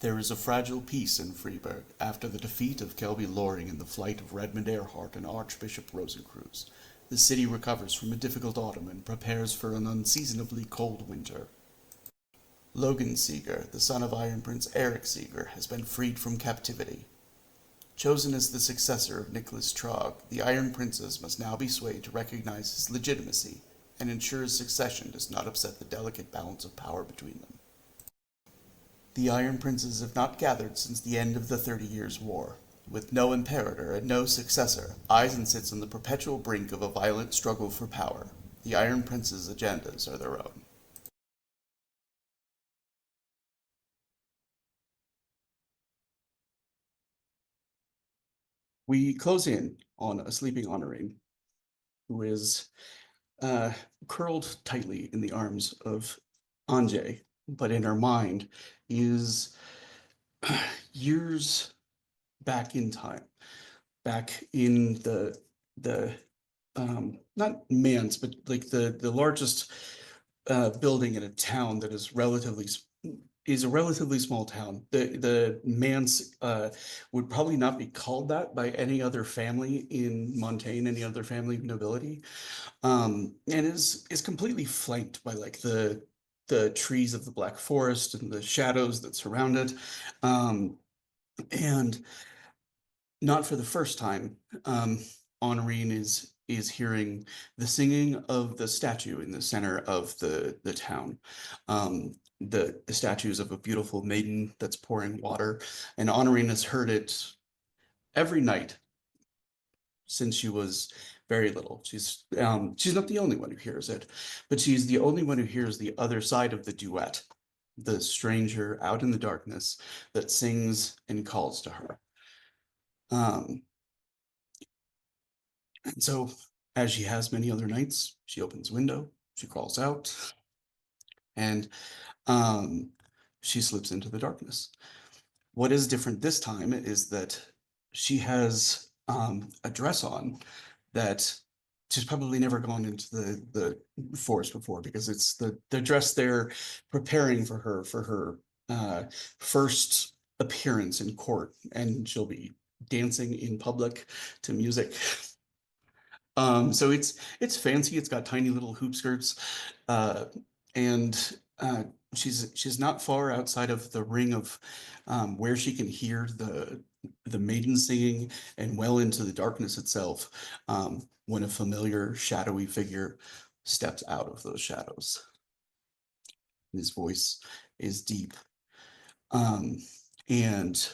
There is a fragile peace in Freiburg after the defeat of Kelby Loring and the flight of Redmond Earhart and Archbishop Rosencreuz. The city recovers from a difficult autumn and prepares for an unseasonably cold winter. Logan Seeger, the son of Iron Prince Eric Seeger, has been freed from captivity. Chosen as the successor of Nicholas Trogg, the Iron Princes must now be swayed to recognize his legitimacy and ensure his succession does not upset the delicate balance of power between them. The Iron Princes have not gathered since the end of the 30 Years' War. With no imperator and no successor, Eisen sits on the perpetual brink of a violent struggle for power. The Iron Princes' agendas are their own. We close in on a sleeping Honorine, who is uh, curled tightly in the arms of Anjay, but in her mind is years back in time, back in the not manse, but like the largest building in a town that is a relatively small town. The manse would probably not be called that by any other family in Montaigne, any other family of nobility, and is completely flanked by like the trees of the Black Forest and the shadows that surround it. And not for the first time, Honorine is hearing the singing of the statue in the center of the town. The statues of a beautiful maiden that's pouring water, and Honorine has heard it every night since she was very little. She's not the only one who hears it, but she's the only one who hears the other side of the duet, the stranger out in the darkness that sings and calls to her. Um, and so, as she has many other nights, she opens the window, she crawls out, and um, she slips into the darkness. What is different this time is that she has a dress on that she's probably never gone into the forest before, because it's the dress they're preparing for her first appearance in court, and she'll be dancing in public to music. So it's fancy. It's got tiny little hoop skirts, uh, and she's not far outside of the ring of where she can hear the maiden singing, and well into the darkness itself, when a familiar shadowy figure steps out of those shadows. His voice is deep, um, and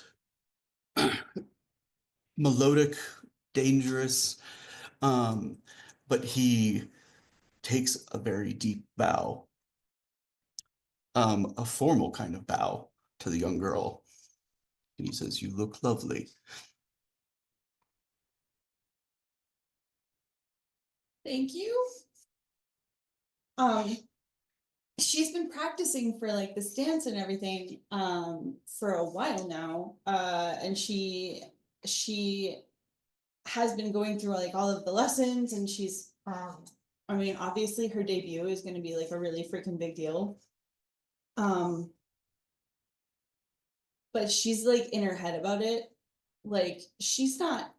melodic, dangerous, um, but he takes a very deep bow, a formal kind of bow to the young girl. And he says, "You look lovely." Thank you. Um, she's been practicing for like this dance and everything for a while now. And she has been going through like all of the lessons, and she's I mean, obviously her debut is gonna be like a really freaking big deal. Um, but she's like in her head about it. Like she's not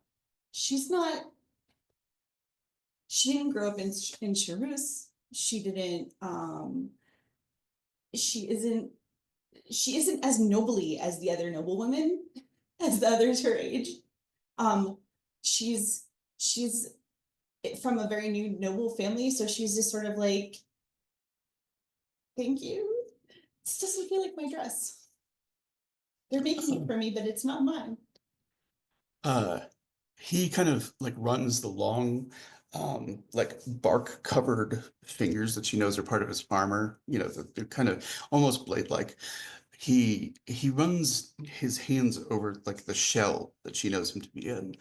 she didn't grow up in Charus. She didn't she isn't she isn't as nobly as the other noble women, as the others her age. Um she's she's from a very new noble family, so she's just sort of like, thank you. This doesn't feel like my dress. They're making it for me, but it's not mine. Uh, he kind of like runs the long, like bark covered fingers that she knows are part of his armor. They're kind of almost blade like. He runs his hands over like the shell that she knows him to be in.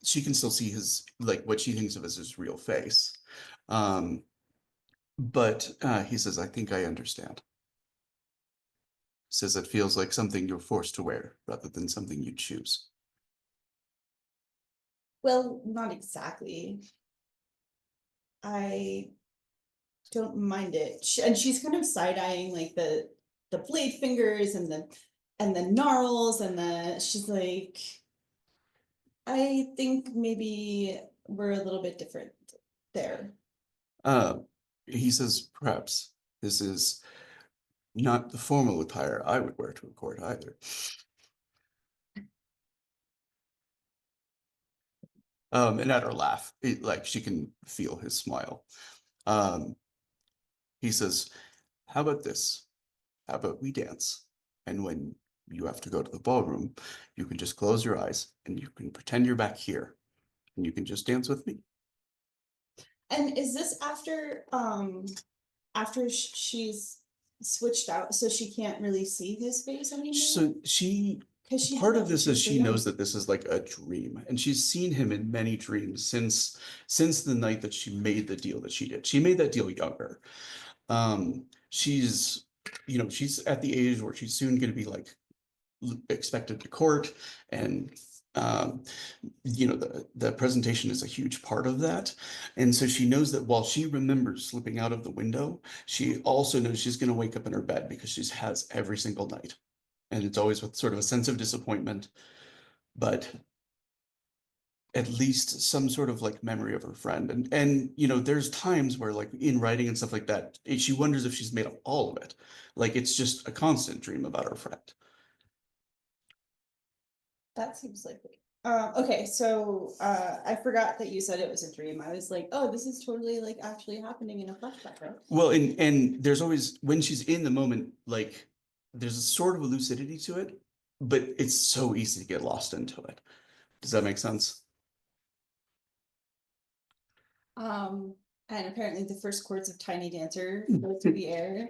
She can still see his like what she thinks of as his real face. Um, but he says, "I think I understand." Says it feels like something you're forced to wear rather than something you choose. Well, not exactly. I don't mind it. And she's kind of side eyeing like the blade fingers and and the gnarls and she's like, I think maybe we're a little bit different there. Uh, he says, perhaps this is not the formal attire I would wear to a court either. And at her laugh, like she can feel his smile. Um, he says, how about this? How about we dance? And when you have to go to the ballroom, you can just close your eyes and you can pretend you're back here and you can just dance with me. And is this after she's switched out so she can't really see his face anymore? So she, Because she did part that of when this she is was so she knows young. that this is like a dream, and she's seen him in many dreams since the night that she made the deal that she did. She made that deal younger. She's, she's at the age where she's soon going to be like expected to court, and um, the presentation is a huge part of that. And so she knows that while she remembers slipping out of the window, she also knows she's going to wake up in her bed because she has every single night. And it's always with sort of a sense of disappointment, but at least some sort of like memory of her friend. And there's times where like in writing and stuff like that, she wonders if she's made up all of it. Like it's just a constant dream about her friend. That seems likely. Okay, so I forgot that you said it was a dream. I was like, oh, this is totally like actually happening in a flashback, right? Well, and there's always when she's in the moment, like there's a sort of a lucidity to it, but it's so easy to get lost into it. Does that make sense? And apparently the first chords of Tiny Dancer go through the air.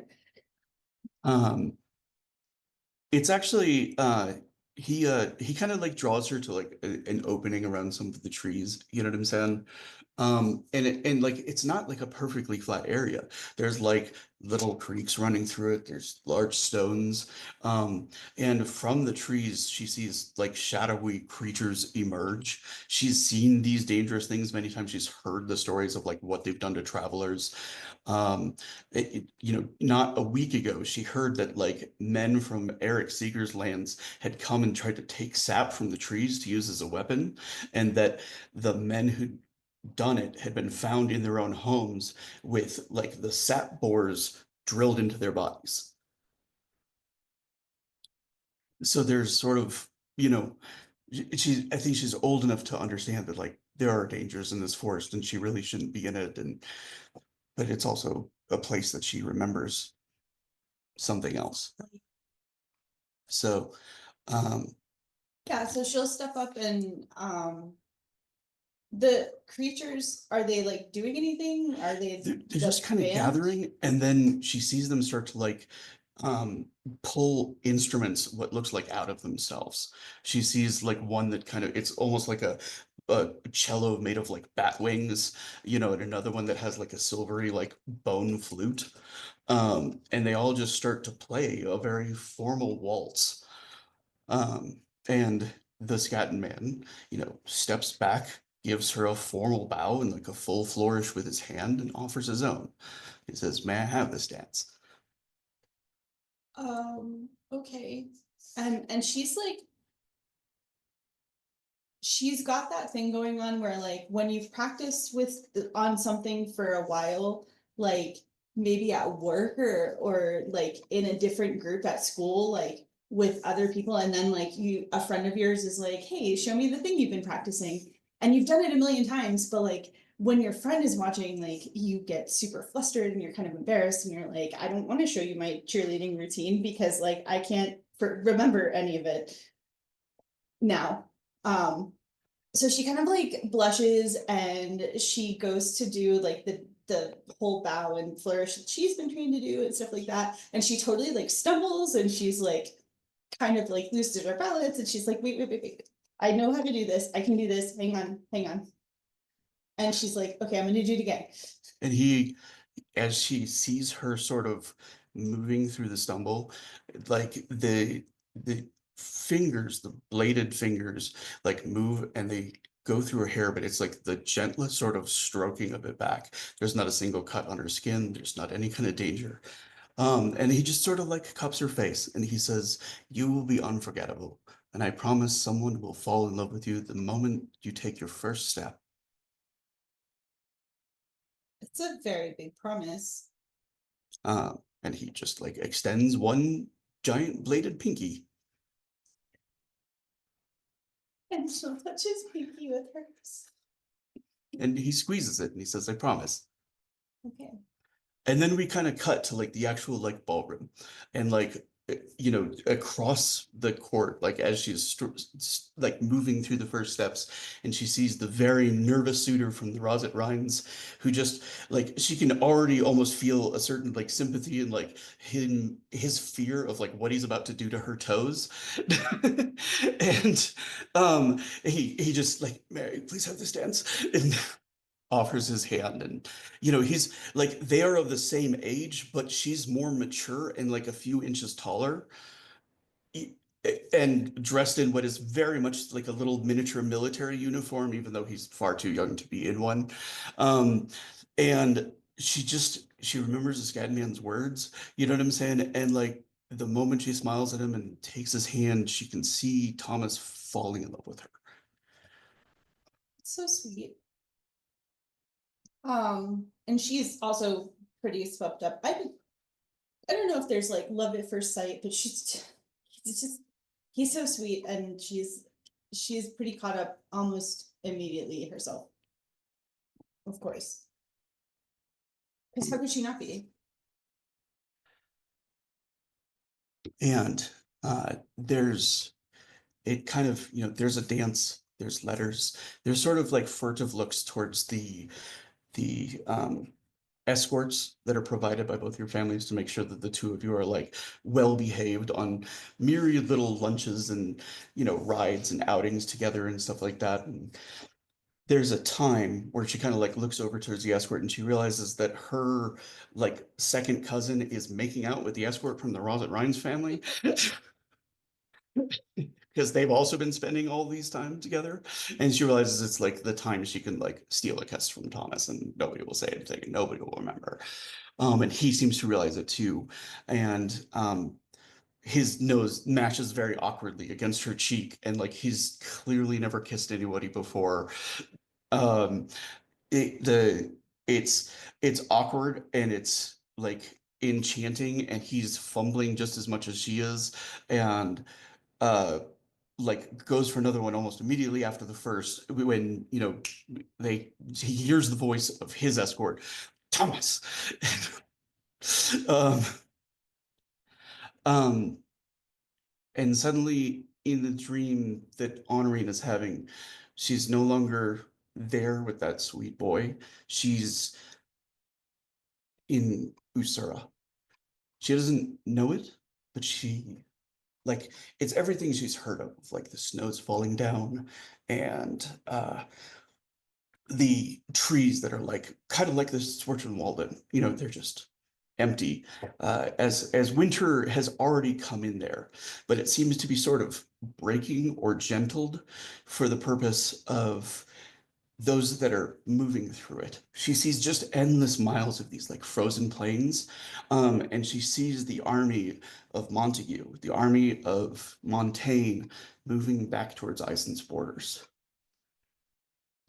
Um, it's actually he kind of like draws her to like an opening around some of the trees, you know what I'm saying? And like it's not like a perfectly flat area. There's like little creeks running through it, there's large stones. And from the trees she sees like shadowy creatures emerge. She's seen these dangerous things many times. She's heard the stories of like what they've done to travelers. Not a week ago, she heard that like men from Eric Seeger's lands had come and tried to take sap from the trees to use as a weapon, and that the men who'd done it had been found in their own homes with like the sap bores drilled into their bodies. So there's sort of, I think she's old enough to understand that like there are dangers in this forest and she really shouldn't be in it, and but it's also a place that she remembers something else. So, um, Yeah, so she'll step up and the creatures, are they like doing anything? Are they they're the just kind of band? gathering, and then she sees them start to like pull instruments, what looks like out of themselves. She sees like one that kind of it's almost like a cello made of like bat wings, and another one that has like a silvery like bone flute. And they all just start to play a very formal waltz. And the Scatman man, steps back, gives her a formal bow and like a full flourish with his hand, and offers his own. He says, "May I have this dance?" Okay. And she's got that thing going on where like when you've practiced on something for a while, like maybe at work or like in a different group at school, like with other people, and then like a friend of yours is like, hey, show me the thing you've been practicing. And you've done it a million times, but like when your friend is watching, like you get super flustered and you're kind of embarrassed and you're like, I don't want to show you my cheerleading routine because like I can't remember any of it now. So she kind of like blushes and she goes to do like the whole bow and flourish that she's been trained to do and stuff like that. And she totally like stumbles and she's like kind of like loses her balance and she's like, wait. I know how to do this. I can do this. Hang on, hang on. And she's like, okay, I'm gonna do it again. And he, as she sees her sort of moving through the stumble, like the fingers, the bladed fingers, like move and they go through her hair, but it's like the gentlest sort of stroking of it back. There's not a single cut on her skin. There's not any kind of danger. And he just sort of like cups her face and he says, "You will be unforgettable. And I promise someone will fall in love with you the moment you take your first step." It's a very big promise. And he just like extends one giant bladed pinky. And she'll touch his pinky with hers. And he squeezes it and he says, "I promise." Okay. And then we kind of cut to like the actual like ballroom and like you know across the court like as like moving through the first steps and she sees the very nervous suitor from the Rozet Rhines who just like she can already almost feel a certain like sympathy and like his fear of like what he's about to do to her toes. And he just like, "Mary, please have this dance," and offers his hand. And he's like they are of the same age but she's more mature and like a few inches taller, e- and dressed in what is very much like a little miniature military uniform even though he's far too young to be in one. um and she remembers the Scadman's words, you know what I'm saying, and like the moment she smiles at him and takes his hand she can see Thomas falling in love with her. It's so sweet. And she's also pretty swept up. I don't know if there's like love at first sight, but it's just he's so sweet and she's pretty caught up almost immediately herself, of course. Because how could she not be? And there's it kind of, there's a dance, there's letters, there's sort of like furtive looks towards the escorts that are provided by both your families to make sure that the two of you are like well behaved on myriad little lunches and rides and outings together and stuff like that. And there's a time where she kind of like looks over towards the escort and she realizes that her like second cousin is making out with the escort from the Rozet Rhines family. Because they've also been spending all these time together. And she realizes it's like the time she can like steal a kiss from Thomas and nobody will say anything and nobody will remember. And he seems to realize it too. And his nose matches very awkwardly against her cheek. And like he's clearly never kissed anybody before. Um, it the it's awkward and it's like enchanting and he's fumbling just as much as she is. And uh like goes for another one almost immediately after the first when they he hears the voice of his escort, Thomas. um um and suddenly in the dream that Honorine is having, she's no longer there with that sweet boy. She's in Usura. She doesn't know it, but she like it's everything she's heard of, like the snow's falling down and the trees that are like kind of like the Walden, they're just empty. As winter has already come in there, but it seems to be sort of breaking or gentled for the purpose of those that are moving through it. She sees just endless miles of these like frozen plains, and she sees the army of Montague, the army of Montaigne moving back towards Iceland's borders.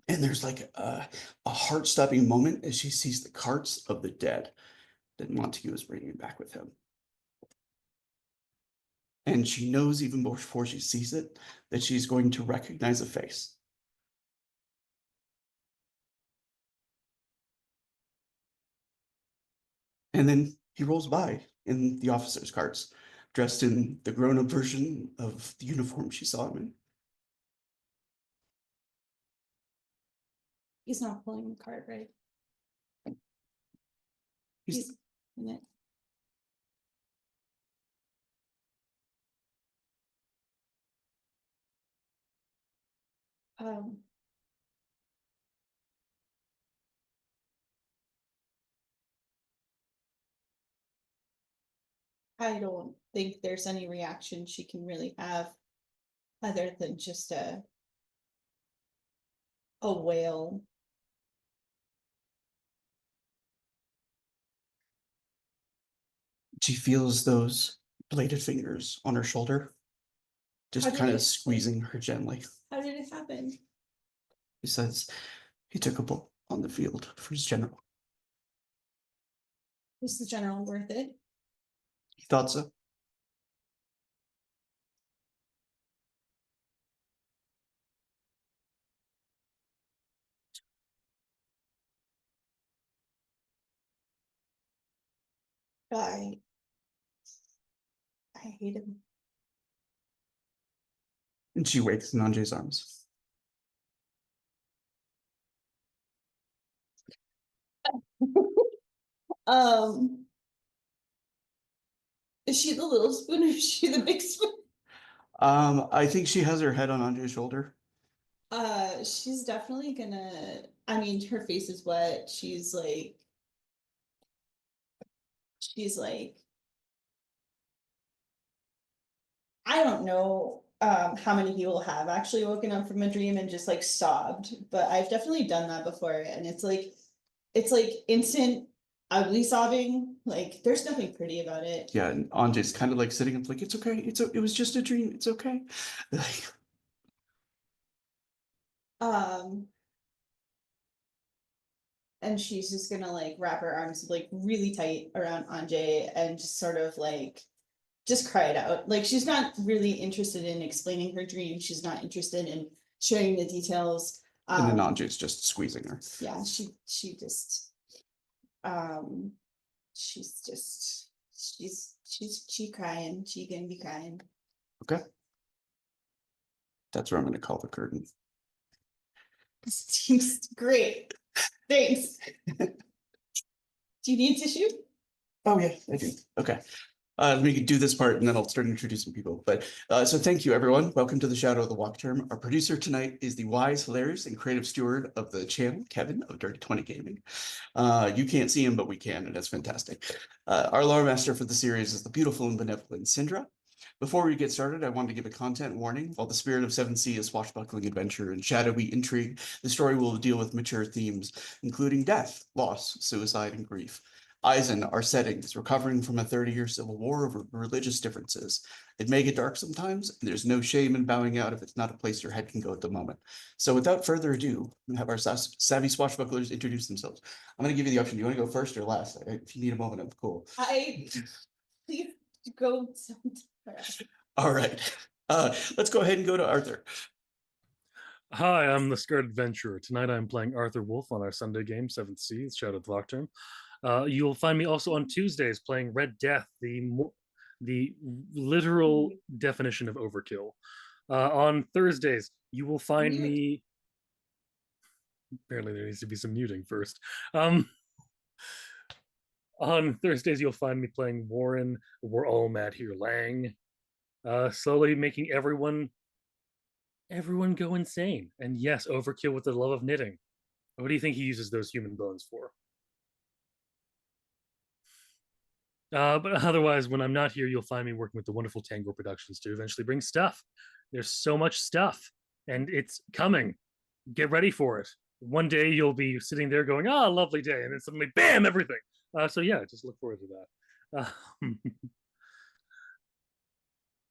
And there's like a heart-stopping moment as she sees the carts of the dead that Montague is bringing back with him. And she knows even before she sees it that she's going to recognize a face. And then he rolls by in the officer's carts, dressed in the grown-up version of the uniform she saw him in. He's not pulling the card, right? He's He's in it. Um, I don't think there's any reaction she can really have other than just a wail. She feels those bladed fingers on her shoulder, How just did kind of it happen? squeezing her gently. How did it happen? He says, he took a bullet on the field for his general. Was the general worth it? He thought so. I I hate him. And she wakes in Anjay's arms. um, is she the little spoon or is she the big spoon? I think she has her head on Anjay's shoulder. She's definitely gonna. I mean, her face is wet. She's like, I don't know how many people have actually woken up from a dream and just like sobbed, but I've definitely done that before, and it's like instant ugly sobbing. Like there's nothing pretty about it. Yeah, and Anjay's kind of like sitting up, like, it's okay. It was just a dream. It's okay. Like, Um, and she's just gonna like wrap her arms like really tight around Anjay and just sort of like just cry it out. Like she's not really interested in explaining her dream. She's not interested in sharing the details. and then Anjay's just squeezing her. Yeah, she just um she's just she crying. She gonna be crying. Okay. That's where I'm going to call the curtain. Seems great. Thanks. Do you need tissue? Oh, yeah, I do. Okay. Let me do this part and then I'll start introducing people. But so thank you, everyone. Welcome to the Shadow of the Wachtturm. Our producer tonight is the wise, hilarious, and creative steward of the channel, Kevin of Dirty 20 Gaming. You can't see him, but we can, and that's fantastic. Our lore master for the series is the beautiful and benevolent Syndra. Before we get started, I want to give a content warning. While the spirit of 7th is swashbuckling adventure and shadowy intrigue, the story will deal with mature themes, including death, loss, suicide, and grief. Eisen, our setting, is recovering from a 30-year civil war over religious differences. It may get dark sometimes, and there's no shame in bowing out if it's not a place your head can go at the moment. So without further ado, we have our savvy swashbucklers introduce themselves. I'm going to give you the option. Do you want to go first or last? If you need a moment, I'm cool. I please go. All right. Let's go ahead and go to Arthur. Hi, I'm the Scared Adventurer. Tonight I'm playing Arthur Wolf on our Sunday game, 7th Sea, Shadow of the Wachtturm. You'll find me also on Tuesdays playing Red Death, the literal definition of overkill. On Thursdays, you will find me. Apparently, there needs to be some muting first. On Thursdays, you'll find me playing Warren. We're all mad here, Lang. Slowly making everyone go insane. And yes, overkill with the love of knitting. What do you think he uses those human bones for? But otherwise, when I'm not here, you'll find me working with the wonderful Tango Productions to eventually bring stuff. There's so much stuff, and it's coming. Get ready for it. One day you'll be sitting there going, "Ah, lovely day," and then suddenly, bam, everything. So yeah, just look forward to that.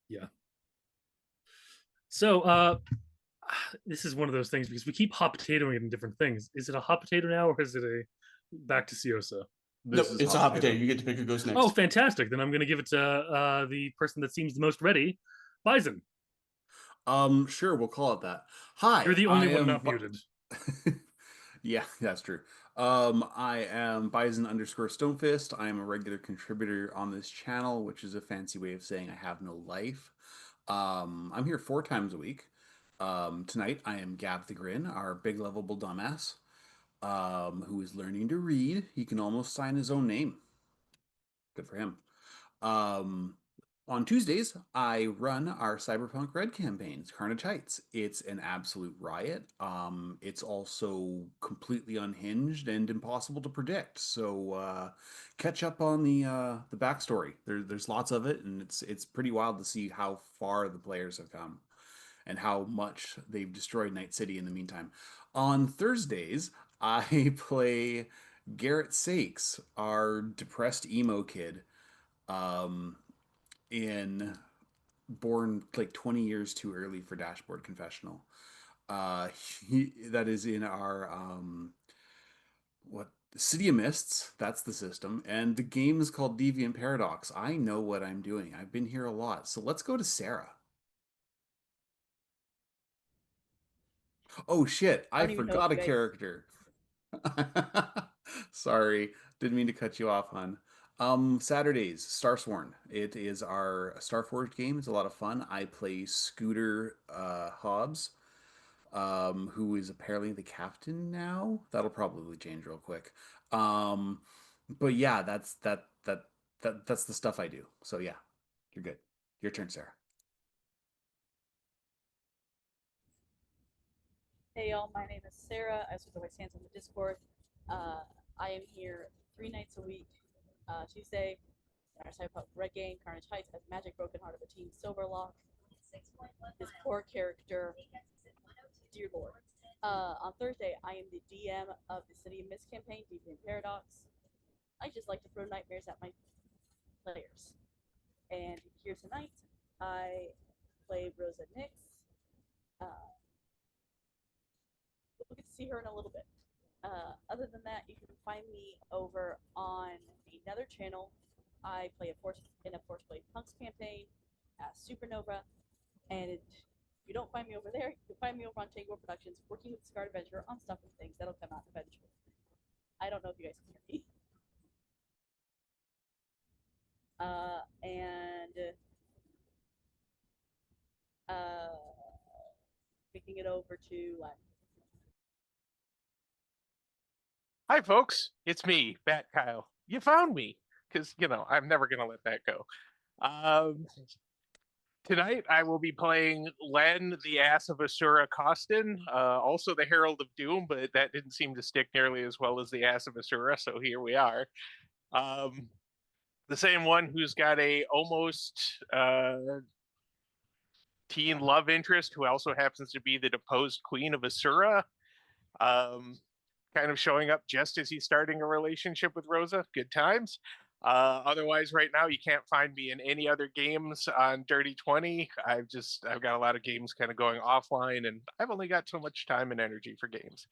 Yeah. So this is one of those things because we keep hot potatoing it in different things. Is it a hot potato now, or is it a back to Siosa? Nope, it's a hot potato. You get to pick who goes next. Oh, fantastic! Then I'm going to give it to the person that seems the most ready, Bison. Sure, we'll call it that. Hi, You're the only I one am not muted. Yeah, that's true. I am Bison underscore Stonefist. I am a regular contributor on this channel, which is a fancy way of saying I have no life. I'm here 4 times a week. Tonight I am Gab the Grin, our big lovable dumbass, who is learning to read. He can almost sign his own name. Good for him. Um, on Tuesdays, I run our Cyberpunk Red campaigns, Carnage Heights. It's an absolute riot. It's also completely unhinged and impossible to predict. So catch up on the backstory. There's lots of it, and it's pretty wild to see how far the players have come and how much they've destroyed Night City in the meantime. On Thursdays, I play Garrett Sakes, our depressed emo kid. um, in born like 20 years too early for Dashboard Confessional. That is in our what City of Mists. That's the system, and the game is called Deviant Paradox. I know what I'm doing. I've been here a lot, so let's go to Sarah. Oh shit! I I don't even know if forgot a you guys. character. Sorry, didn't mean to cut you off, hon. Saturdays, Starsworn. It is our Starforged game. It's a lot of fun. I play Scooter Hobbs, who is apparently the captain now. That'll probably change real quick. Um, but yeah, that's the stuff I do. So yeah, you're good. Your turn, Sarah. Hey y'all, my name is Sarah. I serve the White Sands on the Discord. I am here 3 nights a week. Tuesday, I talk about Red Game, Carnage Heights as Magic Broken Heart of a Team Silverlock. This poor character, dear lord. On Thursday, I am the DM of the City of Mist campaign, Deviant Paradox. I just like to throw nightmares at my players. And here tonight, I play Rosa Nix. We'll get to see her in a little bit. Other than that, you can find me over on another channel. I play in a Force Play Punks campaign as Supernova, and if you don't find me over there, you can find me over on Tango Productions, working with Scarred Adventure on stuff and things that'll come out eventually. I don't know if you guys can hear me. And kicking it over to Len. Hi, folks. It's me, Bat Kyle. You found me because, I'm never going to let that go. Tonight, I will be playing Len, the Ass of Asura Costin, also the Herald of Doom, but that didn't seem to stick nearly as well as the Ass of Asura, so here we are. The same one who's got a almost teen love interest who also happens to be the deposed queen of Asura. Kind of showing up just as he's starting a relationship with Rosa. Good times. Otherwise, right now, you can't find me in any other games on Dirty 20. I've got a lot of games kind of going offline, and I've only got so much time and energy for games.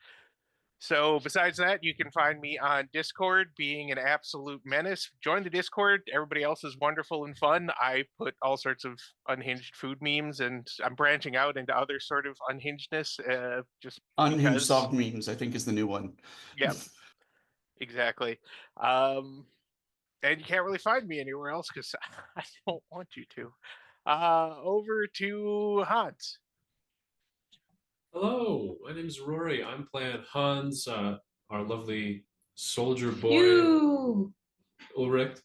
So besides that, you can find me on Discord being an absolute menace. Join the Discord. Everybody else is wonderful and fun. I put all sorts of unhinged food memes, and I'm branching out into other sort of unhingedness just Unhinged because. soft memes, I think, is the new one. Yep, exactly. And you can't really find me anywhere else because I don't want you to. Over to Hans. Hello, my name is Rory. I'm playing Hans, our lovely soldier boy Ulrich,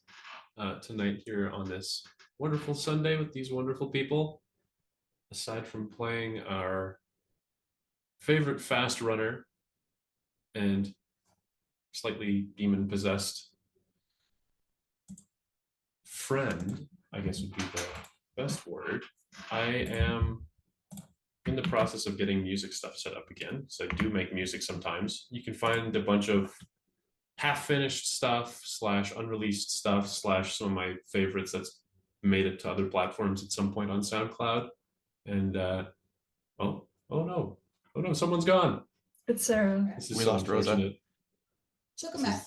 tonight here on this wonderful Sunday with these wonderful people. Aside from playing our favorite fast runner and slightly demon possessed friend, I guess would be the best word, I am in the process of getting music stuff set up again. So I do make music sometimes. You can find a bunch of half-finished stuff / unreleased stuff / some of my favorites that's made it to other platforms at some point on SoundCloud. And oh no, someone's gone. It's Sarah. This is We so lost Rosa. unfortunate. Choke him out.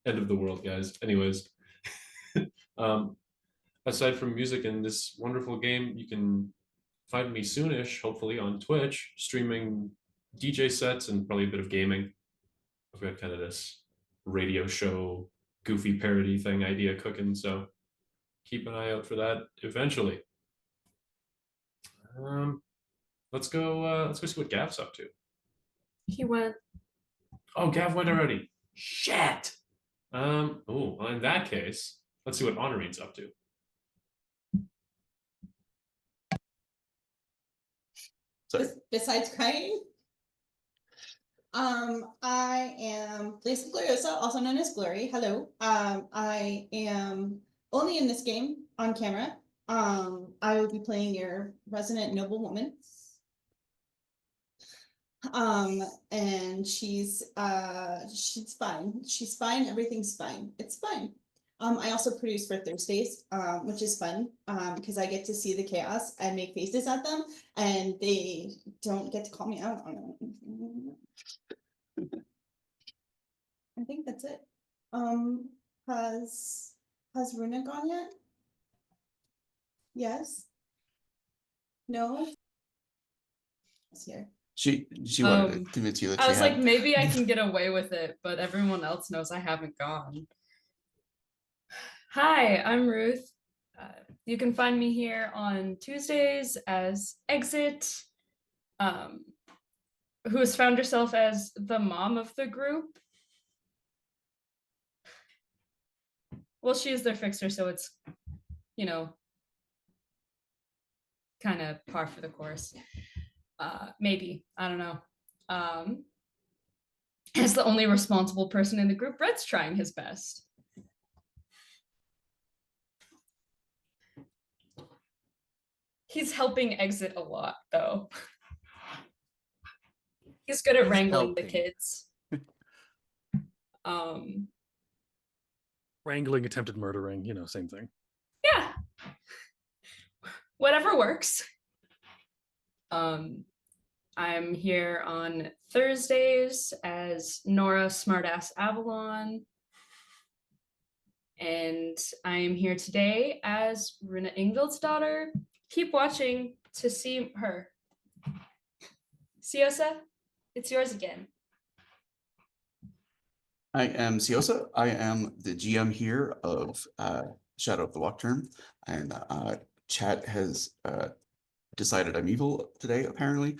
End of the world, guys. Anyways, aside from music and this wonderful game, you can find me soonish, hopefully on Twitch, streaming DJ sets and probably a bit of gaming. I've got kind of this radio show goofy parody thing idea cooking, so keep an eye out for that eventually. Let's go see what Gav's up to. He went. Oh, Gav went already. Shit. Oh, well, in that case, let's see what Honorine's up to. So Besides crying, I am Lisa Gloriosa, also known as Glory. Hello. I am only in this game on camera. I will be playing your resident noblewoman. And she's fine. She's fine. Everything's fine. It's fine. I also produce for Thursdays, which is fun, because I get to see the chaos and make faces at them, and they don't get to call me out on it. I think that's it. Has Runa gone yet? Yes? No? It's here. She wanted to Um, convince you that I she was like, had. maybe I can get away with it, but everyone else knows I haven't gone. Hi, I'm Ruth. You can find me here on Tuesdays as Exit, who has found herself as the mom of the group. Well, she is their fixer, so it's, you know, kind of par for the course. Maybe, I don't know. As the only responsible person in the group, Brett's trying his best. He's helping Exit a lot, though. He's good at He's wrangling the helping. kids. Wrangling, attempted murdering, same thing. Yeah. Whatever works. I'm here on Thursdays as Nora Smartass Avalon. And I am here today as Runa Ingvild's daughter. Keep watching to see her. Siosa, it's yours again. I am Siosa. I am the GM here of Shadow of the Wachtturm, and chat has decided I'm evil today, apparently.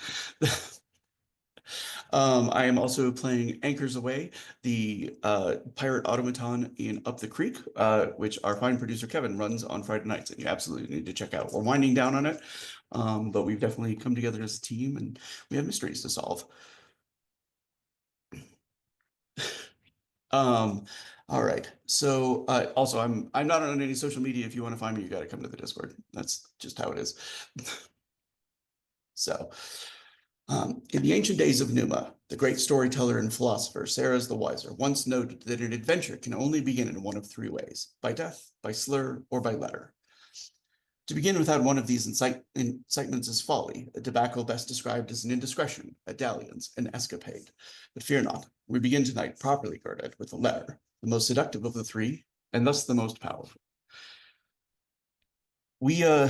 I am also playing Anchors Away, the pirate automaton in Up the Creek, which our fine producer Kevin runs on Friday nights, and you absolutely need to check out. We're winding down on it, but we've definitely come together as a team, and we have mysteries to solve. All right. So also I'm not on any social media. If you want to find me, you got to come to the Discord. That's just how it is. So in the ancient days of Numa, the great storyteller and philosopher Sarah's the Wiser once noted that an adventure can only begin in one of three ways: by death, by slur, or by letter. To begin without one of these incitements is folly, a debacle best described as an indiscretion, a dalliance, an escapade. But fear not, we begin tonight properly girded with a letter, the most seductive of the three, and thus the most powerful. We are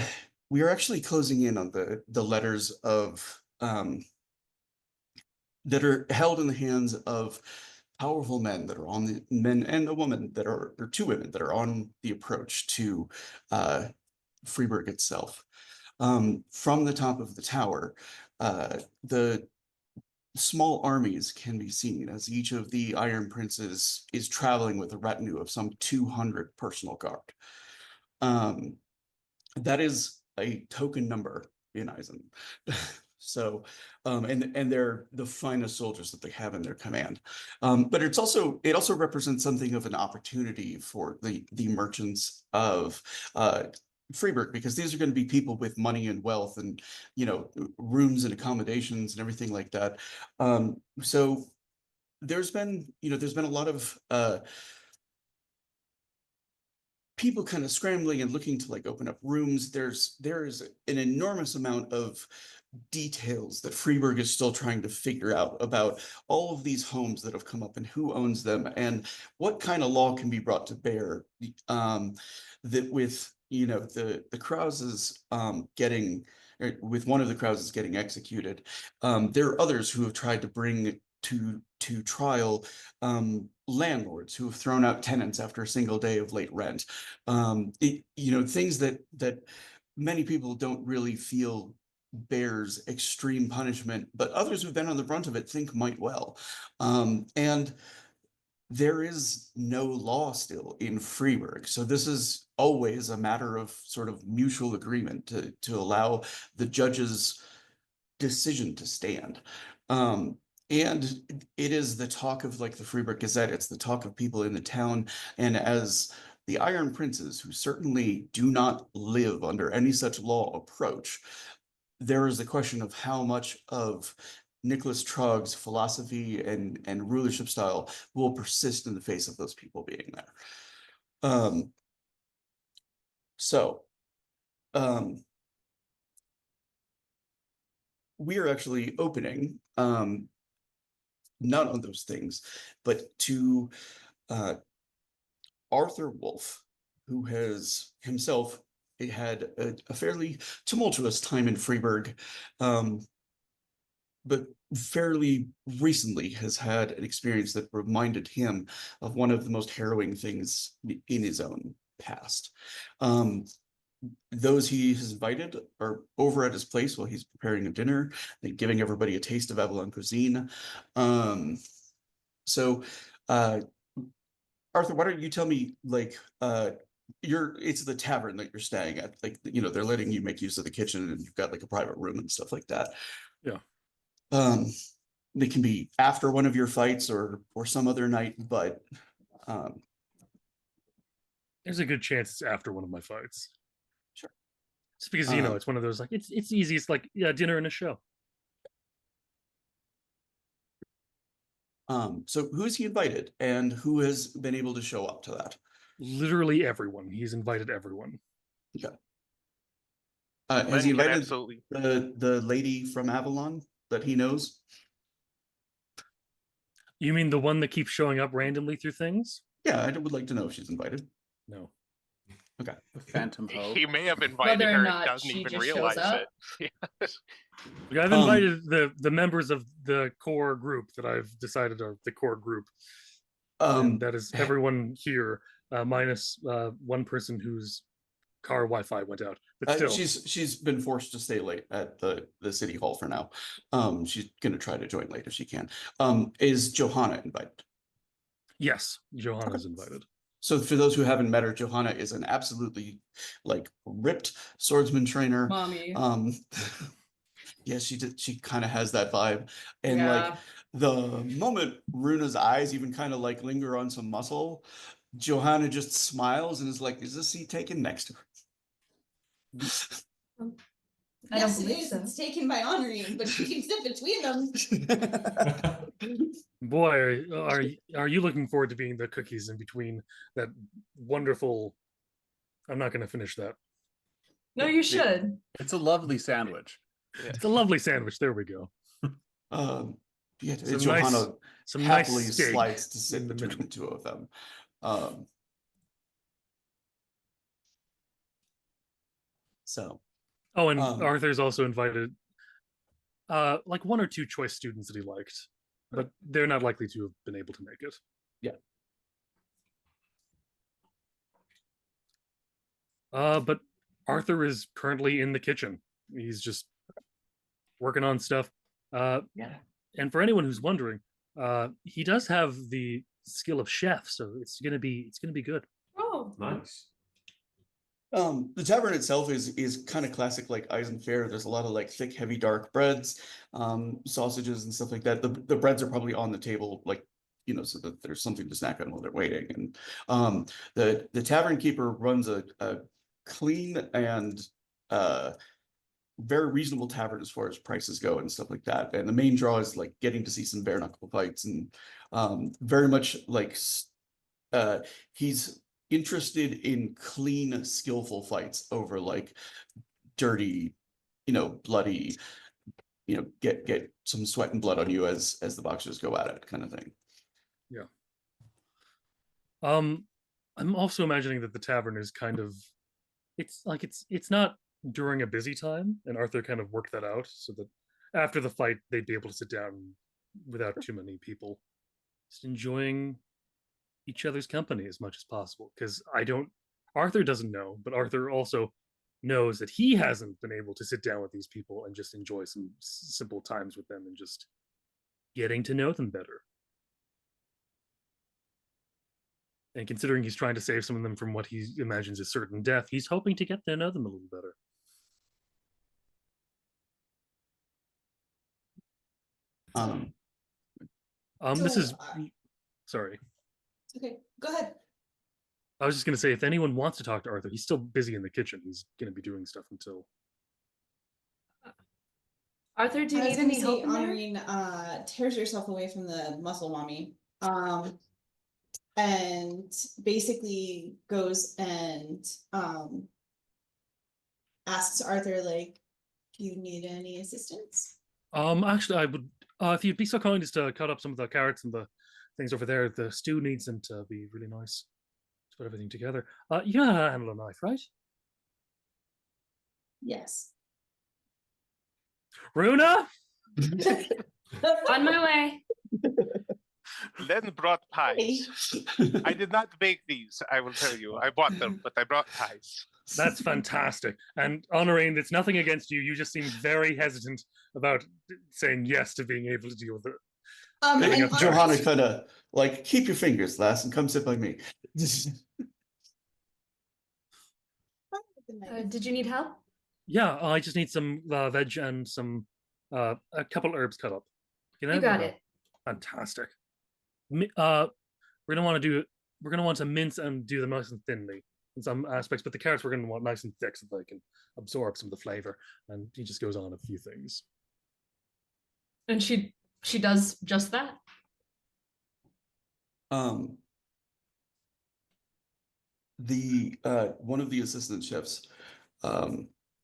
actually closing in on the letters of that are held in the hands of powerful men that are on the men and a woman that are, or two women that are on the approach to Freiburg itself. From the top of the tower, the small armies can be seen as each of the Iron Princes is traveling with a retinue of some 200 personal guard. That is a token number in Eisen. So, and they're the finest soldiers that they have in their command. But it also represents something of an opportunity for the merchants of Freiburg, because these are going to be people with money and wealth and, rooms and accommodations and everything like that. So there's been a lot of people kind of scrambling and looking to open up rooms. There is an enormous amount of details that Freiburg is still trying to figure out about all of these homes that have come up and who owns them and what kind of law can be brought to bear. That with the Krauses getting, with one of the Krauses getting executed, there are others who have tried to bring to trial landlords who have thrown out tenants after a single day of late rent. Things that many people don't really feel bears extreme punishment, but others who've been on the brunt of it think might well. And there is no law still in Freiburg. So this is always a matter of sort of mutual agreement to allow the judge's decision to stand. And it is the talk of the Freiburg Gazette. It's the talk of people in the town. And as the Iron Princes, who certainly do not live under any such law, approach, there is the question of how much of Nicholas Trogg's philosophy and rulership style will persist in the face of those people being there. So, we are actually opening none of those things, but to Arthur Wolf, who has himself had a fairly tumultuous time in Freiburg, but fairly recently has had an experience that reminded him of one of the most harrowing things in his own past. Those he has invited are over at his place while he's preparing a dinner and giving everybody a taste of Avalon cuisine. So, Arthur, why don't you tell me, like, it's the tavern that you're staying at, like, they're letting you make use of the kitchen and you've got like a private room and stuff like that. Yeah. They can be after one of your fights or some other night, but There's a good chance it's after one of my fights. Sure. Just because it's one of those, like, it's easy. It's like, yeah, dinner and a show. So who's he invited and who has been able to show up to that? Literally everyone. He's invited everyone. Okay. Then Has he he can invited absolutely. the lady from Avalon that he knows? You mean the one that keeps showing up randomly through things? Yeah, I would like to know if she's invited. No. Okay. The Phantom Hope. He may have invited Whether or her not and doesn't she even just shows realize up. it. Like, I've invited the members of the core group that I've decided are the core group. And that is everyone here, minus one person whose car Wi-Fi went out. But still, she's been forced to stay late at the city hall for now. She's gonna try to join late if she can. Is Johanna invited? Yes, Johanna's invited. So for those who haven't met her, Johanna is an absolutely like ripped swordsman trainer. Mommy. Yeah, she kind of has that vibe. And Yeah. like the moment Runa's eyes even kind of like linger on some muscle, Johanna just smiles and is like, is this seat taken next to her? I don't Yes, it believe is. so. It's taken by honoring, but she can sit between them. Boy, are you looking forward to being the cookies in between that wonderful... I'm not going to finish that. No, you should. It's a lovely sandwich. It's a lovely sandwich. There we go. Yeah, Some Johanna nice- some happily nice steak slides to sit in the between middle. the two of them. So, Oh, and Arthur's also invited like one or two choice students that he liked, but they're not likely to have been able to make it. Yeah. But Arthur is currently in the kitchen. He's just working on stuff. yeah. And for anyone who's wondering, he does have the skill of chef, so it's gonna be good. Oh. Nice. The tavern itself is kind of classic like Eisen fare. There's a lot of like thick, heavy, dark breads, sausages and stuff like that. The breads are probably on the table, like, so that there's something to snack on while they're waiting. And the tavern keeper runs a clean and very reasonable tavern as far as prices go and stuff like that. And the main draw is like getting to see some bare knuckle fights and very much like he's interested in clean, skillful fights over like dirty, bloody, get some sweat and blood on you as the boxers go at it, kind of thing. Yeah. I'm also imagining that the tavern is kind of, it's not during a busy time, and Arthur kind of worked that out so that after the fight they'd be able to sit down without too many people, just enjoying each other's company as much as possible. Because Arthur doesn't know, but Arthur also knows that he hasn't been able to sit down with these people and just enjoy some simple times with them and just getting to know them better. And considering he's trying to save some of them from what he imagines is certain death, he's hoping to get to know them a little better. This is... Sorry. Okay, go ahead. I was just going to say, if anyone wants to talk to Arthur, he's still busy in the kitchen. He's going to be doing stuff until... Arthur, do you I was need gonna any help say in there? honoring tears yourself away from the muscle mommy. And and basically goes and asks Arthur, like, do you need any assistance? Actually, I would, if you'd be so kind as to cut up some of the carrots and the things over there. The stew needs them to be really nice. To put everything together. You know how to handle a knife, right? Yes. Runa? On my way. Len brought pies. I did not bake these, I will tell you. I bought them, but I brought pies. That's fantastic. And Honorine, it's nothing against you. You just seem very hesitant about saying yes to being able to deal with it. And Johanna kind of like, keep your fingers, lass, and come sit by me. Did you need help? Yeah, I just need some veg and some a couple herbs cut up. You got it. Fantastic. We're gonna want to mince and do them nice and thinly in some aspects, but the carrots we're gonna want nice and thick so they can absorb some of the flavor. And he just goes on a few things. And she does just that. The one of the assistant chefs,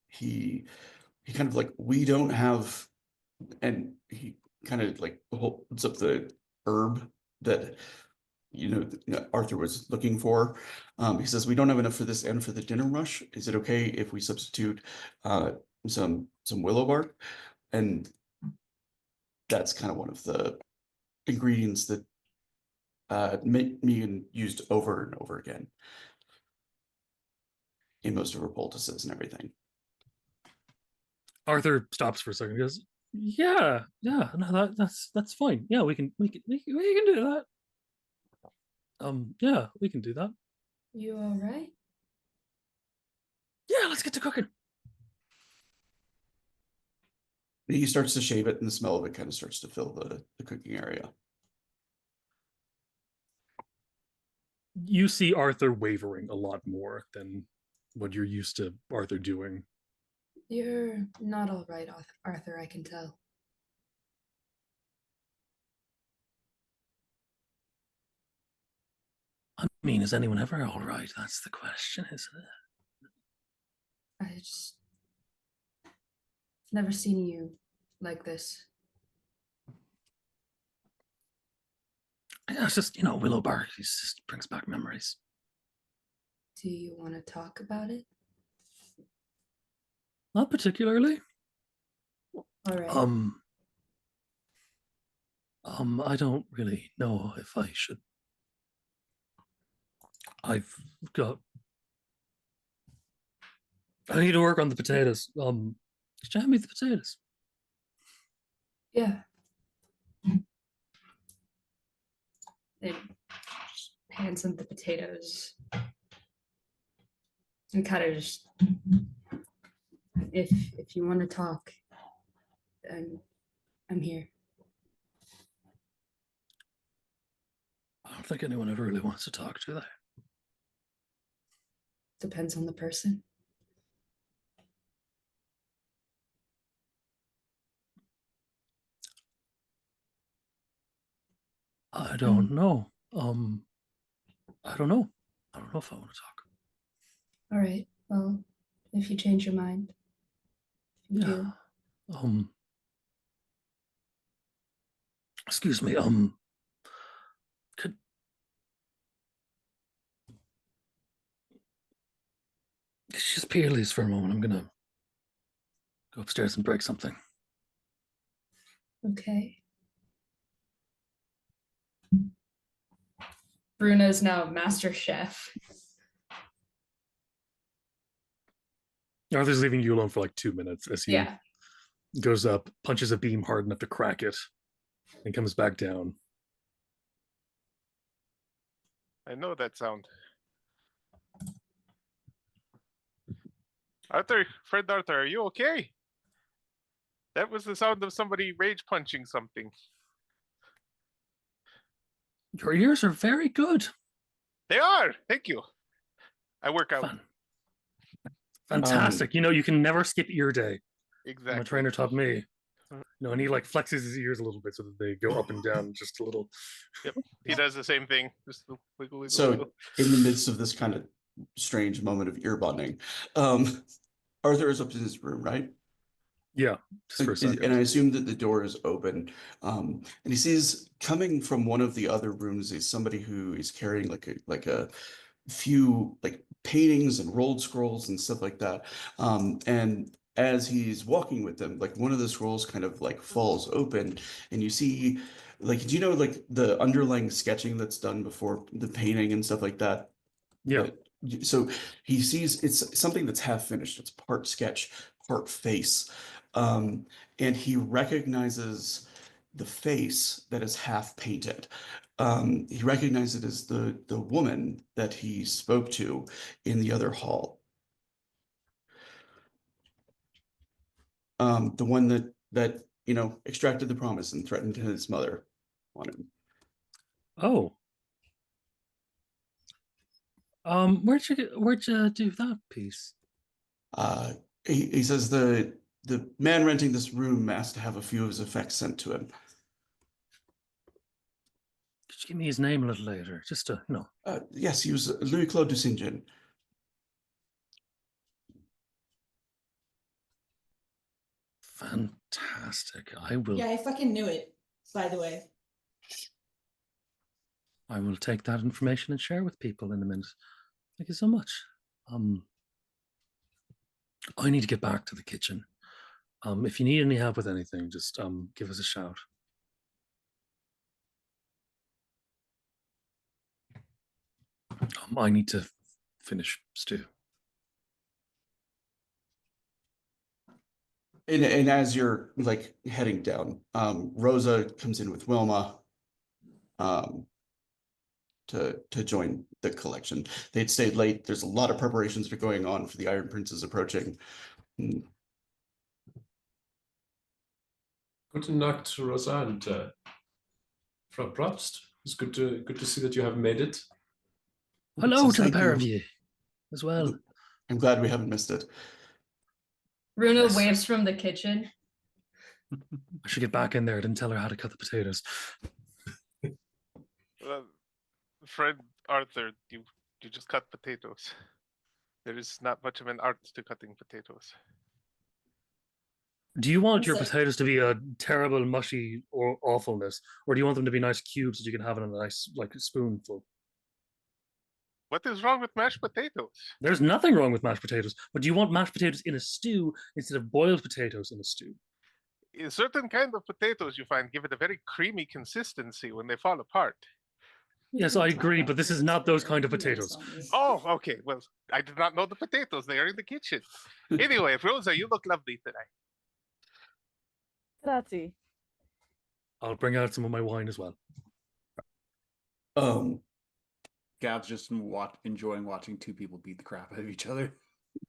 he kind of like, we don't have, and he kind of like holds up the herb that Arthur was looking for. He says, we don't have enough for this and for the dinner rush. Is it okay if we substitute some willow bark? And that's kind of one of the ingredients that Megan used over and over again in most of her poultices and everything. Arthur stops for a second and goes, yeah, no, that's fine. Yeah, we can do that. Yeah, we can do that. You all right? Yeah, let's get to cooking. He starts to shave it, and the smell of it kind of starts to fill the cooking area. You see Arthur wavering a lot more than what you're used to Arthur doing. You're not all right, Arthur, I can tell. I mean, is anyone ever all right? That's the question, isn't it? I just never seen you like this. Yeah, it's just, willow bark. It just brings back memories. Do you want to talk about it? Not particularly. All right. I don't really know if I should. I need to work on the potatoes. Could you hand me the potatoes? Yeah. It hands him the potatoes. And kind of just, if you want to talk, I'm here. I don't think anyone ever really wants to talk, do they? Depends on the person. I don't know. I don't know. I don't know if I want to talk. All right. Well, if you change your mind, you do. Excuse me. Could you just peel these for a moment? I'm gonna go upstairs and break something. Okay. Bruno's now master chef. Arthur's leaving you alone for like 2 minutes as he goes up, punches a beam hard enough to crack it, and comes back down. I know that sound. Arthur, friend Arthur, are you okay? That was the sound of somebody rage punching something. Your ears are very good. They are. Thank you. I work out. Fantastic. You can never skip ear day. Exactly. My trainer taught me. No, and he like flexes his ears a little bit so that they go up and down just a little. Yep, he does the same thing. Just wiggle, wiggle, So wiggle. in the midst of this kind of strange moment of ear bonding, Arthur is up in his room, right? Yeah, just for a second. And I assume that the door is open. And he sees coming from one of the other rooms is somebody who is carrying like a few like paintings and rolled scrolls and stuff like that. And as he's walking with them, like one of the scrolls kind of like falls open, and you see like, do you know like the underlying sketching that's done before the painting and stuff like that? Yeah. So he sees it's something that's half finished. It's part sketch, part face. And he recognizes the face that is half painted. He recognizes it as the woman that he spoke to in the other hall. The one that extracted the promise and threatened his mother on him. Oh. Where'd you do that piece? He says the man renting this room asked to have a few of his effects sent to him. Could you give me his name a little later? Just to, Yes, he was Louis-Claude de Saint-Jean. Fantastic. I will. Yeah, I fucking knew it, by the way. I will take that information and share with people in a minute. Thank you so much. I need to get back to the kitchen. If you need any help with anything, just give us a shout. I need to finish stew. And as you're like heading down, Rosa comes in with Wilma to join the collection. They'd stayed late. There's a lot of preparations that are going on for the Iron Princes approaching. Guten Nacht, Rosa and Frau Probst. It's good to see that you have made it. Hello to the Thank pair you. of you as well. I'm glad we haven't missed it. Runa Yes. waves from the kitchen. I should get back in there. I didn't tell her how to cut the potatoes. Friend Arthur, you just cut potatoes. There is not much of an art to cutting potatoes. Do you want your What's that? potatoes to be a terrible, mushy or awfulness, or do you want them to be nice cubes that you can have in a nice like spoonful? What is wrong with mashed potatoes? There's nothing wrong with mashed potatoes, but do you want mashed potatoes in a stew instead of boiled potatoes in a stew? A certain kind of potatoes you find give it a very creamy consistency when they fall apart. Yes, I agree, but this is not those kind of potatoes. Oh, okay. Well, I did not know the potatoes. They are in the kitchen. Anyway, Rosa, you look lovely tonight. Grazie. I'll bring out some of my wine as well. Gav's just enjoying watching two people beat the crap out of each other.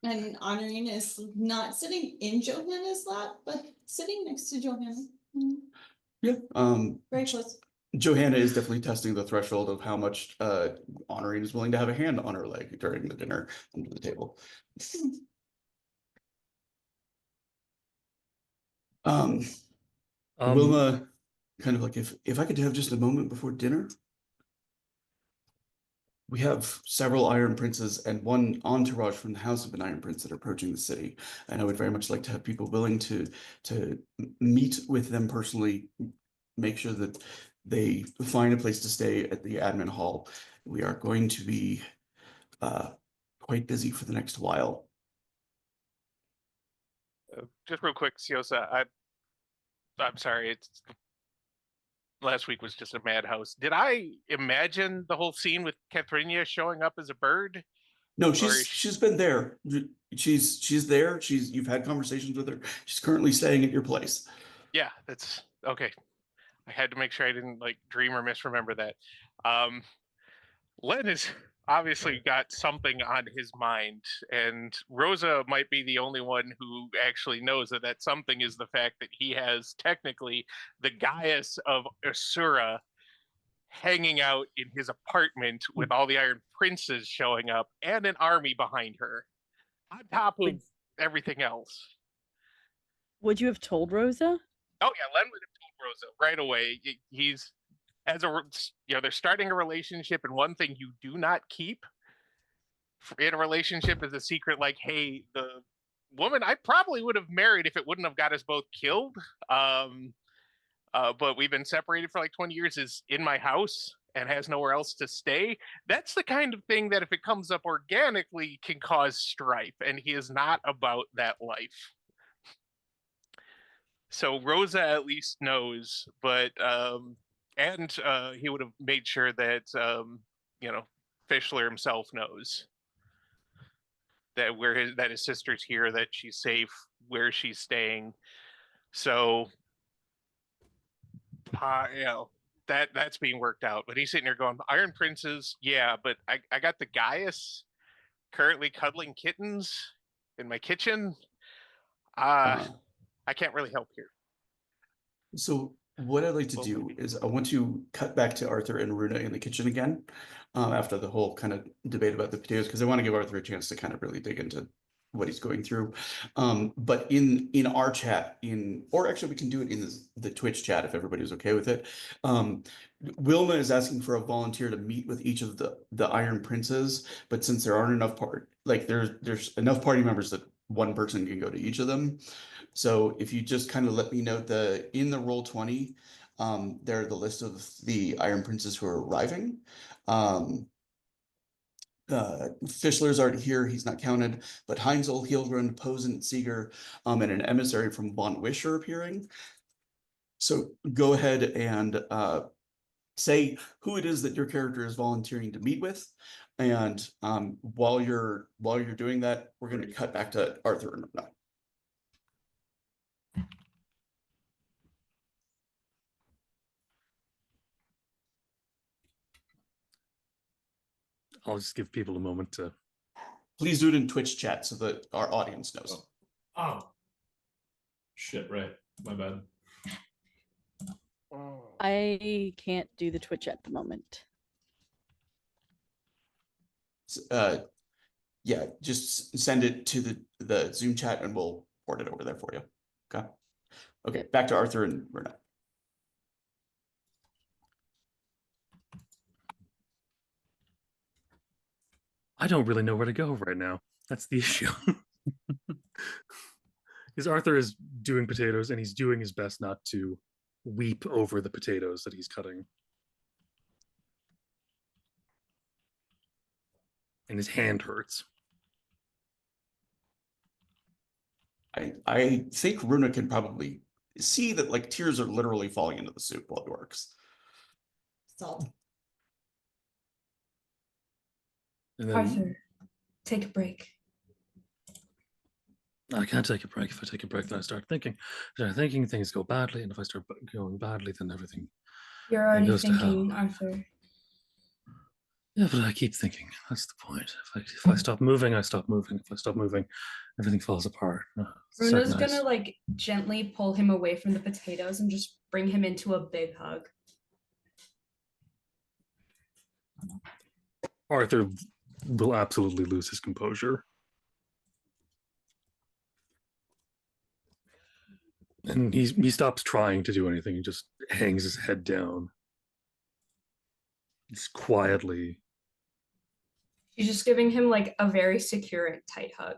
And Honorine is not sitting in Johanna's lap, but sitting next to Johanna. Yeah. Very close. Johanna is definitely testing the threshold of how much Honorine is willing to have a hand on her leg during the dinner under the table. Wilma, kind of like, if I could have just a moment before dinner. We have several Iron Princes and one entourage from the House of an Iron Prince that are approaching the city, and I would very much like to have people willing to meet with them personally, make sure that they find a place to stay at the admin hall. We are going to be quite busy for the next while. Just real quick, Siosa, I'm sorry. Last week was just a madhouse. Did I imagine the whole scene with Katharina showing up as a bird? No, she's been there. She's there. You've had conversations with her. She's currently staying at your place. Yeah, that's okay. I had to make sure I didn't like dream or misremember that. Len has obviously got something on his mind, and Rosa might be the only one who actually knows that something is the fact that he has technically the Gaius of Asura hanging out in his apartment with all the Iron Princes showing up and an army behind her, on top of everything else. Would you have told Rosa? Oh yeah, Len would have told Rosa right away. He's they're starting a relationship, and one thing you do not keep in a relationship is a secret. Like, hey, the woman I probably would have married if it wouldn't have got us both killed. But we've been separated for like 20 years. Is in my house and has nowhere else to stay. That's the kind of thing that if it comes up organically can cause strife, and he is not about that life. So Rosa at least knows, but he would have made sure that Fischler himself knows that his sister's here, that she's safe, where she's staying. So that's being worked out. But he's sitting there going, Iron Princes, yeah, but I got the Gaius currently cuddling kittens in my kitchen. I can't really help here. So what I'd like to do is I want to cut back to Arthur and Runa in the kitchen again, after the whole kind of debate about the potatoes, because I want to give Arthur a chance to kind of really dig into what he's going through. But in our chat, or actually we can do it in the Twitch chat if everybody's okay with it. Wilma is asking for a volunteer to meet with each of the Iron Princes, but since there aren't enough there's enough party members that one person can go to each of them. So if you just kind of let me know in the Roll20, there are the list of the Iron Princes who are arriving. Fischler's already here, he's not counted, but Heinzel, Hilgrund, Posen, Seeger, and an emissary from Von Wish are appearing. So go ahead and say who it is that your character is volunteering to meet with. And while you're doing that, we're going to cut back to Arthur and Runa. I'll just give people a moment to. Please do it in Twitch chat so that our audience knows. Oh. Shit, right. My bad. I can't do the Twitch at the moment. Yeah, just send it to the Zoom chat and we'll port it over there for you. Okay, back to Arthur and Runa. I don't really know where to go right now. That's the issue. Because Arthur is doing potatoes and he's doing his best not to weep over the potatoes that he's cutting. And his hand hurts. I think Runa can probably see that like tears are literally falling into the soup while it works. Salt. And then, Arthur, take a break. I can't take a break. If I take a break, then I start thinking. Things go badly, and if I start going badly, then everything. You're already goes to thinking, hell. Arthur. Yeah, but I keep thinking. That's the point. If I stop moving, I stop moving. If I stop moving, everything falls apart. Runa's gonna like gently pull him away from the potatoes and just bring him into a big hug. Arthur will absolutely lose his composure. And he stops trying to do anything. He just hangs his head down. Just quietly. She's just giving him like a very secure and tight hug.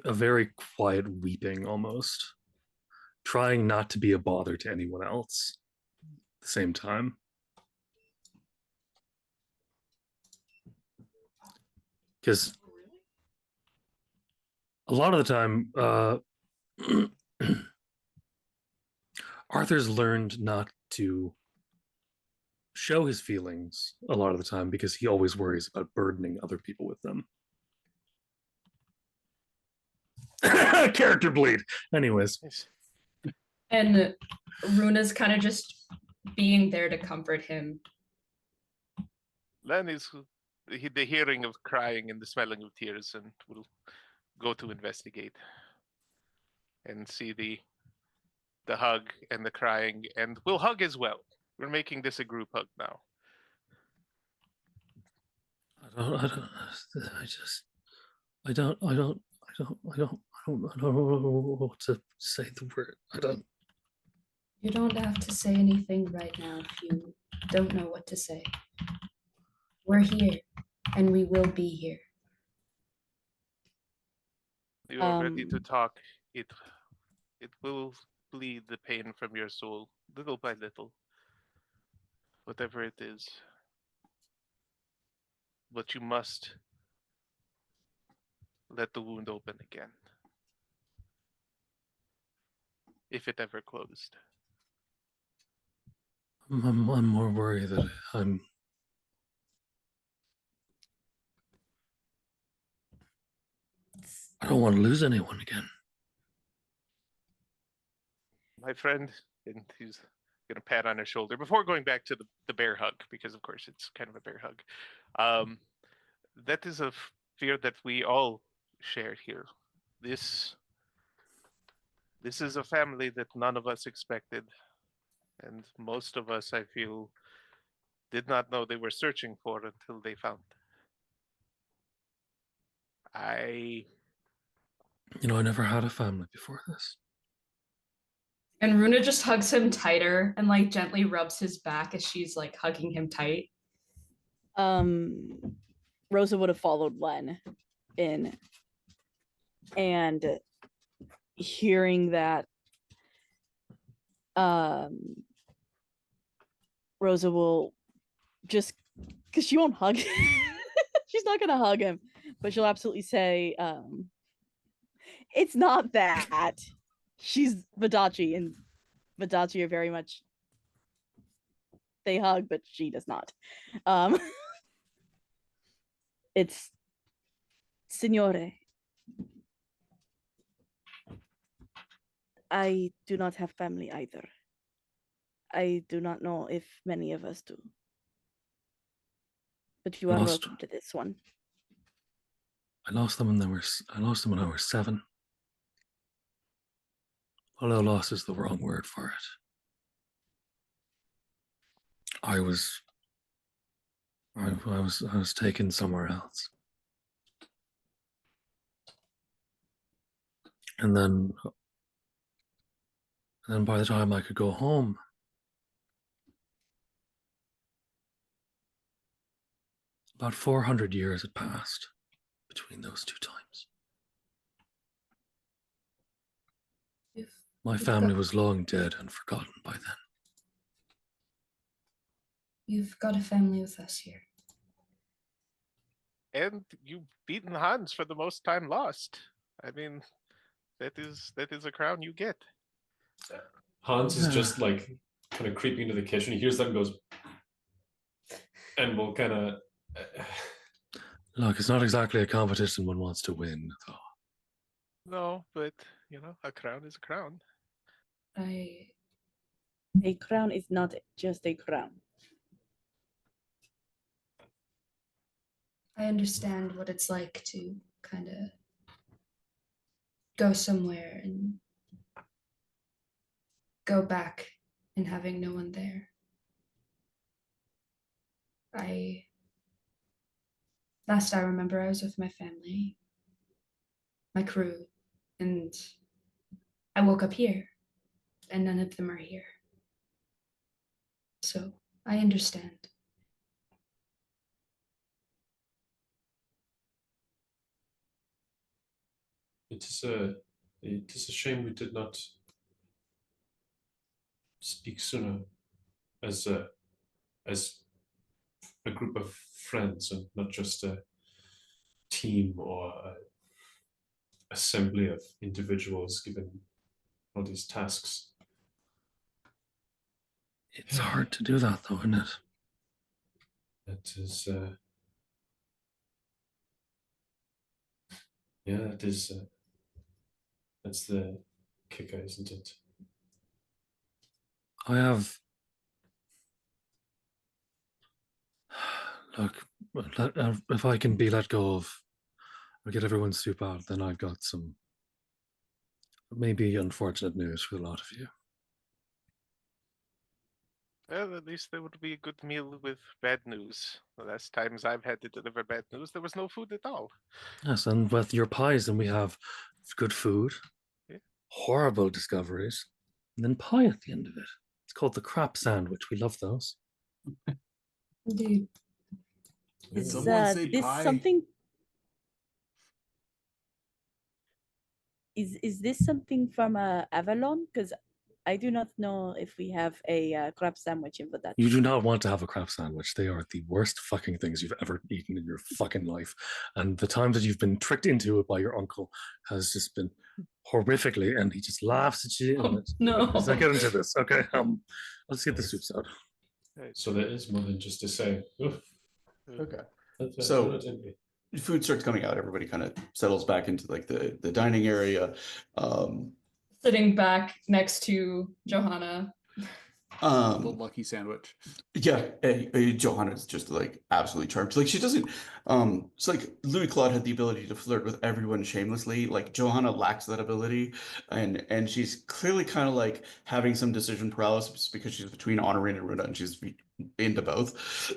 A very quiet weeping almost. Trying not to be a bother to anyone else at the same time. Because a lot of the time, Arthur's learned not to show his feelings a lot of the time because he always worries about burdening other people with them. Character bleed. Anyways. And Runa's kind of just being there to comfort him. Len is the hearing of crying and the smelling of tears, and will go to investigate and see the hug and the crying, and we'll hug as well. We're making this a group hug now. I don't know what to say the word. You don't have to say anything right now if you don't know what to say. We're here, and we will be here. You are ready to Um, talk. It will bleed the pain from your soul, little by little. Whatever it is. But you must let the wound open again. If it ever closed. I'm more worried that I don't want to lose anyone again. My friend, and he's gonna pat on her shoulder before going back to the bear hug, because of course it's kind of a bear hug. That is a fear that we all share here. This is a family that none of us expected, and most of us, I feel, did not know they were searching for until they found. I You know, I never had a family before this. And Runa just hugs him tighter and like gently rubs his back as she's like hugging him tight. Rosa would have followed Len in, and hearing that, Rosa will just, because she won't hug she's not gonna hug him, but she'll absolutely say, it's not that. She's Vadachi, and Vadachi are very much, they hug, but she does not. It's Signore. I do not have family either. I do not know if many of us do. But you are Lost. welcome to this one. I lost them when I was 7. Although loss is the wrong word for it. I was taken somewhere else. And then by the time I could go home, about 400 years had passed between those two times. My family was long dead and forgotten by then. You've got a family with us here. and you've beaten Hans for the most time lost. I mean, that is a crown you get. Hans is just like kind of creeping into the kitchen. He hears that and goes, and will kind of. Look, it's not exactly a competition one wants to win, though. No, but you know, a crown is a crown. I A crown is not just a crown. understand what it's like to kind of go somewhere and go back and having no one there. Last I remember, I was with my family, my crew, and I woke up here, and none of them are here. So I understand. It is a shame we did not speak sooner as a group of friends and not just a team or a assembly of individuals given all these tasks. It's hard to do that, though, isn't it? That is, yeah, that is, that's the kicker, isn't it? I have. Look, if I can be let go of, or get everyone's soup out, then I've got some maybe unfortunate news for a lot of you. Well, at least there would be a good meal with bad news. The last times I've had to deliver bad news, there was no food at all. Yes, and with your pies, then we have good food, Yeah. horrible discoveries, and then pie at the end of it. It's called the crap sandwich. We love those. Indeed. Is Someone say this pie. something? Is this something from Avalon? Because I do not know if we have a crab sandwich in that. You do not want to have a crab sandwich. They are the worst fucking things you've ever eaten in your fucking life. And the time that you've been tricked into it by your uncle has just been horrifically, and he just laughs at you. And No. let's not get into this, okay? Let's get the soups out. So there is more than just to say. Oof, Okay. that's So- not envy. Food starts coming out. Everybody kind of settles back into like the dining area. Sitting back next to Johanna. The lucky sandwich. Yeah, Johanna is just like absolutely charmed. Like she doesn't. It's like Louis Claude had the ability to flirt with everyone shamelessly. Like Johanna lacks that ability, and she's clearly kind of like having some decision paralysis because she's between Honorine and Runa, and she's into both.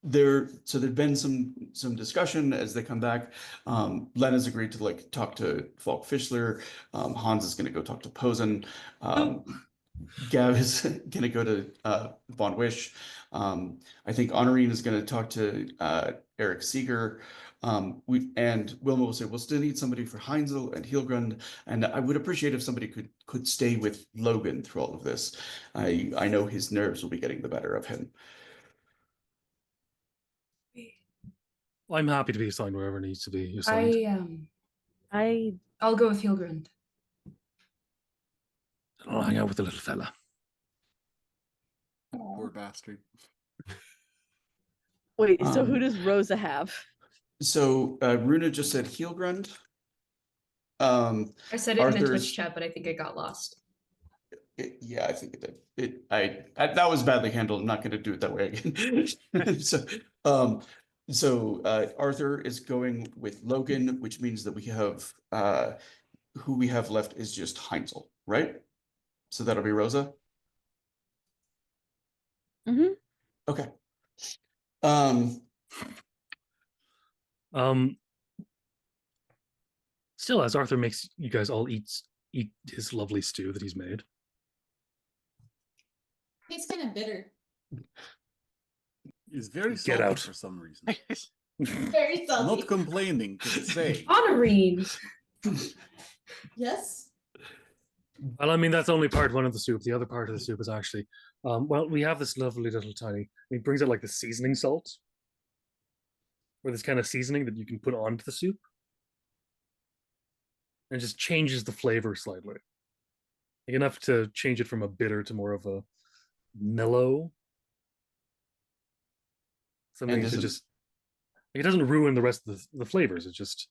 There'd been some discussion as they come back. Lena's agreed to like talk to Falk Fischler. Hans is going to go talk to Posen. Gav is going to go to Von Wish. I think Honorine is going to talk to Eric Seeger. And Wilma will say we'll still need somebody for Heinzel and Hilgrund, and I would appreciate if somebody could stay with Logan through all of this. I know his nerves will be getting the better of him. I'm happy to be assigned wherever needs to be assigned. I'll go with Hilgrund. I'll hang out with the little fella. Poor bastard. Wait, so who Um, does Rosa have? So Runa just said Heelgrund. I said it in the Arthur's- Twitch chat, but I think it got lost. Yeah, I think it did. I that was badly handled. I'm not going to do it that way again. So Arthur is going with Logan, which means that we have who we have left is just Heinzel, right? So that'll be Rosa. Mhm. Okay. Still, as Arthur makes you guys all eat his lovely stew that he's made. He's kind of bitter. He's very Get salty out. for some reason. Very salty. Not complaining, just saying. Honorine! Yes. Well, I mean, that's only part one of the soup. The other part of the soup is actually, well, we have this lovely little tiny, he brings out like the seasoning salt, or this kind of seasoning that you can put onto the soup. And it just changes the flavor slightly. Like enough to change it from a bitter to more of a mellow. Something And to isn't- just, it doesn't ruin the rest of the flavors. It just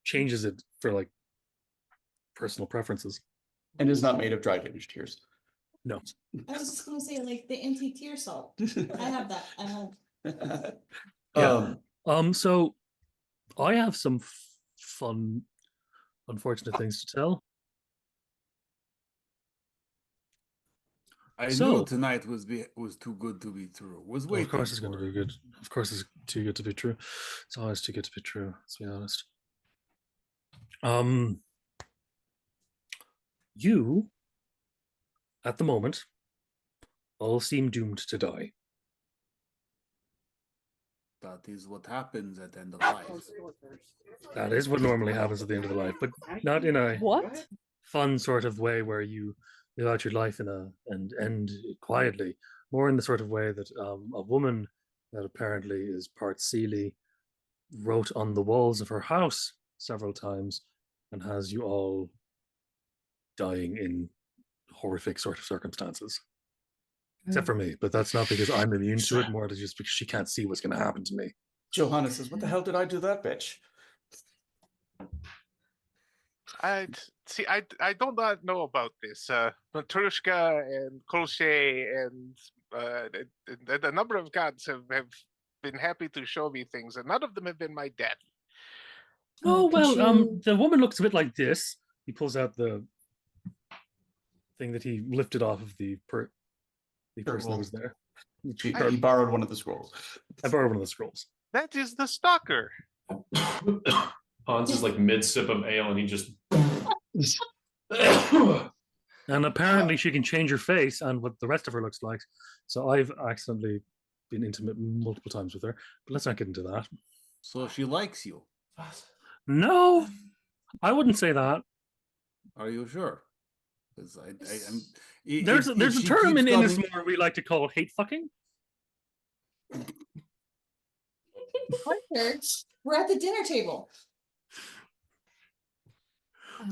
changes it for like personal preferences. And is not made of dried Danish tears. No. I was just gonna say like the anti-tear salt. I have that at home. Yeah. So I have some fun, unfortunate things to tell. I So- knew tonight was too good to be true. Was Well, waiting. of course it's going to for be good. Of course it's too good to be true. It's always too good to be true, let's be honest. You, at the moment, all seem doomed to die. That is what happens at the end of life. That is what normally happens at the end of the life, but not in a What? fun sort of way where you live out your life and end quietly. More in the sort of way that a woman that apparently is part Seelie wrote on the walls of her house several times and has you all dying in horrific sort of circumstances. Except for me, but that's not because I'm immune to it, more just because she can't see what's going to happen to me. Johanna says, "What the hell did I do that, bitch?" I do not know about this. Matrushka and Crochet and a number of gods have been happy to show me things, and none of them have been my dad. Oh, could well, you- the woman looks a bit like this. He pulls out the thing that he lifted off of the person that was there. He borrowed one of the scrolls. I borrowed one of the scrolls. That is the stalker. Hans is like mid sip of ale, and he just. And apparently she can change her face and what the rest of her looks like. So I've accidentally been intimate multiple times with her. But let's not get into that. So she likes you. No, I wouldn't say that. Are you sure? Because I'm. There's a term in Innismore we like to call hate fucking. Arthur, we're at the dinner table.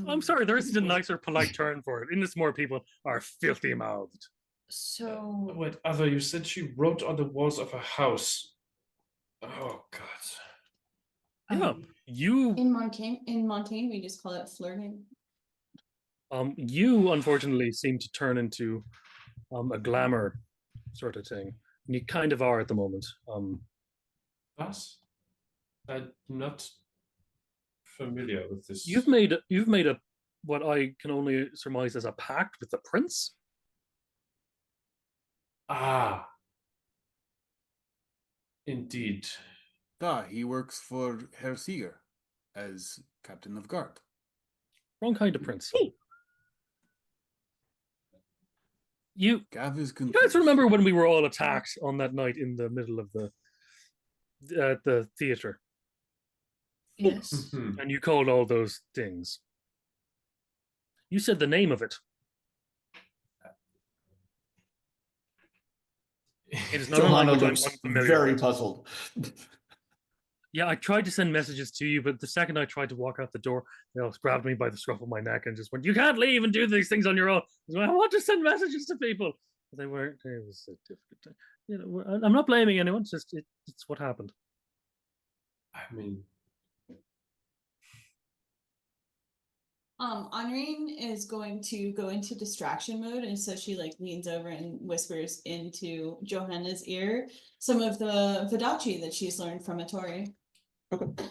I'm sorry, there isn't a nicer, polite term for it. Innismore people are filthy mouthed. So Wait, Arthur, you said she wrote on the walls of a house. Oh God. Yeah, you In Montaigne, we just call it flirting. you unfortunately seem to turn into a glamour sort of thing. And you kind of are at the moment. Us? I'm not familiar with this. You've made a what I can only surmise as a pact with the prince. Ah. Indeed. He works for Herr Seeger as captain of guard. Wrong kind of prince. You Gav is You confused. guys remember when we were all attacked on that night in the middle of the theater, yes. Mhm. and you called all those things? You said the name of it. It is not a Johanna language I'm looks unfamiliar very with. puzzled. Yeah, I tried to send messages to you, but the second I tried to walk out the door, they all grabbed me by the scruff of my neck and just went, "You can't leave and do these things on your own." I want to send messages to people. But they weren't. It was a difficult time. You know, I'm not blaming anyone. It's just it's what happened. I mean, Honorine is going to go into distraction mode, and so she like leans over and whispers into Johanna's ear some of the Vidachi that she's learned from Atori. Okay.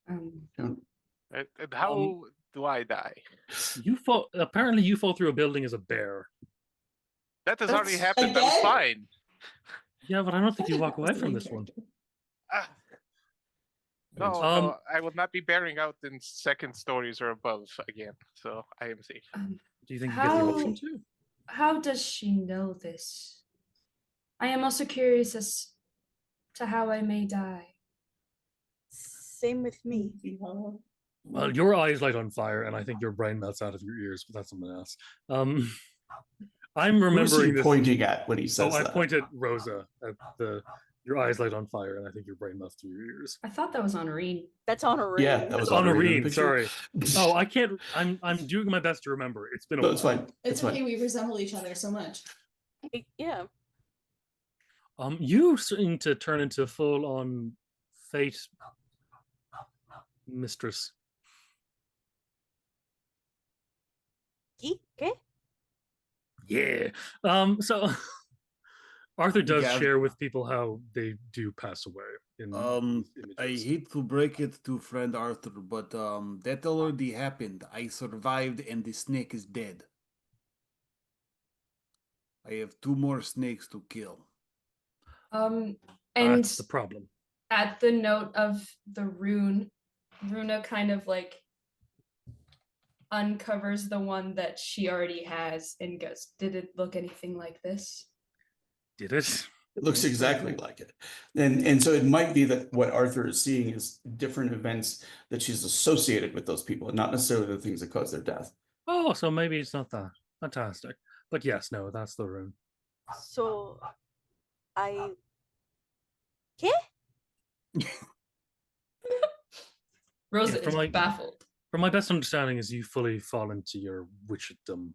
And how do I die? You fall. Apparently, you fall through a building as a bear. That has That's already happened. That was again? fine. Yeah, but I don't think you walk away from this one. Ah. No, no, I will not be bearing out in second stories or above again, so I am safe. Do you think you get the How- option to? How does she know this? I am also curious as to how I may die. Same with me. Well, your eyes light on fire, and I think your brain melts out of your ears, but that's something else. I'm Who's he remembering this. pointing at when he says Oh, I that? pointed Rosa at your eyes light on fire, and I think your brain melts through your ears. I thought that was Honorine. That's honorary. Yeah, that was It's Honorine in the Honorine. picture. Sorry. Oh, I can't. I'm doing my best to remember. It's been a No, while. it's fine. It's It's okay, fine. we resemble each other so much. Yeah. You seem to turn into full-on fate mistress. ¿Qué? Yeah. So Arthur does Gav- share with people how they do pass away. In these I images. hate to break it to friend Arthur, but that already happened. I survived, and the snake is dead. I have 2 more snakes to kill. And That's the problem. at the note of the rune, Runa kind of like uncovers the one that she already has and goes, "Did it look anything like this?" Did it? It looks exactly like it. And so it might be that what Arthur is seeing is different events that she's associated with those people, and not necessarily the things that cause their death. Oh, so maybe it's not that. Fantastic. But yes, no, that's the rune. So, ¿Qué? Rosa from is like- baffled. From my best understanding, is you fully fall into your witchdom.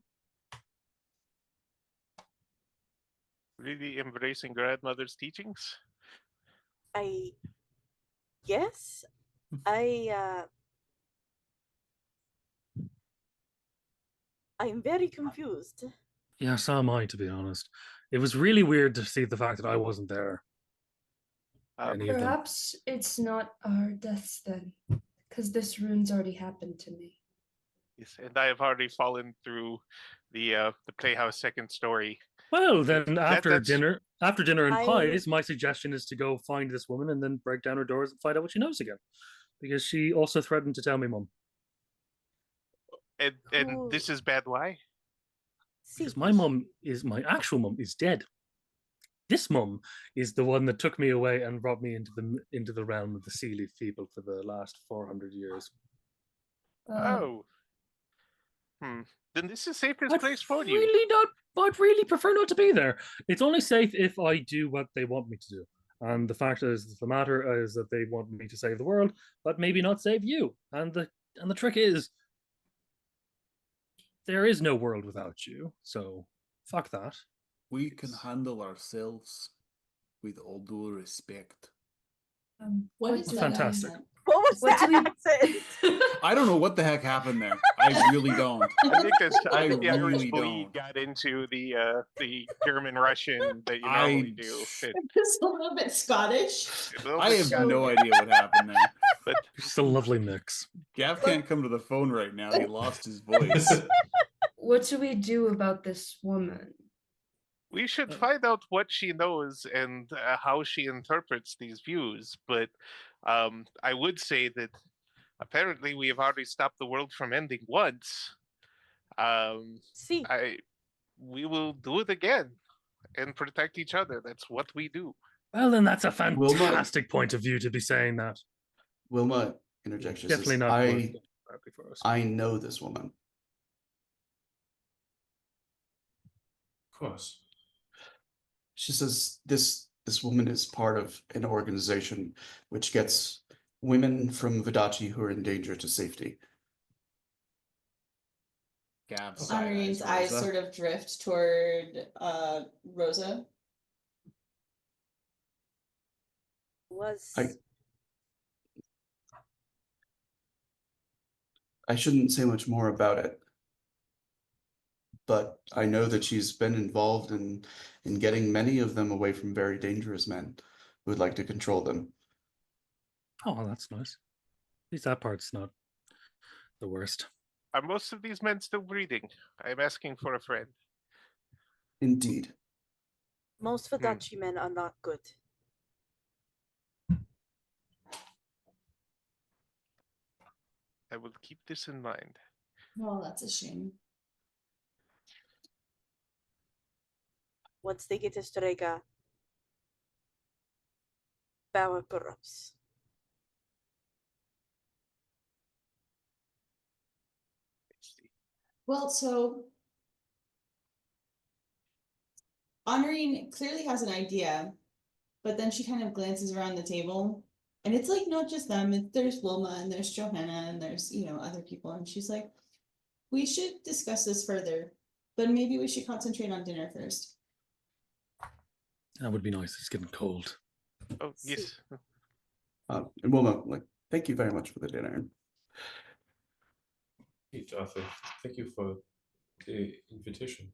Really embracing grandmother's teachings? Yes. I'm very confused. Yeah, so am I, to be honest. It was really weird to see the fact that I wasn't there. Any of them. Perhaps it's not our deaths then, because this rune's already happened to me. Yes, and I have already fallen through the playhouse second story. Well, then after that's- dinner and I- pies, my suggestion is to go find this woman and then break down her doors and find out what she knows again. because she also threatened to tell me, Mum. And Who- this is bad. Why? Because my actual mum is dead. This mum is the one that took me away and brought me into the realm of the sea leaf people for the last 400 years. Oh. Then this is safest I'd place for you. I'd really prefer not to be there. It's only safe if I do what they want me to do. And the fact is, the matter is that they want me to save the world, but maybe not save you. And the trick is, there is no world without you. So, fuck that. We can handle ourselves with all due respect. What is that Fantastic. accent? What was What that do we- accent? I don't know what the heck happened there. I really don't. I think that's I I think the Irish really bleed don't. got into the German Russian that you normally do. It's a little bit Scottish. A little I bit have Scottish, no idea what happened there. but Just a lovely mix. Gav can't come to the phone right now. He lost his voice. What do we do about this woman? we should find out what she knows and how she interprets these views. But I would say that apparently we have already stopped the world from ending once. See, We will do it again and protect each other. That's what we do. Well, then that's a Wilma- fantastic point of view to be saying that. Wilma interjects. She Definitely says, not I happy for us. I know this woman. Of course. She says this woman is part of an organization which gets women from Vidachi who are in danger to safety. Gav Irene eyes sort of drift toward Rosa. was I shouldn't say much more about it, but I know that she's been involved in getting many of them away from very dangerous men who would like to control them. Oh, that's nice. At least that part's not the worst. Are most of these men still breathing? I'm asking for a friend. Indeed. most Vadachi men are not good. I will keep this in mind. Oh, that's a shame. Once they get to Strega, power corrupts. Well, so Honorine clearly has an idea, but then she kind of glances around the table, and it's like not just them. There's Wilma and there's Johanna and there's other people, and she's like, "We should discuss this further, but maybe we should concentrate on dinner first." That would be nice. It's getting cold. Oh, yes. And Wilma, like, thank you very much for the dinner. Hey, Arthur, thank you for the invitation.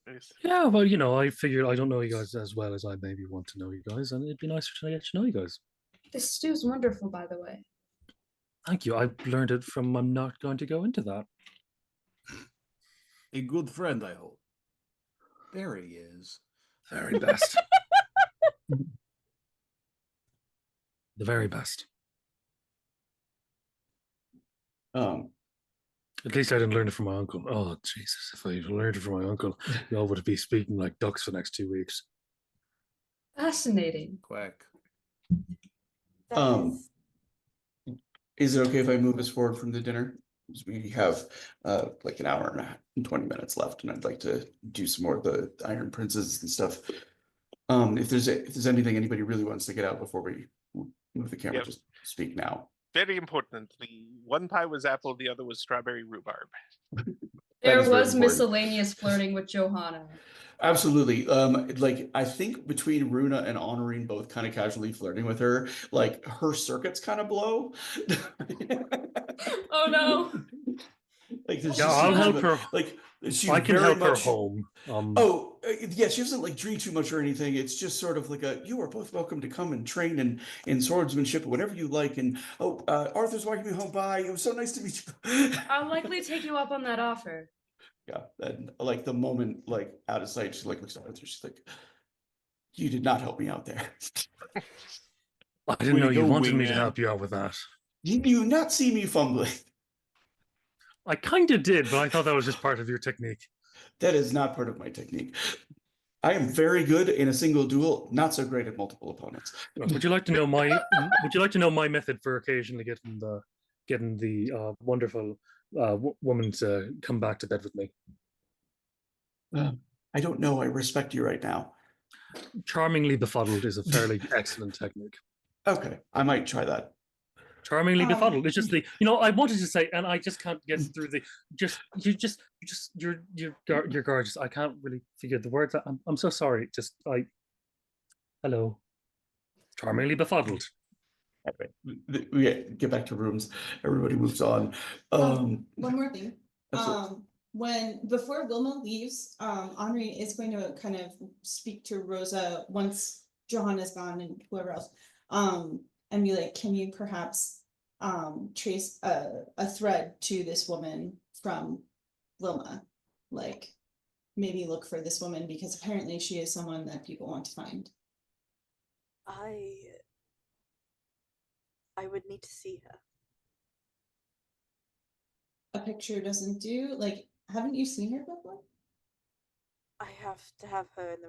Yes. Yeah, well, I figured I don't know you guys as well as I maybe want to know you guys, and it'd be nicer to get to know you guys. This stew's wonderful, by the way. Thank you. I learned it from. I'm not going to go into that. A good friend, I hope. There he is. Very best. The very best. At least I didn't learn it from my uncle. Oh, Jesus. If I learned it from my uncle, y'all would be speaking like ducks for the next 2 weeks. Fascinating. Quack. That is- Is it okay if I move us forward from the dinner? Because we have like an hour and 20 minutes left, and I'd like to do some more of the Iron Princes and stuff. If there's anything anybody really wants to get out before we move the camera, Yep. just speak now. Very important. The one pie was apple, the other was strawberry rhubarb. There is very was important. miscellaneous flirting with Johanna. Absolutely. Like I think between Runa and Honorine both kind of casually flirting with her, like her circuits kind of blow. Oh no. Like there's Yeah, just I'll so much help of her. it. Like she's I can very help her much home. Oh, yeah, she doesn't like drink too much or anything. It's just sort of like you are both welcome to come and train in swordsmanship or whatever you like. And Arthur's walking me home. Bye. It was so nice to meet you. I'll likely take you up on that offer. Yeah, and like the moment like out of sight, she like looks at Arthur. She's like, "You did not help me out there." I didn't Way know to you go, wanted me to wingman. help you out with that. Did you not see me fumbling? I kind of did, but I thought that was just part of your technique. That is not part of my technique. I am very good in a single duel, not so great at multiple opponents. Would you like to know my Would you like to know my method for occasionally getting the wonderful woman to come back to bed with me? I don't know. I respect you right now. Charmingly befuddled is a fairly excellent technique. Okay, I might try that. Charmingly befuddled. It's just I wanted to say, and I just can't get through the. You're gorgeous. I can't really figure the words out. I'm so sorry. Hello. Charmingly befuddled. Anyway, we get back to rooms. Everybody moves on. One more thing. Absolutely. Before Wilma leaves, Henri is going to kind of speak to Rosa once Johanna's gone and whoever else. And be like, can you perhaps trace a thread to this woman from Wilma? Like maybe look for this woman because apparently she is someone that people want to find. I would need to see her. A picture doesn't do, like, haven't you seen her before? I have to have her in the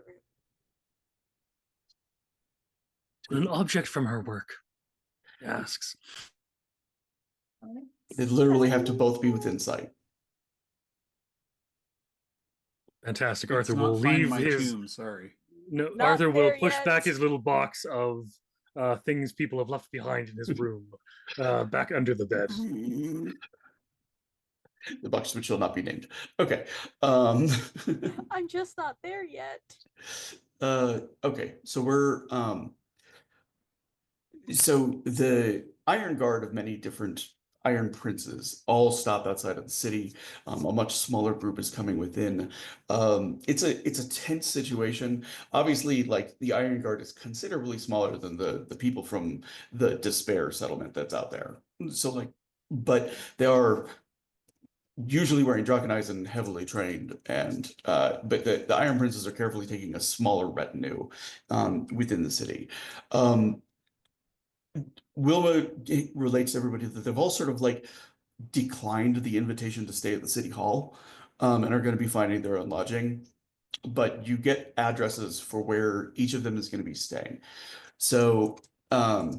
room. An object from her work. He asks. They literally have to both be within sight. Fantastic. It's Arthur not will Find leave My his. Tomb, sorry. No, Not Arthur will there push yet. back his little box of things people have left behind in his room back under the bed. The box which shall not be named. Okay. I'm just not there yet. Okay, so we're so the Iron Guard of many different Iron Princes all stop outside of the city. A much smaller group is coming within. It's a tense situation. Obviously, like the Iron Guard is considerably smaller than the people from the Despair settlement that's out there. So like, but they are usually wearing Draconite and heavily trained, and but the Iron Princes are carefully taking a smaller retinue within the city. Wilma relates to everybody that they've all sort of like declined the invitation to stay at the city hall, and are going to be finding their own lodging. But you get addresses for where each of them is going to be staying. So let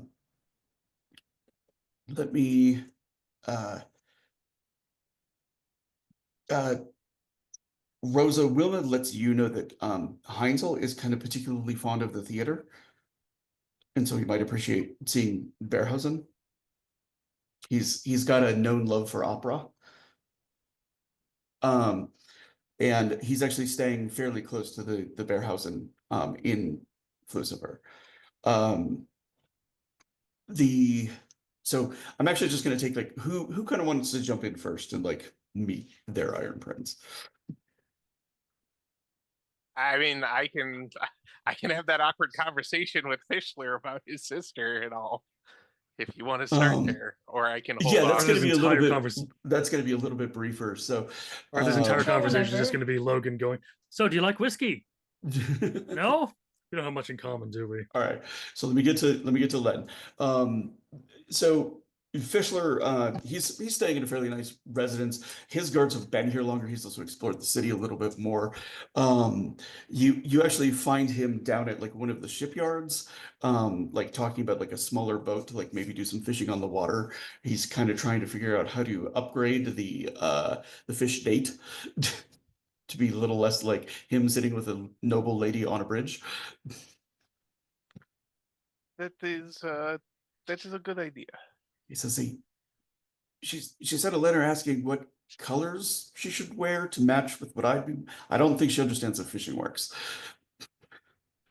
me Rosa, Wilma lets you know that Heinzel is kind of particularly fond of the theater. And so he might appreciate seeing Bearhausen. He's got a known love for opera. And he's actually staying fairly close to the Bearhausen in Flucifer. So I'm actually just gonna take like who kind of wants to jump in first and like meet their Iron Prince. I mean, I can have that awkward conversation with Fischler about his sister and all. If you want to start there, or I can hold Yeah, that's off. gonna be a little entire bit. That's gonna be a little bit briefer. So Arthur's entire Sure, conversation is whatever. just going to be Logan going, "So, do you like whiskey? No, we don't have much in common, do we?" All right, so let me get to Len. So Fischler, he's staying in a fairly nice residence. His guards have been here longer. He's also explored the city a little bit more. You actually find him down at like one of the shipyards, like talking about like a smaller boat to like maybe do some fishing on the water. He's kind of trying to figure out how to upgrade the fish date. To be a little less like him sitting with a noble lady on a bridge. That is a good idea. He says she sent a letter asking what colors she should wear to match with what I do. I don't think she understands how fishing works.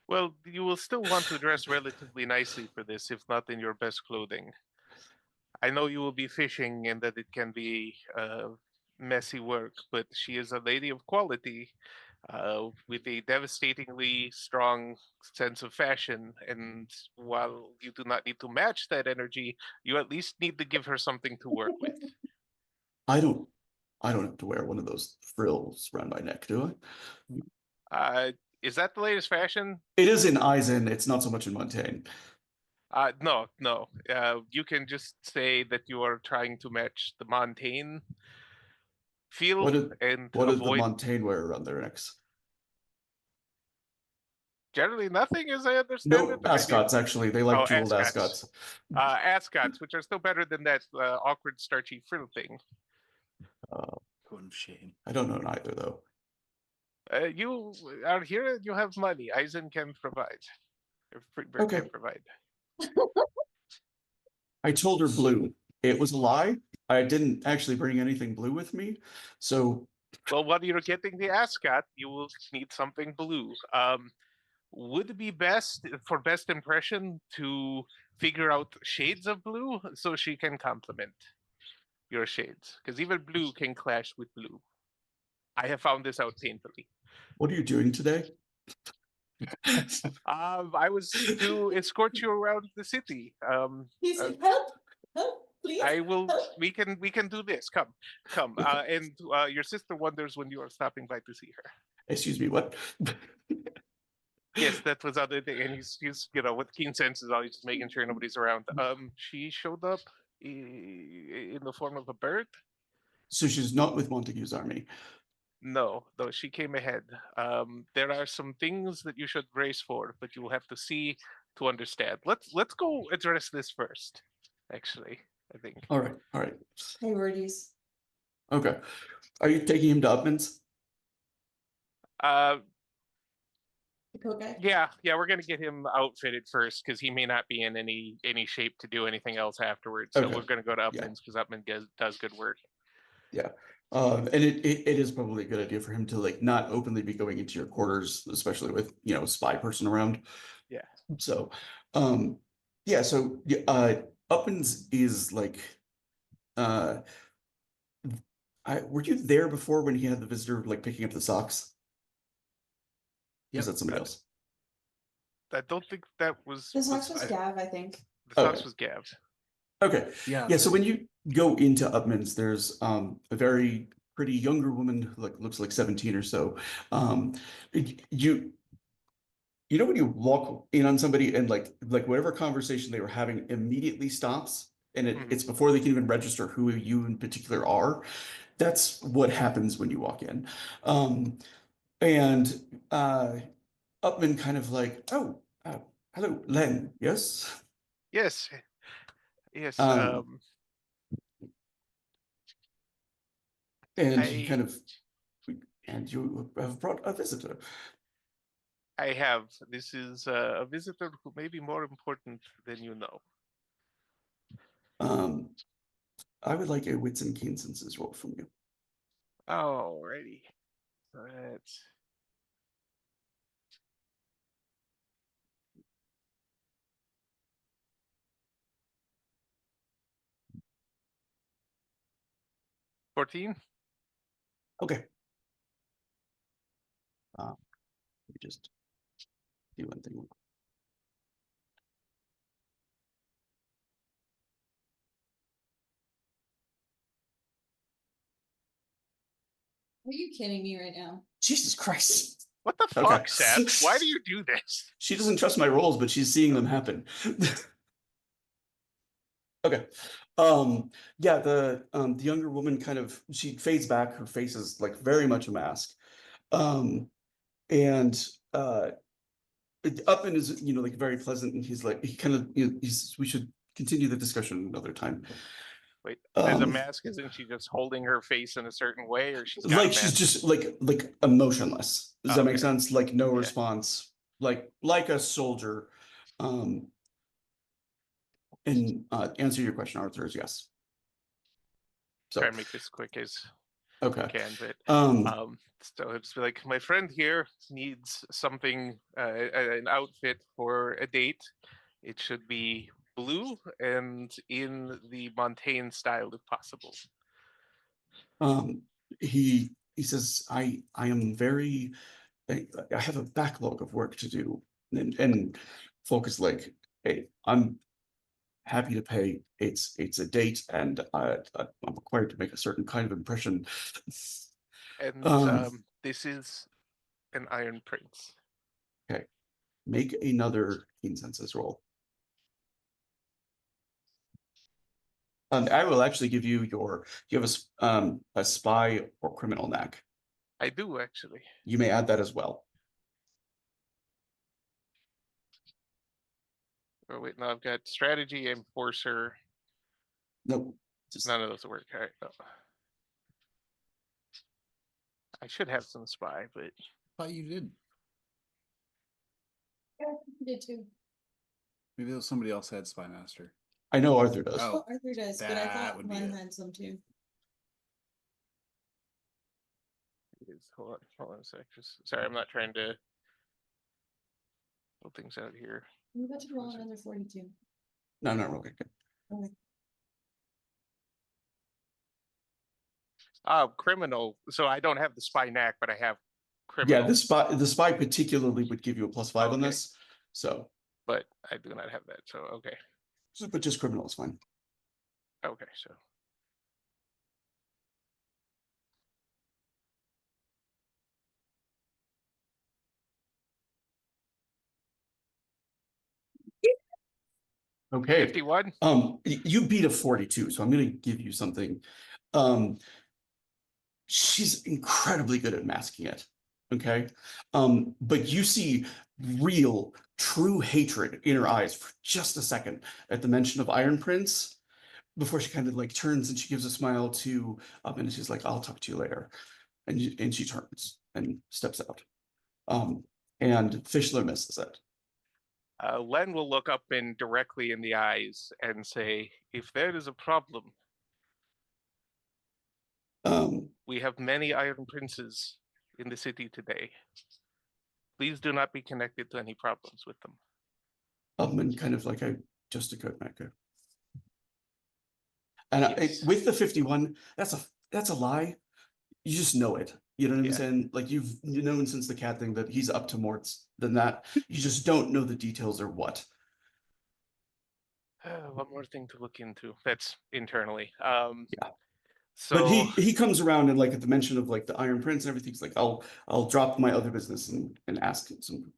Well, you will still want to dress relatively nicely for this, if not in your best clothing. I know you will be fishing and that it can be messy work, but she is a lady of quality with a devastatingly strong sense of fashion. And while you do not need to match that energy, you at least need to give her something to work with. I don't have to wear one of those frills around my neck, do I? Is that the latest fashion? It is in Eisen. It's not so much in Montaigne. No, no. You can just say that you are trying to match the Montaigne feel and what did the avoid Montaigne wear around their necks? generally nothing, as I understand No, it. I mean, ascots, actually. They like oh, jeweled ascots. ascots. Ascots, which are still better than that awkward starchy frill thing. Cone of shame. I don't know neither, though. You are here. You have money. Eisen can provide. Friedberg Okay. can provide. I told her blue. It was a lie. I didn't actually bring anything blue with me. So, Well, when you're getting the ascot, you will need something blue. Would it be best for best impression to figure out shades of blue so she can complement your shades? Because even blue can clash with blue. I have found this out painfully. what are you doing today? I was to escort you around the city. He's uh, help, help, please. I will. Help. We can do this. Come, come. And your sister wonders when you are stopping by to see her. Excuse me, what? Yes, that was other thing, and he's with keen senses, always just making sure nobody's around. She showed up in the form of a bird. So she's not with Montague's army. No, though she came ahead. There are some things that you should brace for, but you will have to see to understand. Let's go address this first. Actually, I think. All right, all right. Priorities. Okay. Are you taking him to Upman's? Uh, The coat guy. yeah, we're gonna get him outfitted first because he may not be in any shape to do anything else afterwards. So Okay. we're gonna go to Yeah. Upman's because Upman does good work. Yeah. And it is probably a good idea for him to like not openly be going into your quarters, especially with, a spy person around. Yeah. So, yeah, so Upman's is like, were you there before when he had the visitor like picking up the socks? Or was that somebody else? I don't think that was. The socks was Gav, I think. The socks Okay. was Gav. Okay. Yeah. Yeah, so when you go into Upman's, there's a very pretty younger woman who looks like 17 or so. You when you walk in on somebody and like whatever conversation they were having immediately stops, and it's before they can even register who you in particular are. That's what happens when you walk in. And Upman kind of like, oh, hello, Len, yes? Yes. Yes. And he I kind of, and you have brought a visitor. I have. This is a visitor who may be more important than you know. I would like a wits and keen senses roll from you. Alrighty. Let's. $14. Okay. Let me just do one thing. Are you kidding me right now? Jesus Christ. What the Okay. fuck, Seth? Why do you do this? She doesn't trust my rolls, but she's seeing them happen. Okay. Yeah, the younger woman kind of she fades back, her face is like very much a mask. And Upman is, like very pleasant, and he's like he kind of we should continue the discussion another time. Wait, there's a mask. Isn't she just holding her face in a certain way, or she's got a Like mask? she's just like emotionless. Does that make Okay. sense? Like no Yeah. response, like a soldier. And answer your question, Arthur, is yes. So Try and make this quick as okay. can, but Um, so it's like my friend here needs something, an outfit for a date. It should be blue and in the Montaigne style, if possible. he says, I am very I have a backlog of work to do, and Folk is like, hey, I'm happy to pay. It's a date, and I'm required to make a certain kind of impression. And this is an Iron Prince. Okay, make another keen senses roll. I will actually give you you have a spy or criminal knack. I do actually. You may add that as well. Oh wait, no, I've got strategy, enforcer. No, just None of those work. All right. Oh. I should have some spy, but Thought you did. Yeah, I did too. Maybe somebody else had Spy Master. I know Arthur does. Oh, Arthur does, but I that thought would be Len it. had some too. hold on a sec. Just sorry, I'm not trying to pull things out here. I'm about to roll another 42. No, not really. Okay. Criminal. So I don't have the spy knack, but I have Yeah, criminal. the spy particularly would give you a +5 on Okay. this. So, But I do not have that. So okay. but just criminal is fine. Okay, so Okay. 51. You beat a 42, so I'm gonna give you something. She's incredibly good at masking it. Okay. But you see real, true hatred in her eyes for just a second at the mention of Iron Prince before she kind of like turns and she gives a smile to and she's like, I'll talk to you later. And she turns and steps out. And Fischler misses it. Len will look up in directly in the eyes and say, if there is a problem, we have many Iron Princes in the city today. Please do not be connected to any problems with them. And kind of like just a code maker. And Yes. with the 51, that's a lie. You just know it. You know what I'm Yeah. saying? Like you've known since the cat thing that he's up to more than that. You just don't know the details or what. One more thing to look into. That's internally. Yeah. So But he comes around and like at the mention of like the Iron Prince and everything, he's like, I'll drop my other business and ask him some.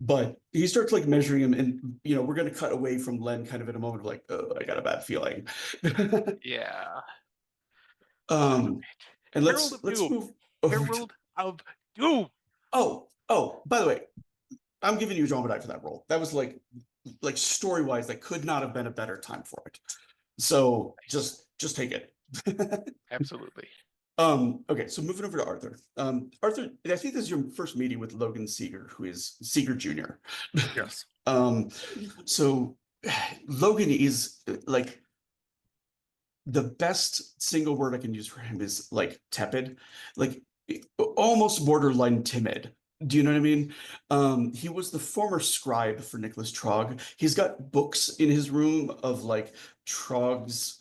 But he starts like measuring him, and we're gonna cut away from Len kind of in a moment of like, oh, I got a bad feeling. yeah. And Herald of let's Doom. move over to Herald of Doom. Oh, by the way, I'm giving you a drama die for that role. That was like story-wise, that could not have been a better time for it. So just take it. Absolutely. Okay, so moving over to Arthur. Arthur, I think this is your first meeting with Logan Seeger, who is Seeger Jr. Yes. So Logan is like the best single word I can use for him is like tepid, like almost borderline timid. Do you know what I mean? He was the former scribe for Nicholas Trogg. He's got books in his room of like Trogg's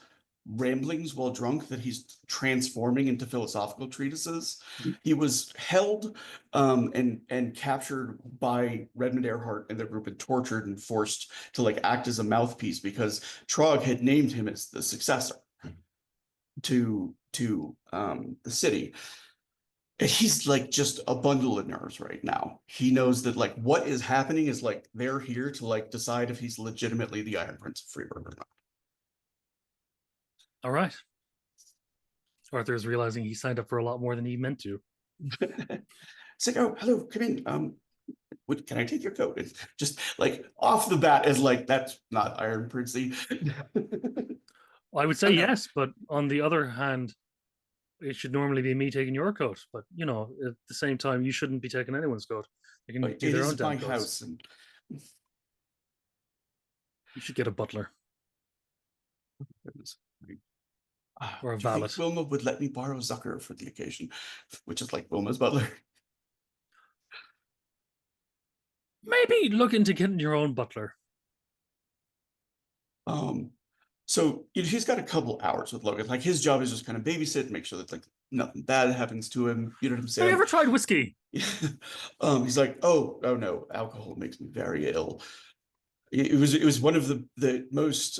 ramblings while drunk that he's transforming into philosophical treatises. He was held and captured by Redmond Earhart and their group and tortured and forced to like act as a mouthpiece because Trogg had named him as the successor to the city. He's like just a bundle of nerves right now. He knows that like what is happening is like they're here to like decide if he's legitimately the Iron Prince of Freeburg or not. All right. Arthur is realizing he signed up for a lot more than he meant to. It's like, oh, hello, come in. Can I take your coat? It's just like off the bat is like that's not Iron Princey. I would say Oh, no. yes, but on the other hand, it should normally be me taking your coat. But at the same time, you shouldn't be taking anyone's coat. They can It do their own is my damn coats. house, and You should get a butler or a do you think valet. Wilma would let me borrow Zucker for the occasion, which is like Wilma's butler? Maybe look into getting your own butler. So he's got a couple hours with Logan. Like his job is just kind of babysit, make sure that like nothing bad happens to him. You know what I'm Have saying? you ever tried whiskey? He's like, oh no, alcohol makes me very ill. It was one of the most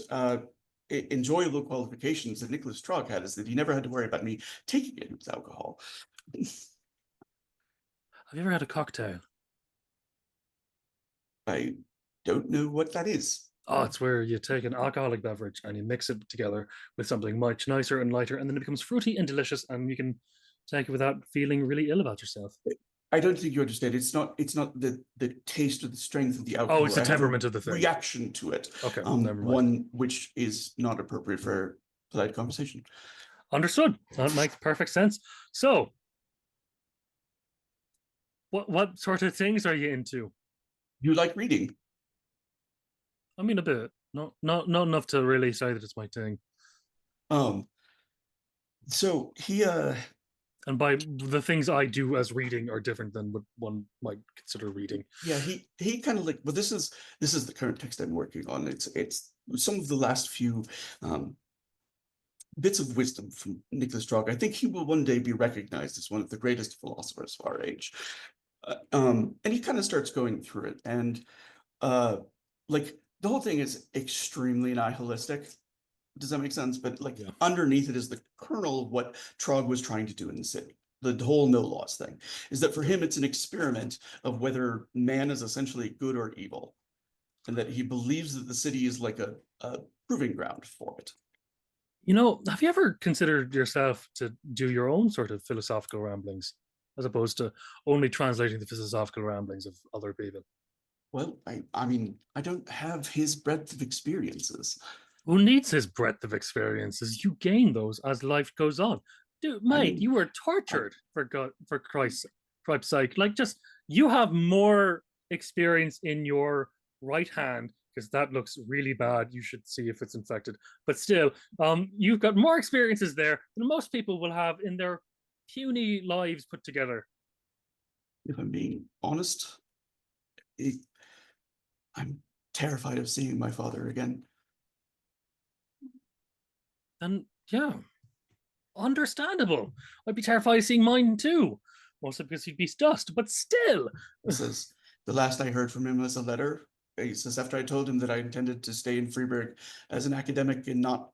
enjoyable qualifications that Nicholas Trogg had, is that he never had to worry about me taking it with alcohol. Have you ever had a cocktail? I don't know what that is. Oh, it's where you take an alcoholic beverage and you mix it together with something much nicer and lighter, and then it becomes fruity and delicious, and you can take it without feeling really ill about yourself. I don't think you understand. It's not the taste or the strength of the Oh, alcohol. it's the I have a temperament of the thing. reaction to it. Okay, never mind. One which is not appropriate for polite conversation. Understood. That makes perfect sense. So, what sort of things are you into? You like reading? I mean, a bit. Not enough to really say that it's my thing. So he And by the things I do as reading are different than what one might consider reading. yeah, he kind of like, well, this is the current text I'm working on. It's some of the last few bits of wisdom from Nicholas Trog. I think he will one day be recognized as one of the greatest philosophers of our age. And he kind of starts going through it, and like the whole thing is extremely nihilistic. Does that make sense? But like Yeah. underneath it is the kernel of what Trog was trying to do in the city. The whole no laws thing is that for him, it's an experiment of whether man is essentially good or evil, and that he believes that the city is like a proving ground for it. You know, have you ever considered yourself to do your own sort of philosophical ramblings, as opposed to only translating the philosophical ramblings of other people? Well, I mean, I don't have his breadth of experiences. Who needs his breadth of experiences? You gain those as life goes on. Dude, mate, mean, you were tortured for Christ's sake. Like, just you have more experience in your right hand because that looks really bad. You should see if it's infected. But still, you've got more experiences there than most people will have in their puny lives put together. If I'm being honest, I'm terrified of seeing my father again. And yeah, understandable. I'd be terrified of seeing mine too, mostly because he'd be dust. But still, He says the last I heard from him was a letter. He says after I told him that I intended to stay in Freiburg as an academic and not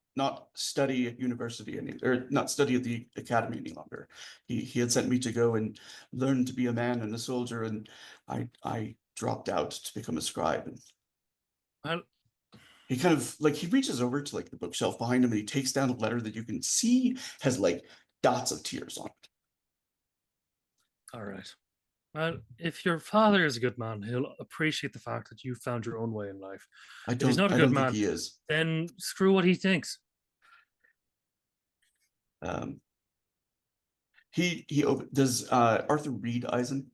study at university or not study at the academy any longer. He had sent me to go and learn to be a man and a soldier, and I dropped out to become a scribe. And well, he kind of like he reaches over to like the bookshelf behind him and he takes down a letter that you can see has like dots of tears on it. all right. Well, if your father is a good man, he'll appreciate the fact that you found your own way in life. I If he's not a I good don't think man, he is. then screw what he thinks. Um, does Arthur read Eisen?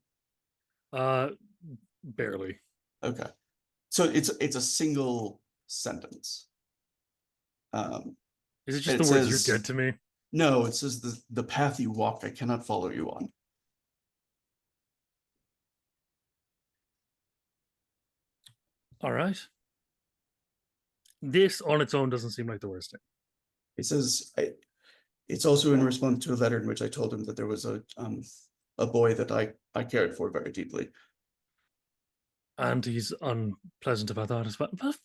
Barely. Okay, so it's a single sentence. Is it just it the words "you're says dead to me"? no. It says the path you walk, I cannot follow you on. All right. This on its own doesn't seem like the worst thing. It says it's also in response to a letter in which I told him that there was a boy that I cared for very deeply. And he's unpleasant about that as well. But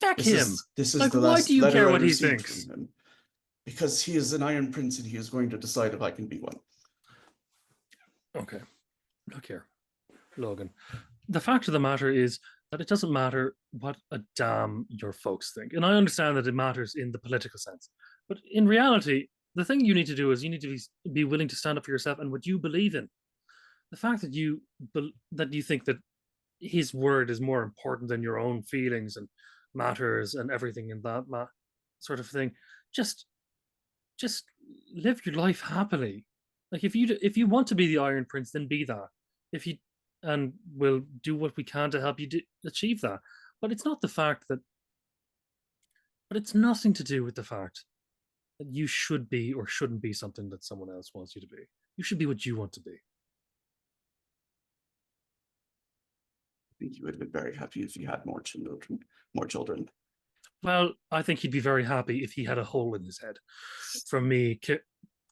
fuck This him. is Like, the why last do you letter care I what he received thinks? from him. Because he is an Iron Prince and he is going to decide if I can be one. Okay. Look here, Logan. The fact of the matter is that it doesn't matter what a damn your folks think. And I understand that it matters in the political sense. But in reality, the thing you need to do is you need to be willing to stand up for yourself and what you believe in. The fact that you think that his word is more important than your own feelings and matters and everything in that sort of thing, just live your life happily. Like if you want to be the Iron Prince, then be that. If you and we'll do what we can to help you achieve that. But it's not the fact that. But it's nothing to do with the fact that you should be or shouldn't be something that someone else wants you to be. You should be what you want to be. I think you would have been very happy if you had more children. More children. Well, I think he'd be very happy if he had a hole in his head from me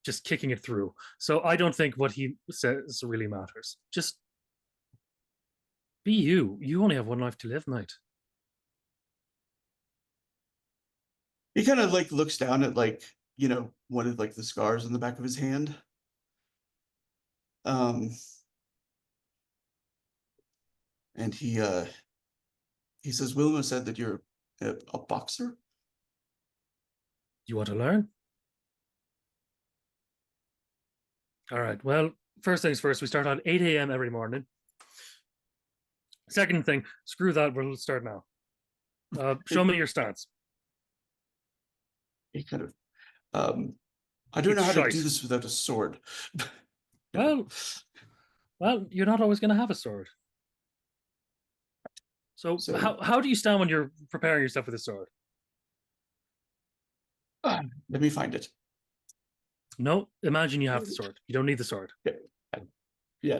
just kicking it through. So I don't think what he says really matters. Just be you. You only have one life to live, mate. He kind of like looks down at like, one of like the scars on the back of his hand. And he he says, Wilma said that you're a boxer. You want to learn? All right. Well, first things first, we start at 8 a.m. every morning. Second thing, screw that. We'll start now. Show me your stance. He kind of, I don't It's know how to shite. do this without a sword. Well, you're not always going to have a sword. So, So- how do you stand when you're preparing yourself with a sword? Let me find it. No, imagine you have the sword. You don't need the sword. Yeah,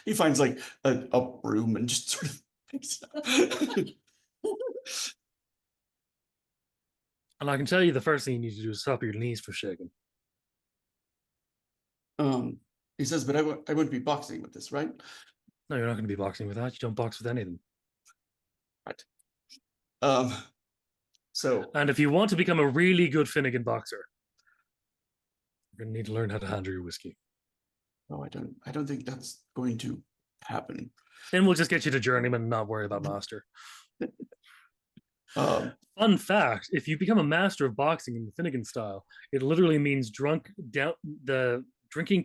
he finds like a broom and just sort of picks it up. And I can tell you the first thing you need to do is stop your knees from shaking. He says, but I won't be boxing with this, right? No, you're not going to be boxing with that. You don't box with anything. Right. So And if you want to become a really good Finnegan boxer, you're going to need to learn how to handle your whiskey. no, I don't think that's going to happen. Then we'll just get you to journeyman and not worry about master. Fun fact, if you become a master of boxing in the Finnegan style, it literally means drinking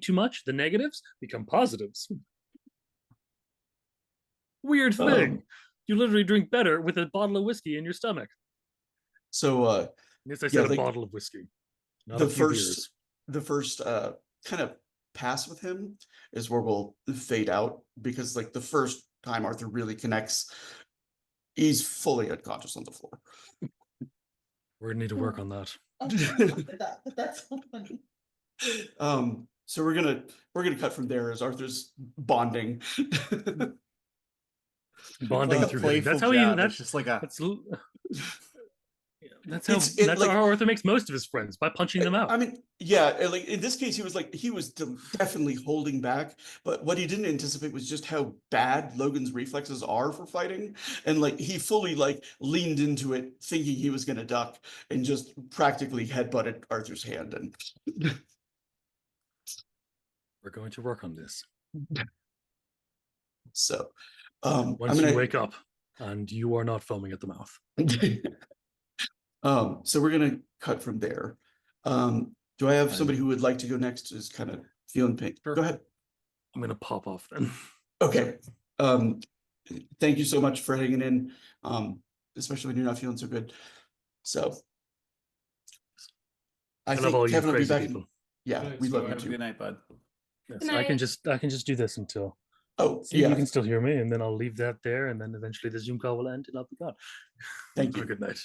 too much, the negatives become positives. Weird thing. You literally drink better with a bottle of whiskey in your stomach. So Yes, I yeah, said a like, bottle of whiskey. Not the a few first kind of pass with him is where we'll fade out, because like the first time Arthur really connects, he's fully unconscious on the floor. We're gonna need to work on that. That's so funny. So we're gonna cut from there as Arthur's bonding. Bonding Like a through hitting. playful That's how jab. you. It's just like a. That's how Arthur makes most of his friends, by punching them out. I mean, yeah, like in this case, he was definitely holding back, but what he didn't anticipate was just how bad Logan's reflexes are for fighting, and like he fully like leaned into it, thinking he was gonna duck, and just practically headbutted Arthur's hand. And We're going to work on this. so, Once you wake up and you are not foaming at the mouth. So we're gonna cut from there. Do I have And- somebody who would like to go next? Is kind of feeling pain. Sure. Go ahead. I'm gonna pop off then. Okay. Thank you so much for hanging in, especially when you're not feeling so good. So I love think all you Kevin will be crazy back. people. Yeah, Good we night, love you Have a too. good night, bud. Yes, Good I can night. just do this until. Oh, See, yeah. you can still hear me, and then I'll leave that there, and then eventually the Zoom call will end, and I'll be gone. Thank Have a you. good night.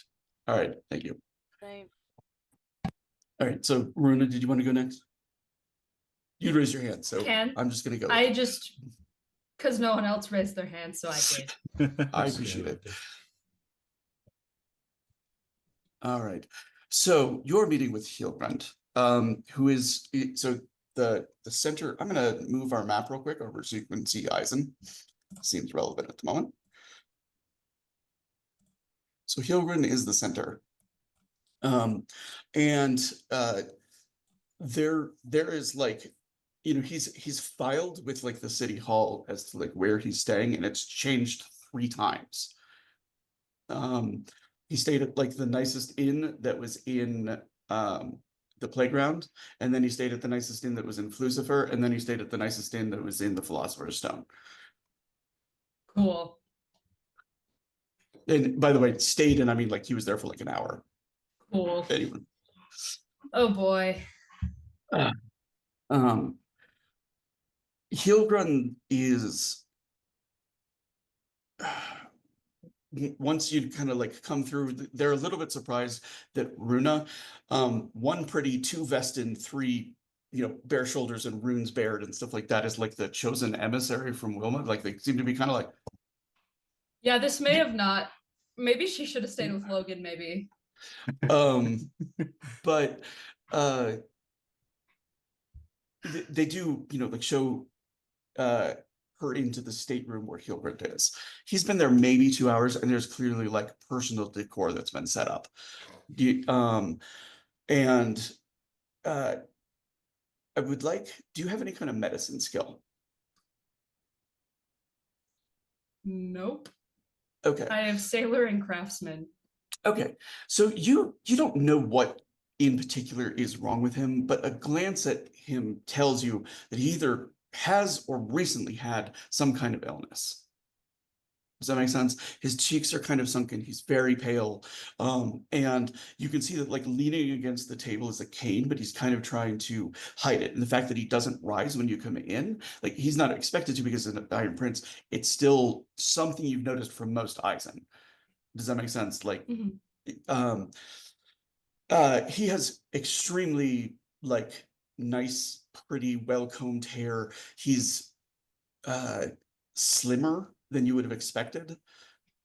All right. Thank you. Same. All right. So Runa, did you want to go next? You raise your hand, so Can. I'm just gonna go. I just, because no one else raised their hand, so I did. I appreciate it. All right. So you're meeting with Hilbrand, who is so the center. I'm gonna move our map real quick over so you can see Eisen. Seems relevant at the moment. So Hilbrand is the center. And there is like, he's filed with like the city hall as to like where he's staying, and it's changed 3 times. He stayed at like the nicest inn that was in the playground, and then he stayed at the nicest inn that was in Flucifer, and then he stayed at the nicest inn that was in the Philosopher's Stone. Cool. And by the way, stayed, and I mean like he was there for like an hour. Cool. Anyway. Oh boy. Hilgrun is once you kind of like come through, they're a little bit surprised that Runa, 1 pretty, 2 vested, 3, bare shoulders and runes bared and stuff like that, is like the chosen emissary from Wilma. Like they seem to be kind of like, Yeah, this may have not. Maybe she should have stayed with Logan, maybe. but they do, like show her into the stateroom where Hilbert is. He's been there maybe 2 hours, and there's clearly like personal decor that's been set up. And I would like, do you have any kind of medicine skill? Nope. Okay. I have sailor and craftsman. Okay. So you don't know what in particular is wrong with him, but a glance at him tells you that he either has or recently had some kind of illness. Does that make sense? His cheeks are kind of sunken. He's very pale. And you can see that like leaning against the table is a cane, but he's kind of trying to hide it. And the fact that he doesn't rise when you come in, like he's not expected to because of the Iron Prince, it's still something you've noticed from most Eisen. Does that make sense? Like, Mhm. he has extremely like nice, pretty, well-combed hair. He's slimmer than you would have expected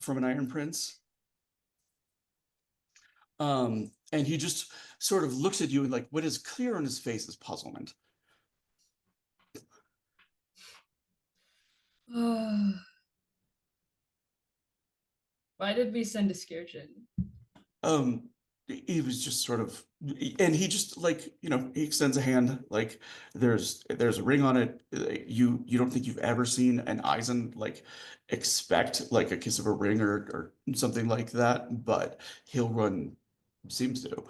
from an Iron Prince. And he just sort of looks at you and like what is clear on his face is puzzlement. Why did we send a Skirjin? He was just sort of, and he just like, you know, he extends a hand, like there's a ring on it. You don't think you've ever seen an Eisen like expect like a kiss of a ring or something like that, but he'll run, seems to.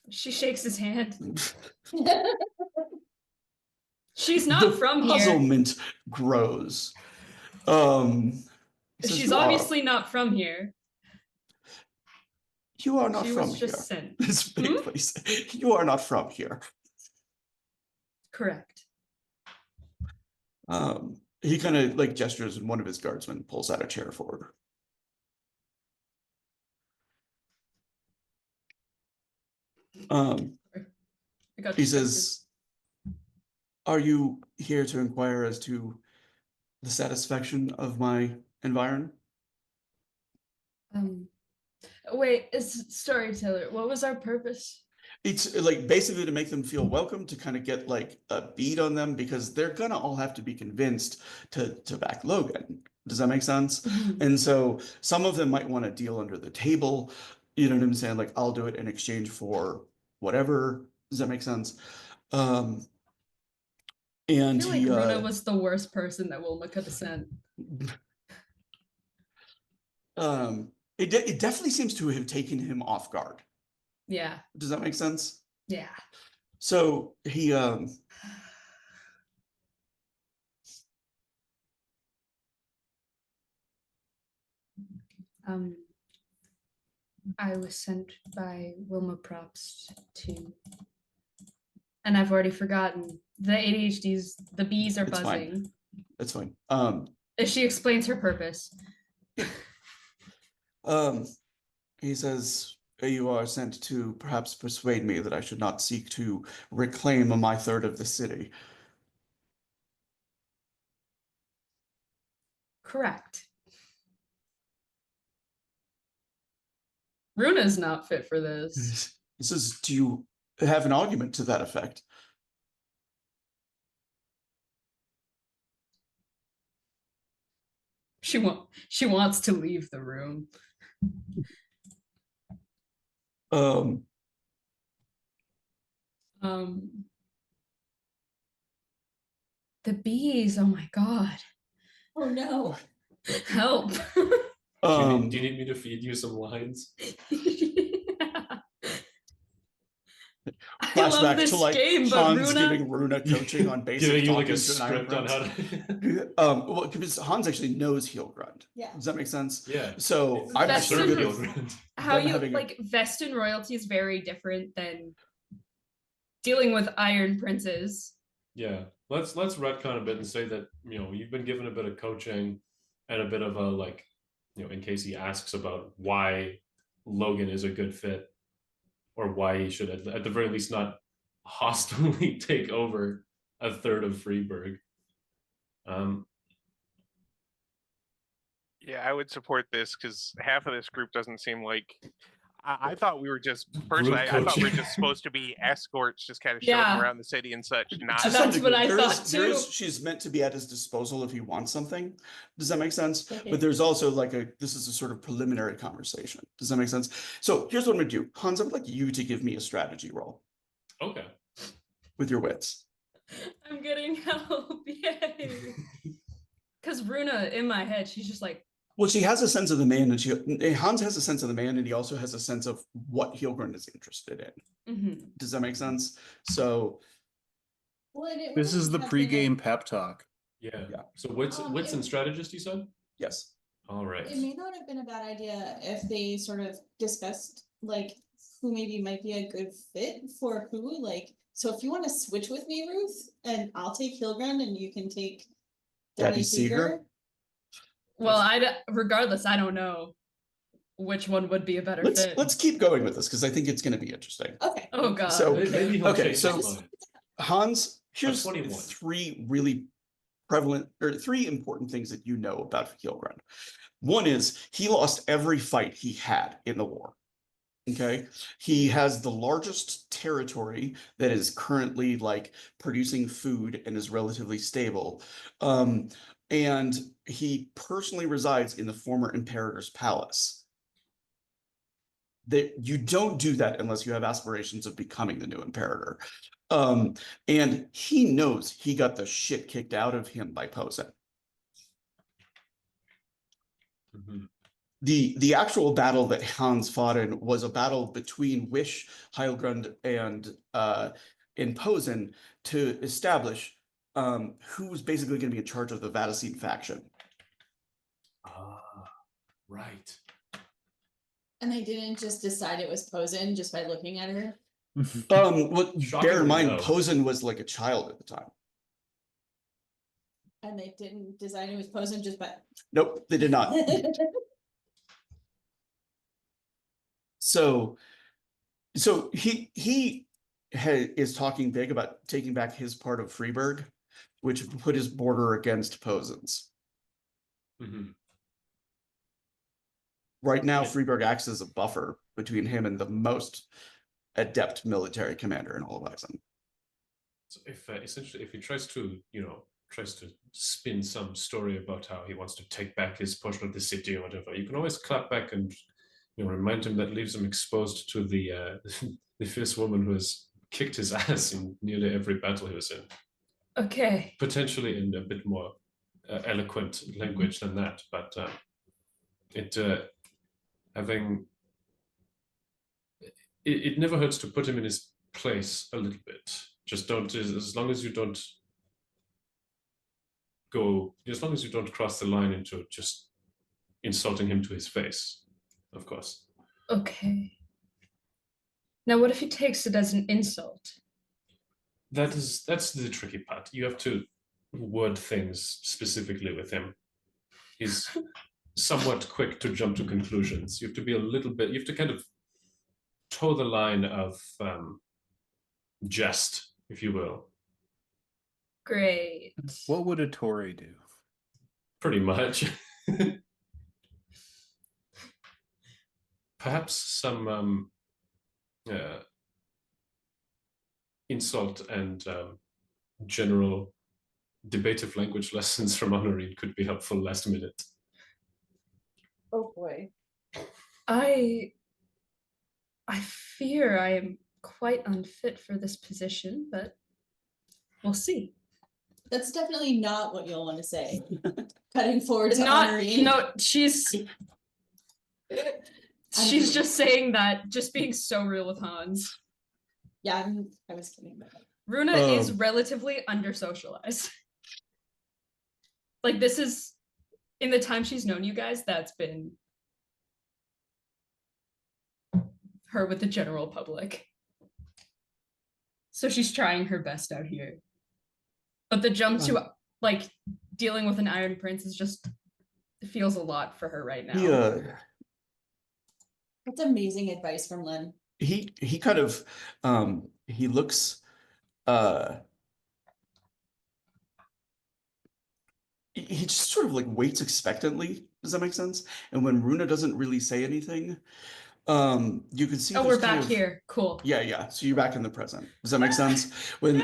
She shakes his hand. She's not The from here. puzzlement grows. He says, She's obviously not from here. You are not She from was here. just sent. It's basically saying, you are not from here. Correct. He kind of like gestures and one of his guardsmen pulls out a chair forward. I got He distracted. says, are you here to inquire as to the satisfaction of my environ? Wait, it's storyteller. What was our purpose? It's like basically to make them feel welcome, to kind of get like a beat on them because they're gonna all have to be convinced to back Logan. Does that make sense? Mhm. And so some of them might want to deal under the table. You know what I'm saying? Like I'll do it in exchange for whatever. Does that make sense? And I feel like he Runa was the worst person that Wilma could have sent. it definitely seems to have taken him off guard. Yeah. Does that make sense? Yeah. So he I was sent by Wilma Probst to, and I've already forgotten. The ADHDs, the bees are It's fine. buzzing. That's fine. She explains her purpose. He says, you are sent to perhaps persuade me that I should not seek to reclaim my third of the city. Correct. Runa's not fit for this. He says, do you have an argument to that effect? She wants to leave the room. The bees, oh my god. Oh no. Help. Do you need me to feed you some lines? I love Flashback this to like game, but Hans Runa giving Runa coaching on basic Giving you like a talking to an Iron script on how Prince. to. Well, because Hans actually knows heel grunt. Yeah. Does that make sense? Yeah. So I'm That's actually the- good Heel at grunt. How them you having a- like Vestin royalty is very different than dealing with Iron Princes. Yeah, let's retcon a bit and say that you've been given a bit of coaching and a bit of a like, in case he asks about why Logan is a good fit or why he should at the very least not hostilely take over a third of Freeburg. Yeah, I would support this because half of this group doesn't seem like. I thought we were just personally. I thought we were just supposed to be escorts, just kind of showing Yeah. around the city and such. Not To some That's what degree, I there is- thought, there is- too. she's meant to be at his disposal if he wants something. Does that make sense? Okay. But there's also like this is a sort of preliminary conversation. Does that make sense? So here's what I'm gonna do. Hans, I would like you to give me a strategy roll Okay. with your wits. I'm getting help. Yay. Because Runa, in my head, she's just like, Well, she has a sense of the man, and Hans has a sense of the man, and he also has a sense of what Hilgren is interested in. Mhm. Does that make sense? So Well, and it This is the wouldn't have been pregame pep talk. Yeah. Yeah. So wits it- and strategist, you said? yes. All right. It may not have been a bad idea if they sort of discussed like who maybe might be a good fit for who. Like, so if you want to switch with me, Ruth, and I'll take Hilgren and you can take Daddy Daddy Seeger? Seeger. Well, regardless, I don't know which one would be a better fit. Let's keep going with this because I think it's going to be interesting. Okay. Oh god. So- Maybe he'll okay, change so- his mind. Hans, here's 21. three really prevalent or three important things that you know about Hilgren. One is he lost every fight he had in the war. Okay. He has the largest territory that is currently like producing food and is relatively stable. And he personally resides in the former imperator's palace. That you don't do that unless you have aspirations of becoming the new imperator. And he knows he got the shit kicked out of him by Posen. Mhm. The actual battle that Hans fought in was a battle between Wish, Heilgrund, and Posen to establish who was basically going to be in charge of the Vadacine faction. Ah, right. And they didn't just decide it was Posen just by looking at her. Well, bear Shockingly, in mind, no. Posen was like a child at the time. And they didn't decide it was Posen just by. Nope, they did not. So he is talking big about taking back his part of Freiburg, which put his border against Posen's. Mhm. Right now, Yeah. Freiburg acts as a buffer between him and the most adept military commander in all of Eisen. So if essentially if he tries to spin some story about how he wants to take back his portion of the city or whatever, you can always clap back and remind him that leaves him exposed to the the fierce woman who has kicked his ass in nearly every battle he was in, Okay. potentially in a bit more eloquent language than that, but it never hurts to put him in his place a little bit. Just don't, as long as you don't cross the line into just insulting him to his face, of course. Okay. Now, what if he takes it as an insult? That's the tricky part. You have to word things specifically with him. He's somewhat quick to jump to conclusions. You have to kind of toe the line of jest, if you will. Great. What would a Tory do? Pretty much. Perhaps some insult and general debative language lessons from Honorine could be helpful last minute. Oh boy. I fear I am quite unfit for this position, but we'll see. That's definitely not what you'll want to say. Cutting forward to Not Honorine. no, she's just saying that, just being so real with Hans. Yeah, I was kidding about that. Runa is relatively under-socialized. Like, this is, in the time she's known you guys, that's been her with the general public. So she's trying her best out here. But the jump to, like, dealing with an Iron Prince is just, it feels a lot for her right now. Yeah. That's amazing advice from Len. He kind of he looks he just sort of like waits expectantly. Does that make sense? And when Runa doesn't really say anything, you can see Oh, there's we're kind back of- here. Cool. Yeah. So you're back in the present. Does that make sense? And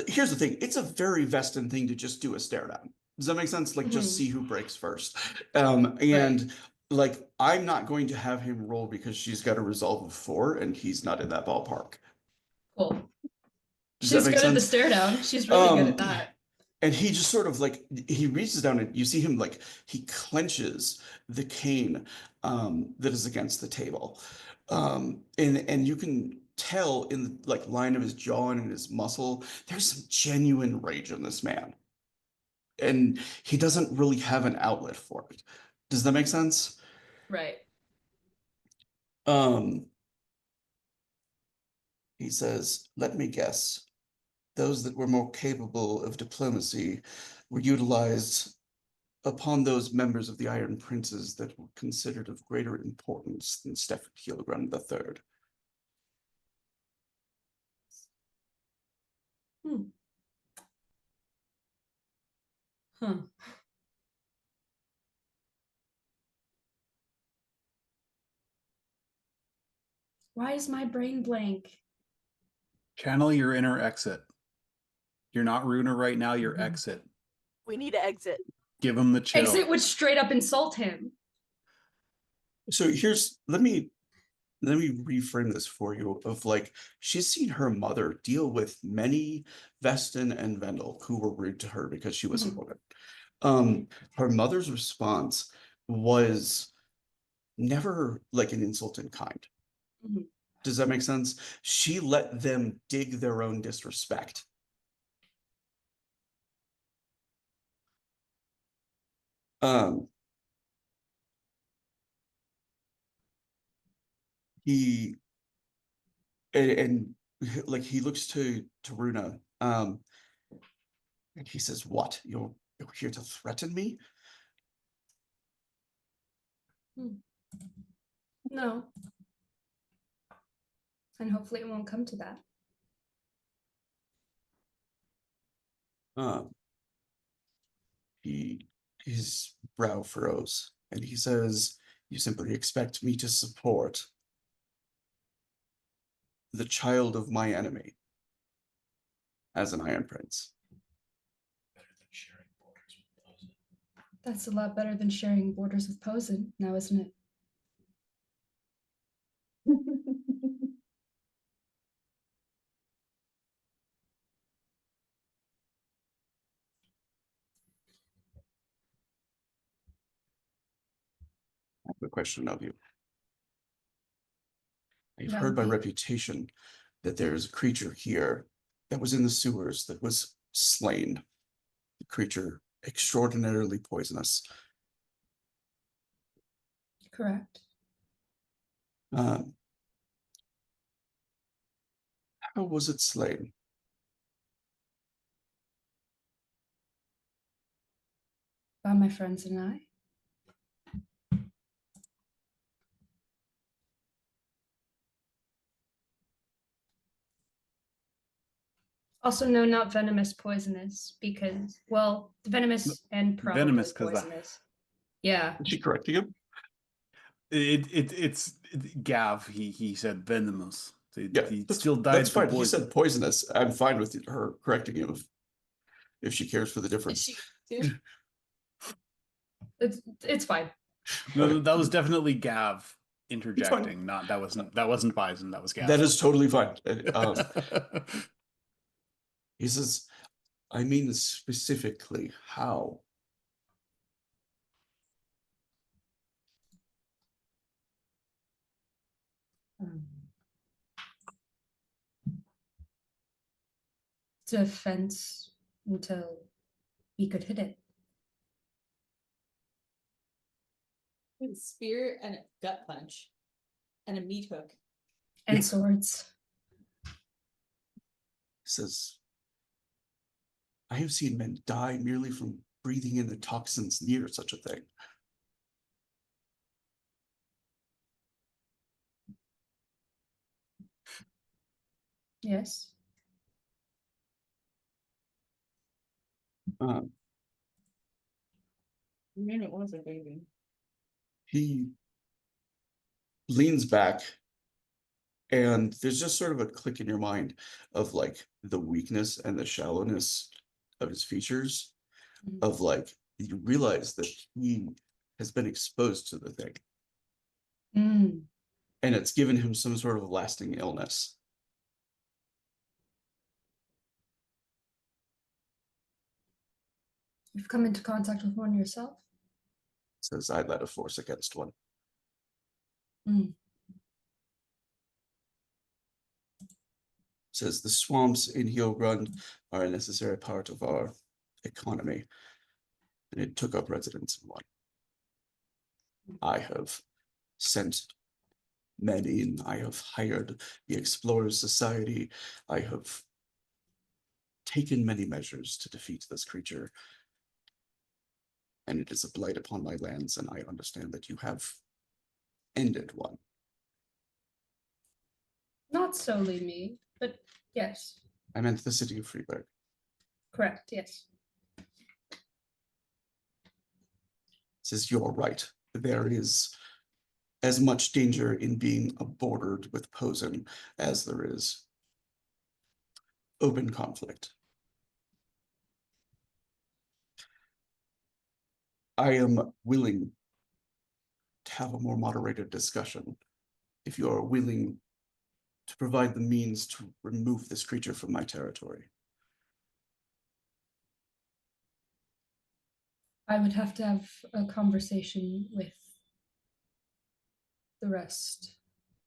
here's the thing, it's a very Vestin thing to just do a stare down. Does that make sense? Like just see who breaks first. And like I'm not going to have him roll because she's got a resolve of 4 and he's not in that ballpark. Cool. Does that She's make good at the sense? stare down. She's really good at that. And he just sort of like he reaches down and you see him like he clenches the cane that is against the table. And you can tell in the like line of his jaw and in his muscle, there's some genuine rage in this man. And he doesn't really have an outlet for it. Does that make sense? Right. Um, he says, let me guess. Those that were more capable of diplomacy were utilized upon those members of the Iron Princes that were considered of greater importance than Stefan Hildebrand III. Hmm. Huh. Why is my brain blank? Channel your inner exit. You're not Runa right now, you're Mhm. exit. We need to exit. Give him the chill. Exit would straight up insult him. So here's let me reframe this for you of like she's seen her mother deal with many Vestin and Vendel who were rude to her because she was a Mhm. woman. Her mother's response was never like an insult in kind. Mhm. Does that make sense? She let them dig their own disrespect. Um, he and like he looks to Runa, and he says, "What? You're here to threaten me?" No. And hopefully it won't come to that. Um, his brow furrows, and he says, "You simply expect me to support the child of my enemy as an Iron Prince." Better than sharing borders with Posen. That's a lot better than sharing borders with Posen, now isn't it? I have a question of you. I've That heard would by be- reputation that there's a creature here that was in the sewers that was slain. A creature extraordinarily poisonous. Correct. Um, how was it slain? By my friends and I. Also, no, not venomous, poisonous, because, well, venomous and probably Venomous 'cause poisonous. Yeah. Is she correcting him? It's Gav. He said venomous. So Yeah, he that's, still died that's to fine. He poison. said poisonous. I'm fine with her correcting him if she cares for the Is difference. she too? It's fine. No, Okay. that was definitely Gav fine. interjecting. Not that wasn't Bison. That was Gav. That is totally fine. He says, I mean specifically how. Defense until we could hit it. With a spear and a gut punch and a meat hook. And swords. He says, I have seen men die merely from breathing in the toxins near such a thing. Yes. Um, I mean, it was a baby. he leans back, and there's just sort of a click in your mind of like the weakness and the shallowness of his features, Mhm. of like you realize that he has been exposed to the thing, Mm. and it's given him some sort of lasting illness. You've come into contact with one yourself? Says I led a force against one. Mm. Says the swamps in Hiogrund are a necessary part of our economy, and it took up residence in one. I have sent men in, I have hired the Explorers Society, I have taken many measures to defeat this creature, and it is a blight upon my lands, and I understand that you have ended one. Not solely me, but yes, I meant the city of Freeburg. correct, yes. Says you're right. There is as much danger in being bordered with Posen as there is open conflict. I am willing to have a more moderated discussion if you are willing to provide the means to remove this creature from my territory. I would have to have a conversation with the rest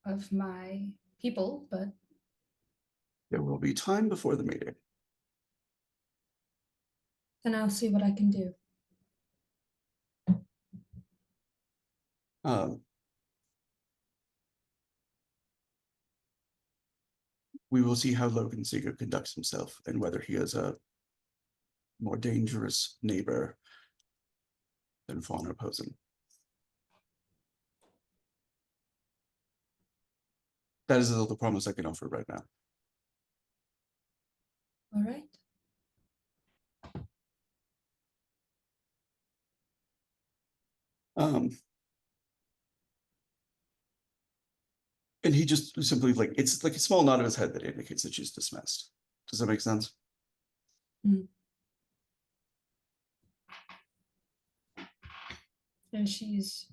of my people, but There will be time before the meeting. then I'll see what I can do. We will see how Logan Seeger conducts himself and whether he is a more dangerous neighbor than Fawn or Posen. That is all the promise I can offer right now. All right. And he just simply it's like a small nod of his head that indicates that she's dismissed. Does that make sense? Mm. And she's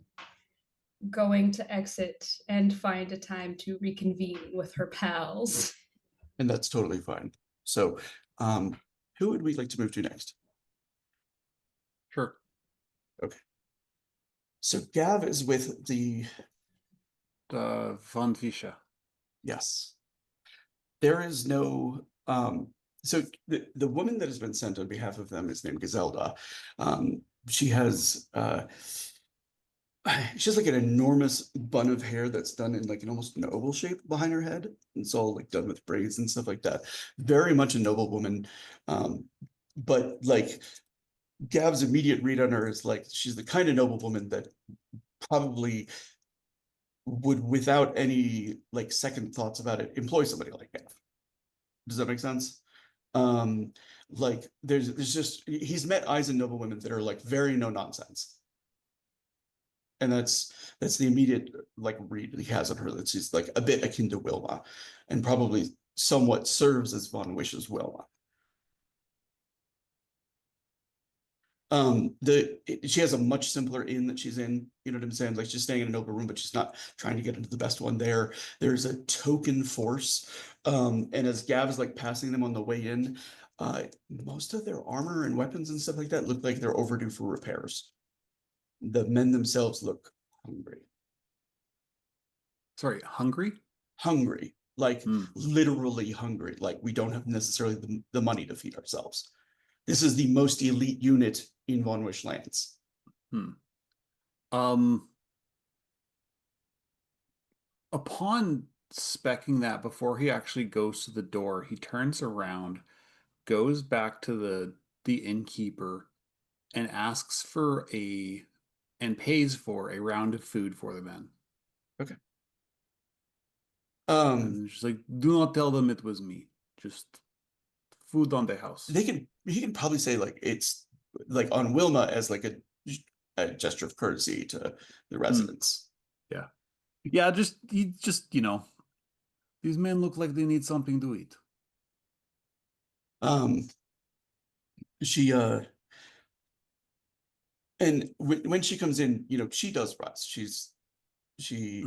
going to exit and find a time to reconvene with her pals. And that's totally fine. So, who would we like to move to next? Sure. Okay. So Gav is with the Von Fischer. yes. There is no so the woman that has been sent on behalf of them is named Gazelda. She has like an enormous bun of hair that's done in like an almost an oval shape behind her head. It's all like done with braids and stuff like that. Very much a noble woman. But like Gav's immediate read on her is like she's the kind of noble woman that probably would, without any like second thoughts about it, employ somebody like Gav. Does that make sense? Like there's just he's met Eisen noble women that are like very no nonsense. And that's the immediate like read he has on her, that she's like a bit akin to Wilma, and probably somewhat serves as Von Wish's Wilma. She has a much simpler inn that she's in, you know what I'm saying? Like she's staying in an open room, but she's not trying to get into the best one there. There's a token force. And as Gav is like passing them on the way in, most of their armor and weapons and stuff like that look like they're overdue for repairs. The men themselves look hungry. Sorry, hungry? Hungry, like literally hungry. Like we don't have necessarily the money to feed ourselves. This is the most elite unit in Von Wish lands. Upon specking that, before he actually goes to the door, he turns around, goes back to the innkeeper, and asks for and pays for a round of food for the men. Okay. And she's like, do not tell them it was me. Just food on the house. He can probably say like it's like on Wilma as like a gesture of courtesy to the residents. Yeah. Yeah, just you know, these men look like they need something to eat. She and when she comes in, you know, she does rest. She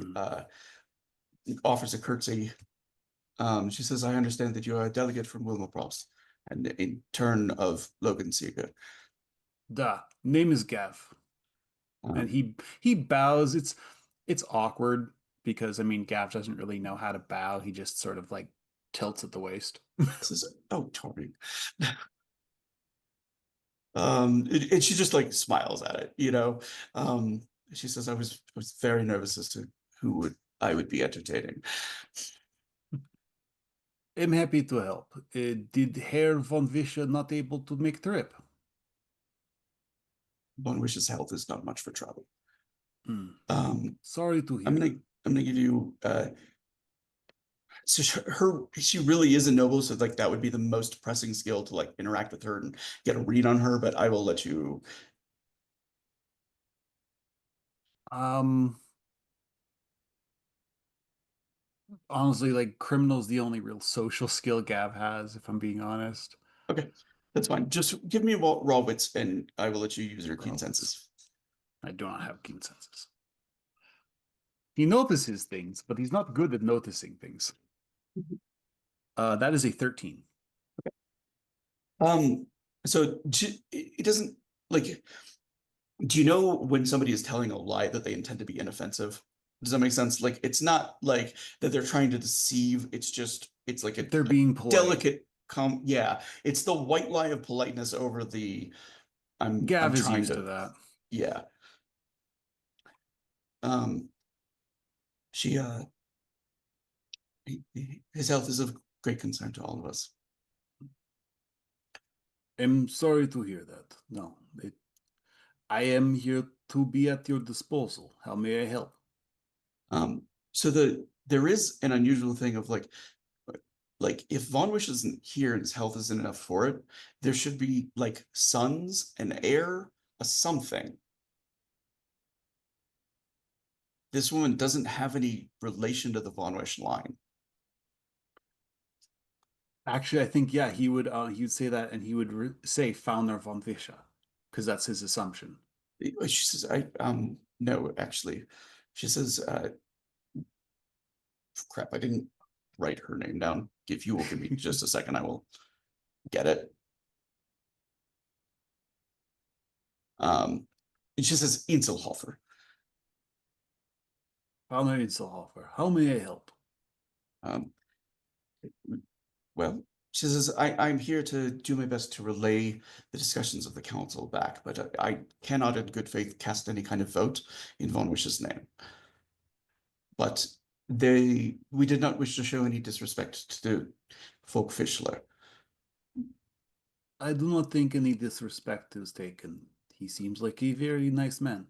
offers a curtsy. She says, I understand that you are a delegate from Wilmaprost, and in turn of Logan Seeger. Da, name is Gav. Um, And he bows. It's awkward because I mean Gav doesn't really know how to bow. He just sort of like tilts at the waist. says, "Oh, Tori." And she just like smiles at it, you know. She says, I was very nervous as to who I would be entertaining." I'm happy to help. Did Herr von Vischer not able to make trip? Von Wish's health is not much for trouble. Hmm. Um, Sorry to hear. I'm gonna give you so she really is a noble, so like that would be the most pressing skill to like interact with her and get a read on her, but I will let you. Honestly, like criminal's the only real social skill Gav has, if I'm being honest. Okay, that's fine. Just give me raw wits and I will let you use your keen Raw wits. senses. I do not have keen senses. He notices things, but he's not good at noticing things. That is a 13. So it doesn't like. Do you know when somebody is telling a lie that they intend to be inoffensive? Does that make sense? Like it's not like that they're trying to deceive. It's like They're being polite. delicate yeah. It's the white lie of politeness over the I'm Gav is trying used to that. Yeah. Um she his health is of great concern to all of us. I'm sorry to hear that. No, I am here to be at your disposal. How may I help? So there is an unusual thing of like if Von Wish isn't here and his health isn't enough for it, there should be like sons, an heir, a something. This woman doesn't have any relation to the Von Wish line. Actually, I think yeah, he would say that, and he would say Fauner von Vischer, because that's his assumption. She says, no, actually. She says, crap, I didn't write her name down. If you will give me just a second, I will get it. And she says, Inselhofer. Fauner Inselhofer. How may I help? Well, she says, I'm here to do my best to relay the discussions of the council back, but I cannot in good faith cast any kind of vote in Von Wish's name. But we did not wish to show any disrespect to Folk Fischler. I do not think any disrespect is taken. He seems like a very nice man.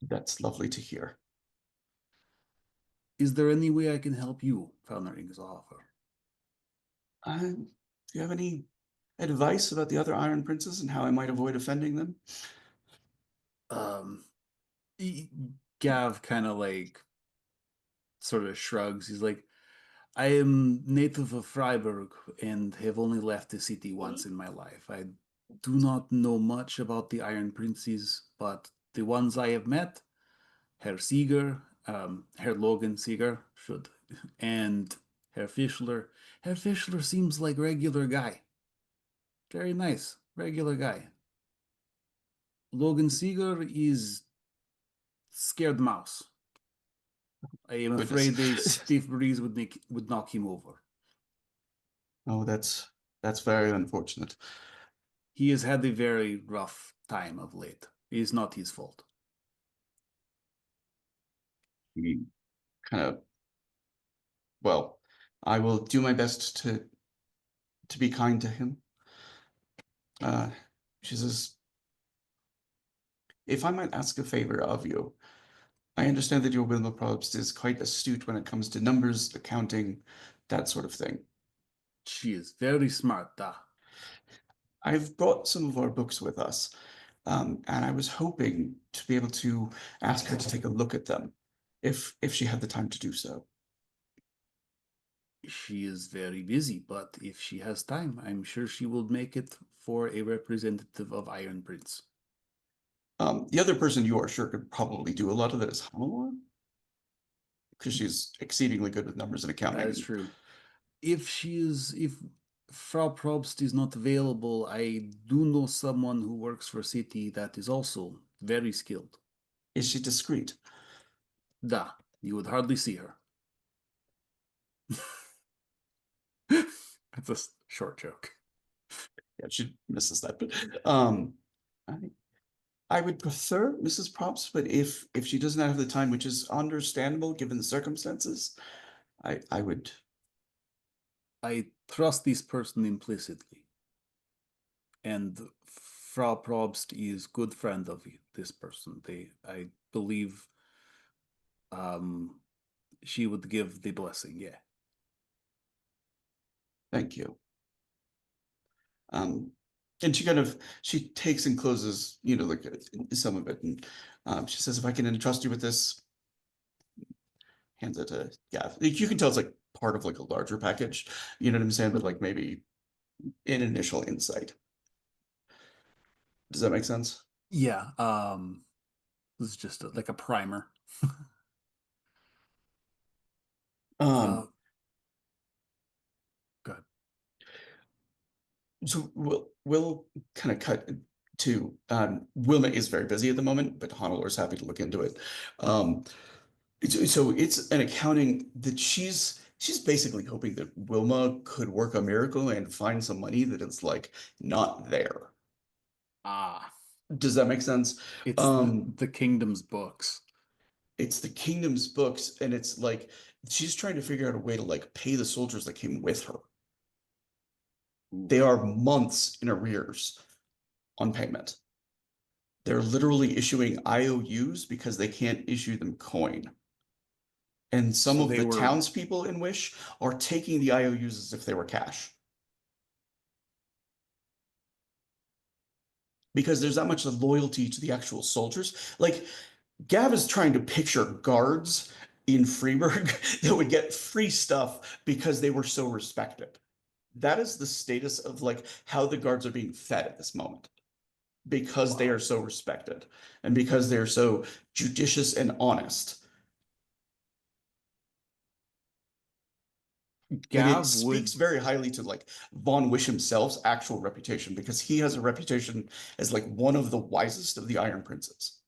That's lovely to hear. Is there any way I can help you, Fauner Inselhofer? Do you have any advice about the other Iron Princes and how I might avoid offending them? Gav kind of like sort of shrugs. He's like, I am native of Freiburg and have only left the city once in my life. I do not know much about the Iron Princes, but the ones I have met, Herr Sieger, Herr Logan Sieger, and Herr Fischler. Herr Fischler seems like regular guy. Very nice, regular guy. Logan Sieger is scared mouse. I am afraid a stiff breeze would knock him over. Oh, that's very unfortunate. He has had a very rough time of late. It is not his fault. He kind of, well, I will do my best to be kind to him. She says, if I might ask a favor of you, I understand that your Wilma Probst is quite astute when it comes to numbers, accounting, that sort of thing. She is very smart, da. I've brought some of our books with us, and I was hoping to be able to ask her to take a look at them, if she had the time to do so. She is very busy, but if she has time, I'm sure she will make it for a representative of Iron Prince. The other person you are sure could probably do a lot of that is Hamala, because she's exceedingly good with numbers and accounting. That is true. If Frau Probst is not available. I do know someone who works for city that is also very skilled. Is she discreet? Da, you would hardly see her. That's a short joke. Yeah, she misses that. But I, I would prefer Mrs. Props, but if she doesn't have the time, which is understandable given the circumstances, I would. I trust this person implicitly. And Frau Probst is good friend of this person. I believe she would give the blessing, yeah. Thank you. And she takes and closes, like some of it, and she says, "If I can entrust you with this," hands it to Gav. You can tell it's like part of like a larger package. You know what I'm saying? But like maybe an initial insight. Does that make sense? Yeah, this is just like a primer. Um, Good. So we'll kind of cut to Wilma is very busy at the moment, but Honolulu is happy to look into it. So it's an accounting that she's basically hoping that Wilma could work a miracle and find some money that is like not there. Ah, Does that make sense? it's the kingdom's books. It's the kingdom's books, and it's like she's trying to figure out a way to like pay the soldiers that came with her. They are months in arrears on payment. They're literally issuing IOUs because they can't issue them coin. And some So of they the were- townspeople in Wish are taking the IOUs as if they were cash. Because there's that much loyalty to the actual soldiers. Like, Gav is trying to picture guards in Freeburg that would get free stuff because they were so respected. That is the status of like how the guards are being fed at this moment. Because they Wow. are so respected and because they're so judicious and honest. And it Gav speaks would very highly to like Von Wish himself's actual reputation because he has a reputation as like one of the wisest of the Iron Princes.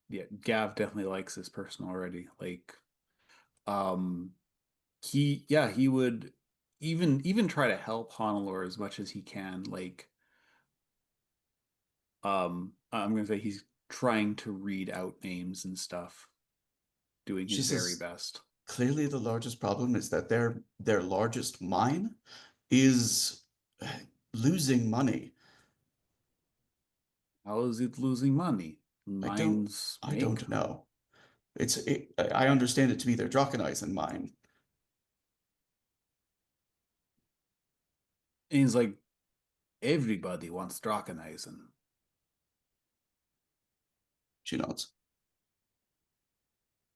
yeah, Gav definitely likes this person already. Like, he would even try to help Honolulu as much as he can. Like, I'm gonna say he's trying to read out names and stuff, doing She his very says, best. clearly the largest problem is that their largest mine is losing money. How is it losing money? Mines I make. don't know. I understand it to be their Draconeisen mine. And he's like, everybody wants Draconeisen. She nods.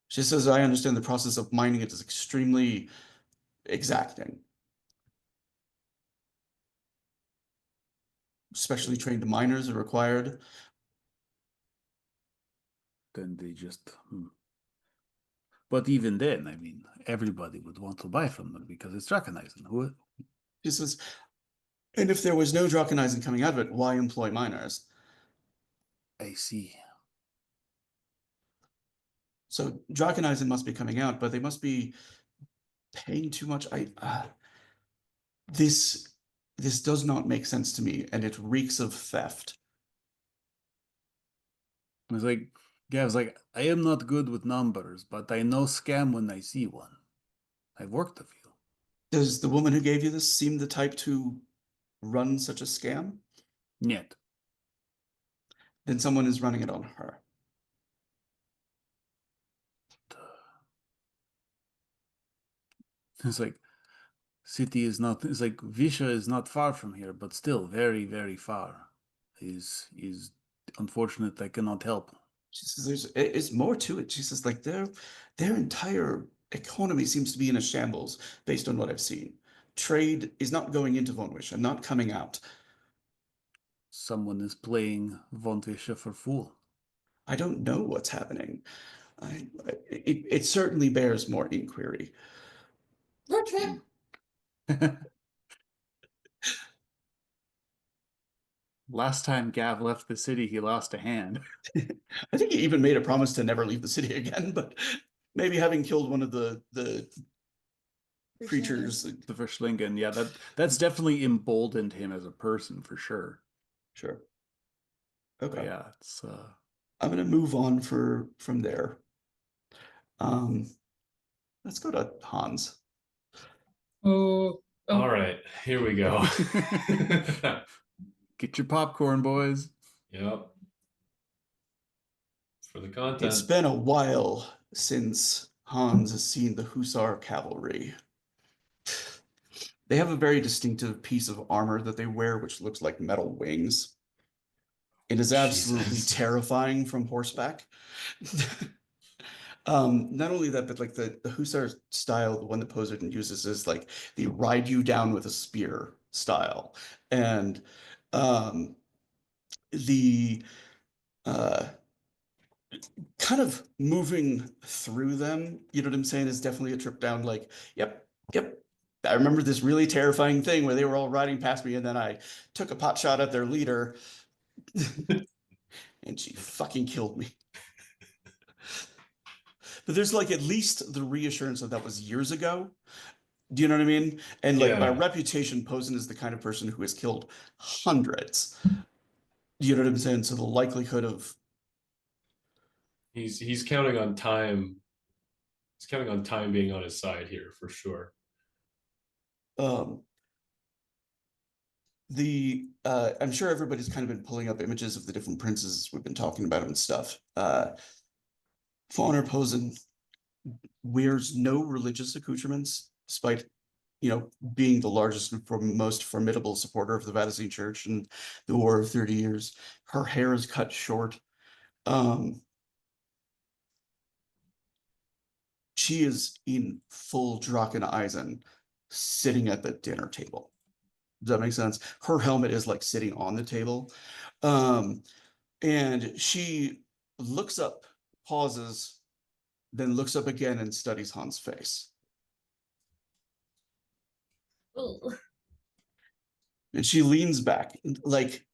She says, I understand the process of mining it is extremely exacting. Specially trained miners are required. Then they just. But even then, I mean, everybody would want to buy from them because it's Draconeisen. Who? She says, and if there was no Draconeisen coming out of it, why employ miners? I see. So Draconeisen must be coming out, but they must be paying too much. This does not make sense to me, and it reeks of theft. It's like, Gav's like, I am not good with numbers, but I know scam when I see one. I've worked a few. Does the woman who gave you this seem the type to run such a scam? Yet. Then someone is running it on her. It's like, city is not. It's like Visha is not far from here, but still very, very far. Is unfortunate. I cannot help. She says it's more to it. She says like their entire economy seems to be in a shambles based on what I've seen. Trade is not going into Von Wish and not coming out. Someone is playing Von Visha for fool. I don't know what's happening. It certainly bears more inquiry. Road trip. Last time Gav left the city, he lost a hand. I think he even made a promise to never leave the city again, but maybe having killed one of the creatures. The Verschlingen, yeah, that's definitely emboldened him as a person for sure. Sure. But Okay. yeah, it's I'm gonna move on from there. Let's go to Hans. Oh, All right, here we go. get your popcorn, boys. Yep. For the content. It's been a while since Hans has seen the Hussar cavalry. They have a very distinctive piece of armor that they wear, which looks like metal wings. It is absolutely Jesus. terrifying from horseback. Not only that, but like the Hussar style, the one that Poseidon uses is like they ride you down with a spear style. And the kind of moving through them, you know what I'm saying, is definitely a trip down like, yep, yep. I remember this really terrifying thing where they were all riding past me and then I took a pot shot at their leader and she fucking killed me. But there's like at least the reassurance of that was years ago. Do you know what I mean? And like by Yeah. reputation, Posen is the kind of person who has killed hundreds. Do you know what I'm saying? So the likelihood of He's counting on time. He's counting on time being on his side here for sure. um I'm sure everybody's kind of been pulling up images of the different princes we've been talking about and stuff. Fauna Posen wears no religious accoutrements, despite being the largest and most formidable supporter of the Vatican Church in the War of 30 Years. Her hair is cut short. She is in full Drachen sitting at the dinner table. Does that make sense? Her helmet is like sitting on the table. And she looks up, pauses, then looks up again and studies Han's face. oh. And she leans back, like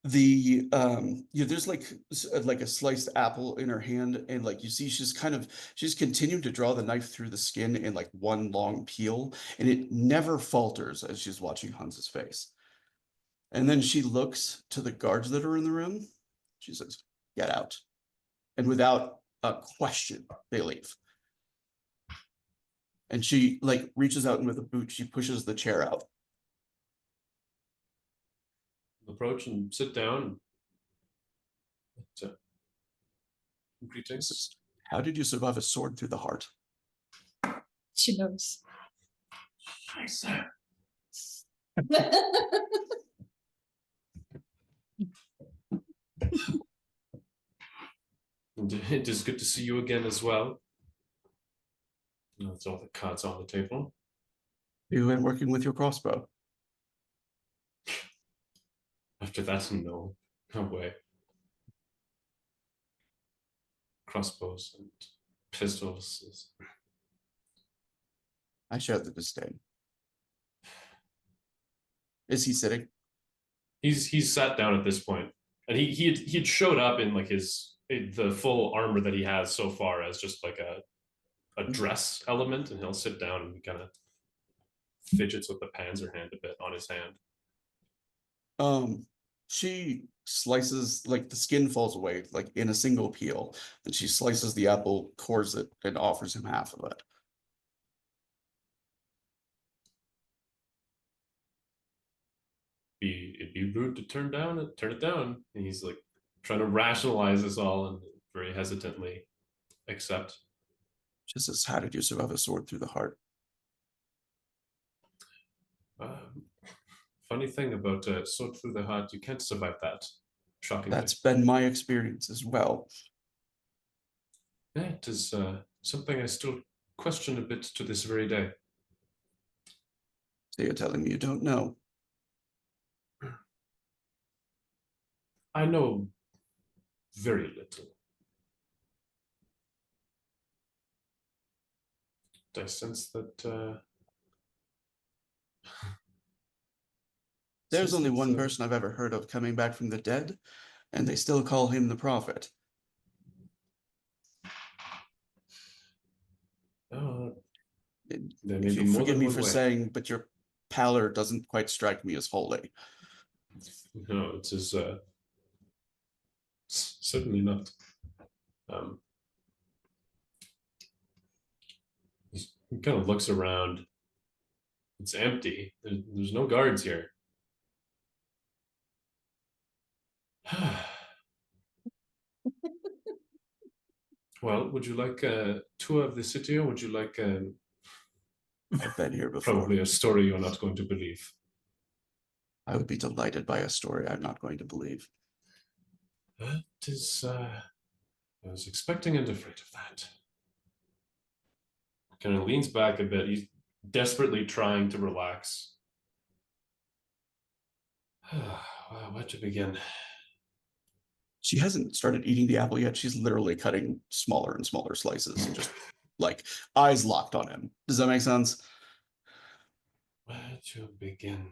there's like a sliced apple in her hand, and like you see she's continuing to draw the knife through the skin in like one long peel, and it never falters as she's watching Hans's face. And then she looks to the guards that are in the room. She says, "Get out." And without a question, they leave. And she like reaches out and with a boot, she pushes the chair out. Approach and sit down. Greetings. How did you survive a sword through the heart? She knows. Scheiße. And it is good to see you again as well. That's all the cards on the table. You been working with your crossbow? After that, no way. Crossbows and pistols. I share the disdain. Is he sitting? He's sat down at this point, and he had showed up in like the full armor that he has so far as just like a dress element, and he'll sit down and kind of fidgets with the panzer hand a bit on his hand. She slices, like the skin falls away, like in a single peel. Then she slices the apple, cores it, and offers him half of it. It'd be rude to turn it down. And he's like trying to rationalize this all and very hesitantly accept. Just as, how did you survive a sword through the heart? Funny thing about sword through the heart, you can't survive that. Shockingly. That's been my experience as well. Yeah, it is something I still question a bit to this very day. So you're telling me you don't know? I know very little. I sense that There's Says only that, one person I've ever heard of coming back from the dead, and they still call him the prophet. Oh, And there may if be you'll more forgive than me one for way. saying, but your pallor doesn't quite strike me as holy. No, it is certainly not. He kind of looks around. It's empty. There's no guards here. Well, would you like a tour of the city, or would you like I've been here before. probably a story you're not going to believe? I would be delighted by a story I'm not going to believe. That is, I was expecting and afraid of that. Kind of leans back a bit. He's desperately trying to relax. Well, where to begin? She hasn't started eating the apple yet. She's literally cutting smaller and smaller slices and just like eyes locked on him. Does that make sense? Where to begin?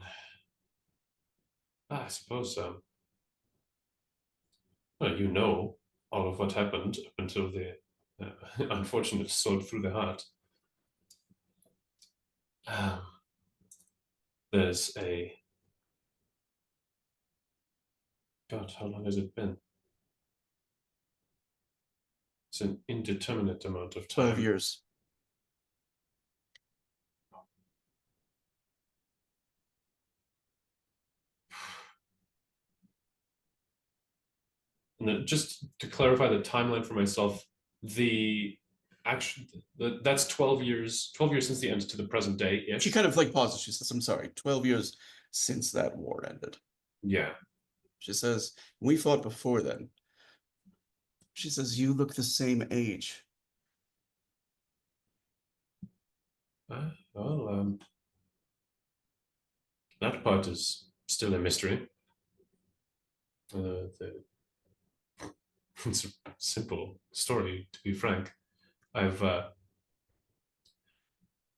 I suppose well, you know all of what happened up until the unfortunate sword through the heart. There's a God, how long has it been? It's an indeterminate amount of time. 12 years. And then just to clarify the timeline for myself, that's 12 years since the end to the present day ish. She kind of like pauses. She says, I'm sorry, 12 years since that war ended. Yeah. She says, we fought before then. She says, you look the same age. Well, that part is still a mystery. It's a simple story, to be frank. I've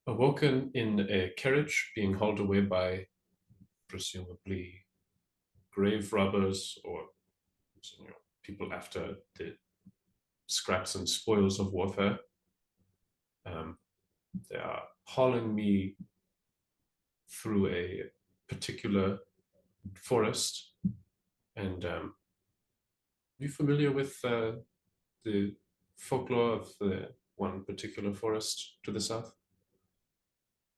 awoken in a carriage being hauled away by presumably grave robbers or people after the scraps and spoils of warfare. They are hauling me through a particular forest. And are you familiar with the folklore of the one particular forest to the south?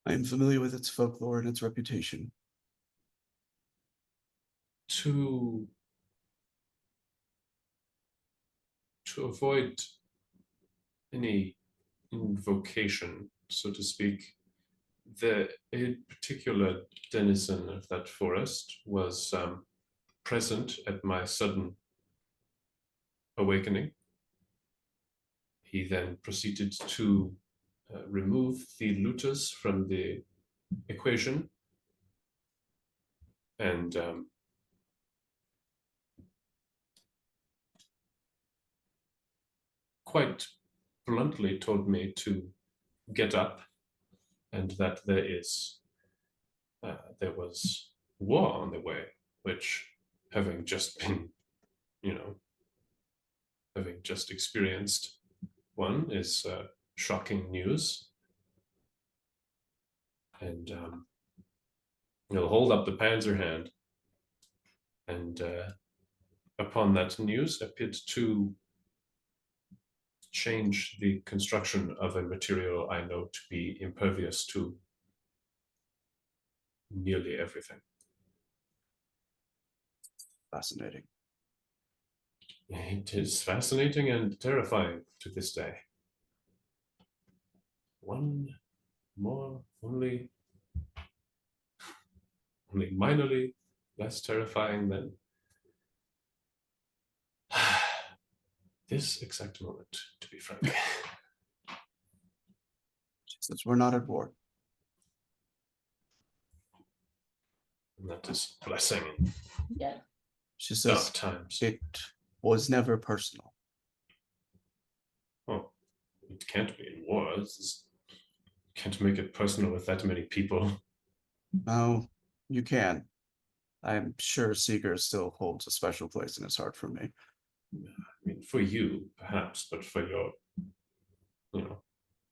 I am familiar with its folklore and its reputation. To avoid any invocation, so to speak, a particular denizen of that forest was present at my sudden awakening. He then proceeded to remove the looters from the equation and quite bluntly told me to get up and that there was war on the way, which having just been, having just experienced one is shocking news. And he'll hold up the Panzer hand, and upon that news appeared to change the construction of a material I know to be impervious to nearly everything. Fascinating. It is fascinating and terrifying to this day. One more, only minorly less terrifying than this exact moment, to be frank. She says, we're not at war. And that is a blessing in Yeah. She dark says, times. it was never personal. Oh, it can't be in war. Can't make it personal with that many people. No, you can. I'm sure Seeger still holds a special place in his heart for me. I mean, for you, perhaps, but for your,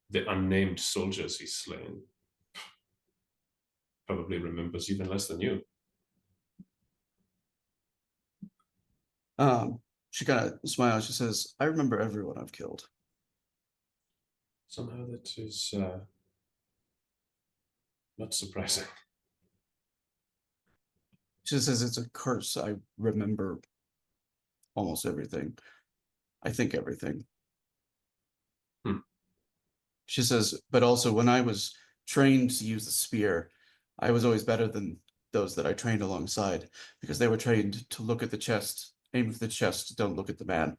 the unnamed soldiers he's slain, probably remembers even less than you. She kind of smiles. She says, I remember everyone I've killed. Somehow that is not surprising. She says, it's a curse. I remember almost everything. I think everything. She says, but also when I was trained to use the spear, I was always better than those that I trained alongside because they were trained to look at the chest, aim for the chest, don't look at the man.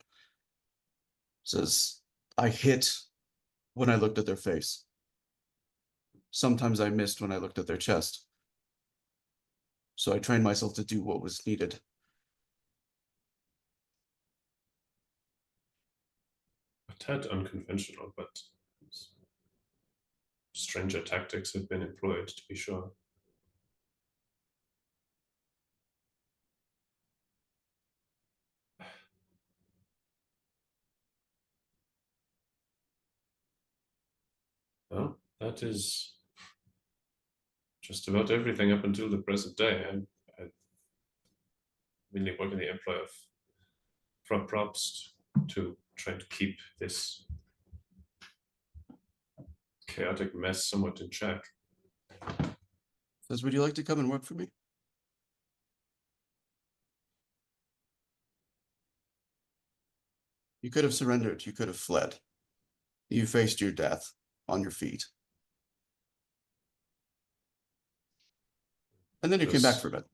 Says, I hit when I looked at their face. Sometimes I missed when I looked at their chest. So I trained myself to do what was needed. A tad unconventional, but stranger tactics have been employed, to be sure. Well, that is just about everything up until the present day. I mainly work in the employ of props to try to keep this chaotic mess somewhat in check. Says, would you like to come and work for me? You could have surrendered. You could have fled. You faced your death on your feet. And then you came back from it,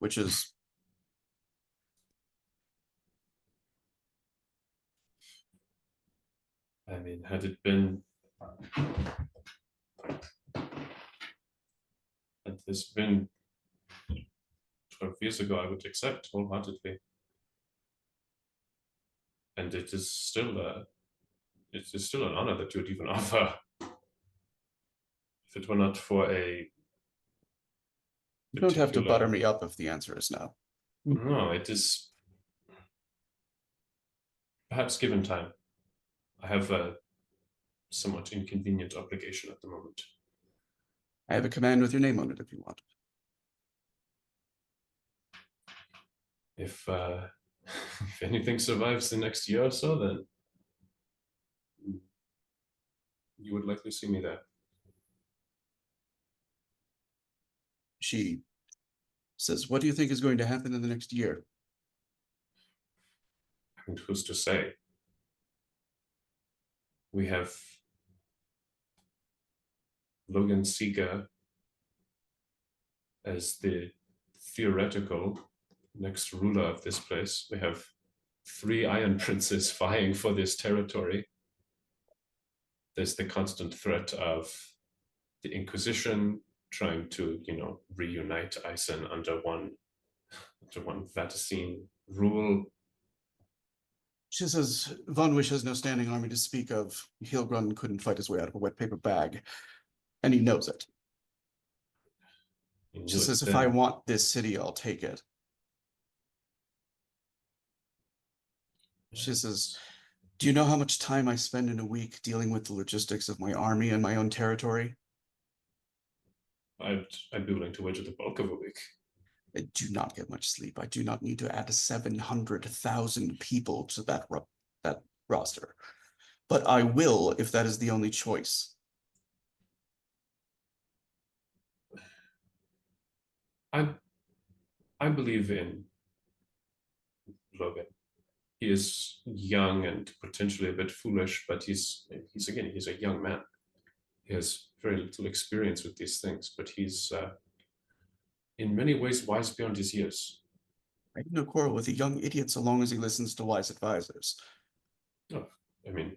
which is... I mean, had it been... Had this been 12 years ago, I would accept wholeheartedly. And it is still an honor that you would even offer. If it were not for a... You don't have to butter me up if the answer is no. No, it is... Perhaps given time. I have a somewhat inconvenient obligation at the moment. I have a command with your name on it if you want. If if anything survives the next year or so, then you would likely see me there. She says, what do you think is going to happen in the next year? And who's to say? We have Logan Seeger as the theoretical next ruler of this place. We have 3 Iron Princes vying for this territory. There's the constant threat of the Inquisition trying to, reunite Isen under one Vaticine rule. She says, Von Wish has no standing army to speak of. Hilgrun couldn't fight his way out of a wet paper bag. And he knows it. She says, if I want this city, I'll take it. She says, do you know how much time I spend in a week dealing with the logistics of my army and my own territory? I'd be willing to wager the bulk of a week. I do not get much sleep. I do not need to add 700,000 people to that roster. But I will if that is the only choice. I believe in Logan. He is young and potentially a bit foolish, but he's a young man. He has very little experience with these things, but he's in many ways wise beyond his years. I have no quarrel with a young idiot so long as he listens to wise advisors. Oh, I mean,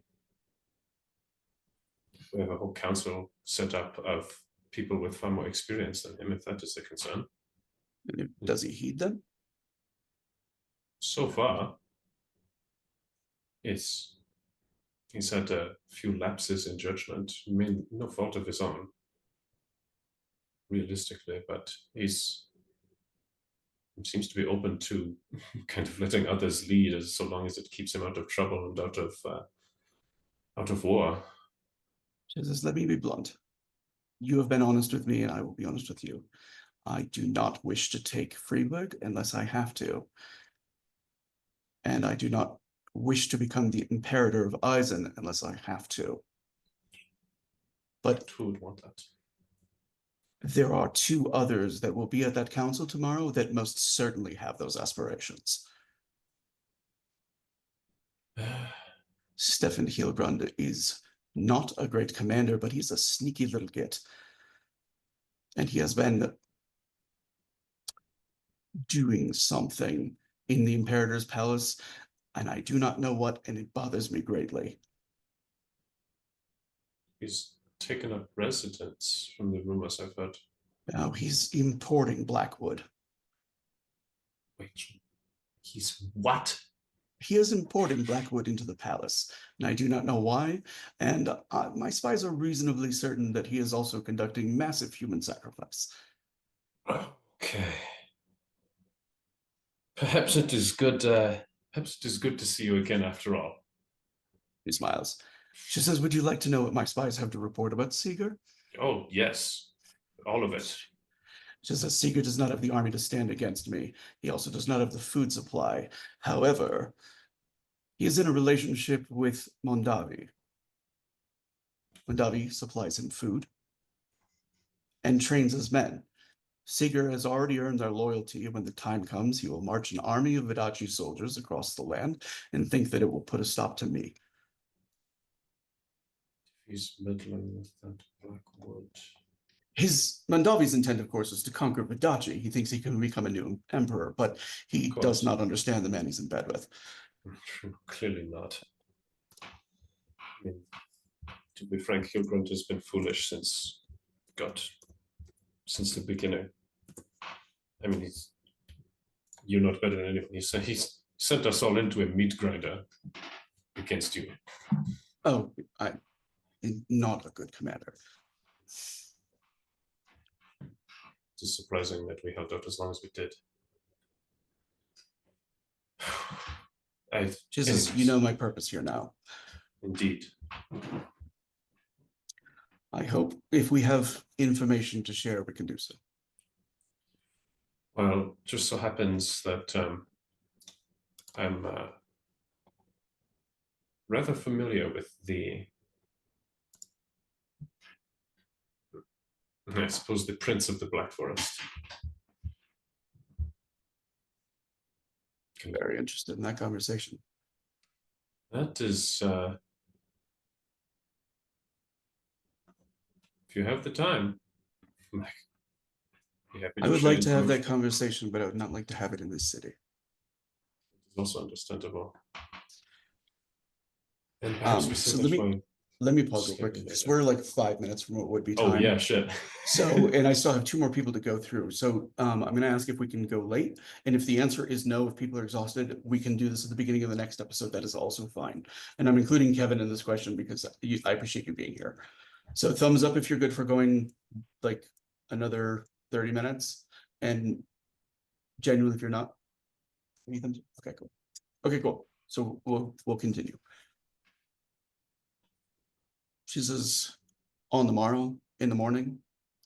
we have a whole council set up of people with far more experience than him, if that is a concern. Does he heed them? So far, he's had a few lapses in judgment, no fault of his own, realistically, but he's seems to be open to kind of letting others lead, as so long as it keeps him out of trouble and out of war. She says, let me be blunt. You have been honest with me, and I will be honest with you. I do not wish to take Freiburg unless I have to. And I do not wish to become the Imperator of Eisen unless I have to. But who would want that? there are two others that will be at that council tomorrow that most certainly have those aspirations. Stefan Hilgrund is not a great commander, but he's a sneaky little git. And he has been doing something in the Imperator's palace, and I do not know what, and it bothers me greatly. He's taken up residence from the rumors I've heard. Now he's importing Blackwood. Wait, he's what? He is importing Blackwood into the palace, and I do not know why, and my spies are reasonably certain that he is also conducting massive human sacrifice. Okay. Perhaps it is good. Perhaps it is good to see you again after all. He smiles. She says, would you like to know what my spies have to report about Seeger? Oh, yes. All of it. She says, Seeger does not have the army to stand against me. He also does not have the food supply. However, he is in a relationship with Mondavi. Mondavi supplies him food and trains his men. Seeger has already earned their loyalty, and when the time comes, he will march an army of Vidachi soldiers across the land and think that it will put a stop to me. He's meddling with that Blackwood. His Mondavi's intent, of course, is to conquer Vidachi. He thinks he can become a new emperor, but he does not understand the man he's in bed with. Clearly not. I mean, to be frank, Hilgrund has been foolish since the beginning. I mean, you're not better than anyone. He's sent us all into a meat grinder against you. Oh, I'm not a good commander. It's surprising that we held out as long as we did. Jesus, you know my purpose here now. Indeed. I hope if we have information to share, we can do so. Well, just so happens that I'm rather familiar with I suppose, the Prince of the Black Forest. I'm very interested in that conversation. That is, if you have the time, I would like to have that conversation, but I would not like to have it in this city. It's also understandable. And perhaps we So say let me pause real quick, because we're like 5 minutes from what would be time. Oh yeah, shit. So, and I still have 2 more people to go through. So I'm going to ask if we can go late. And if the answer is no, if people are exhausted, we can do this at the beginning of the next episode. That is also fine. And I'm including Kevin in this question because I appreciate you being here. So thumbs up if you're good for going like another 30 minutes. And genuinely, if you're not, any thumbs up? Okay, cool. Okay, cool. So we'll continue. She says, on the morrow, in the morning,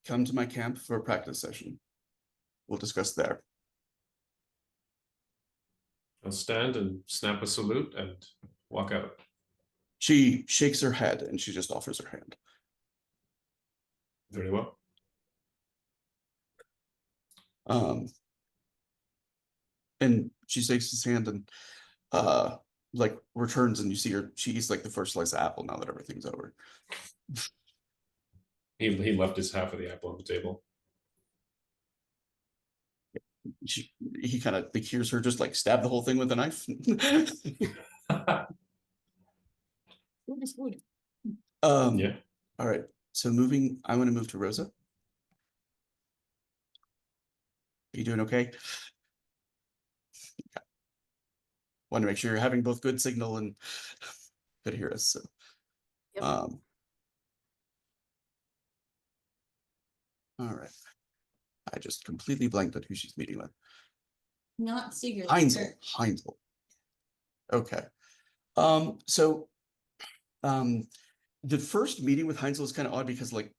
come to my camp for a practice session. We'll discuss there. I'll stand and snap a salute and walk out. She shakes her head and she just offers her hand. Very well. And she shakes his hand and like returns, and you see her, she eats like the first slice of apple now that everything's over. He left his half of the apple on the table. He kind of hears her just like stab the whole thing with a knife. Food is food. Yeah. All right. So I'm going to move to Rosa. Are you doing okay? Yeah. Want to make sure you're having both good signal and could hear us. So, Yep. all right. I just completely blanked on who she's meeting with. Not Sigurd. Heinzel. Okay. So the first meeting with Heinzel is kind of odd because like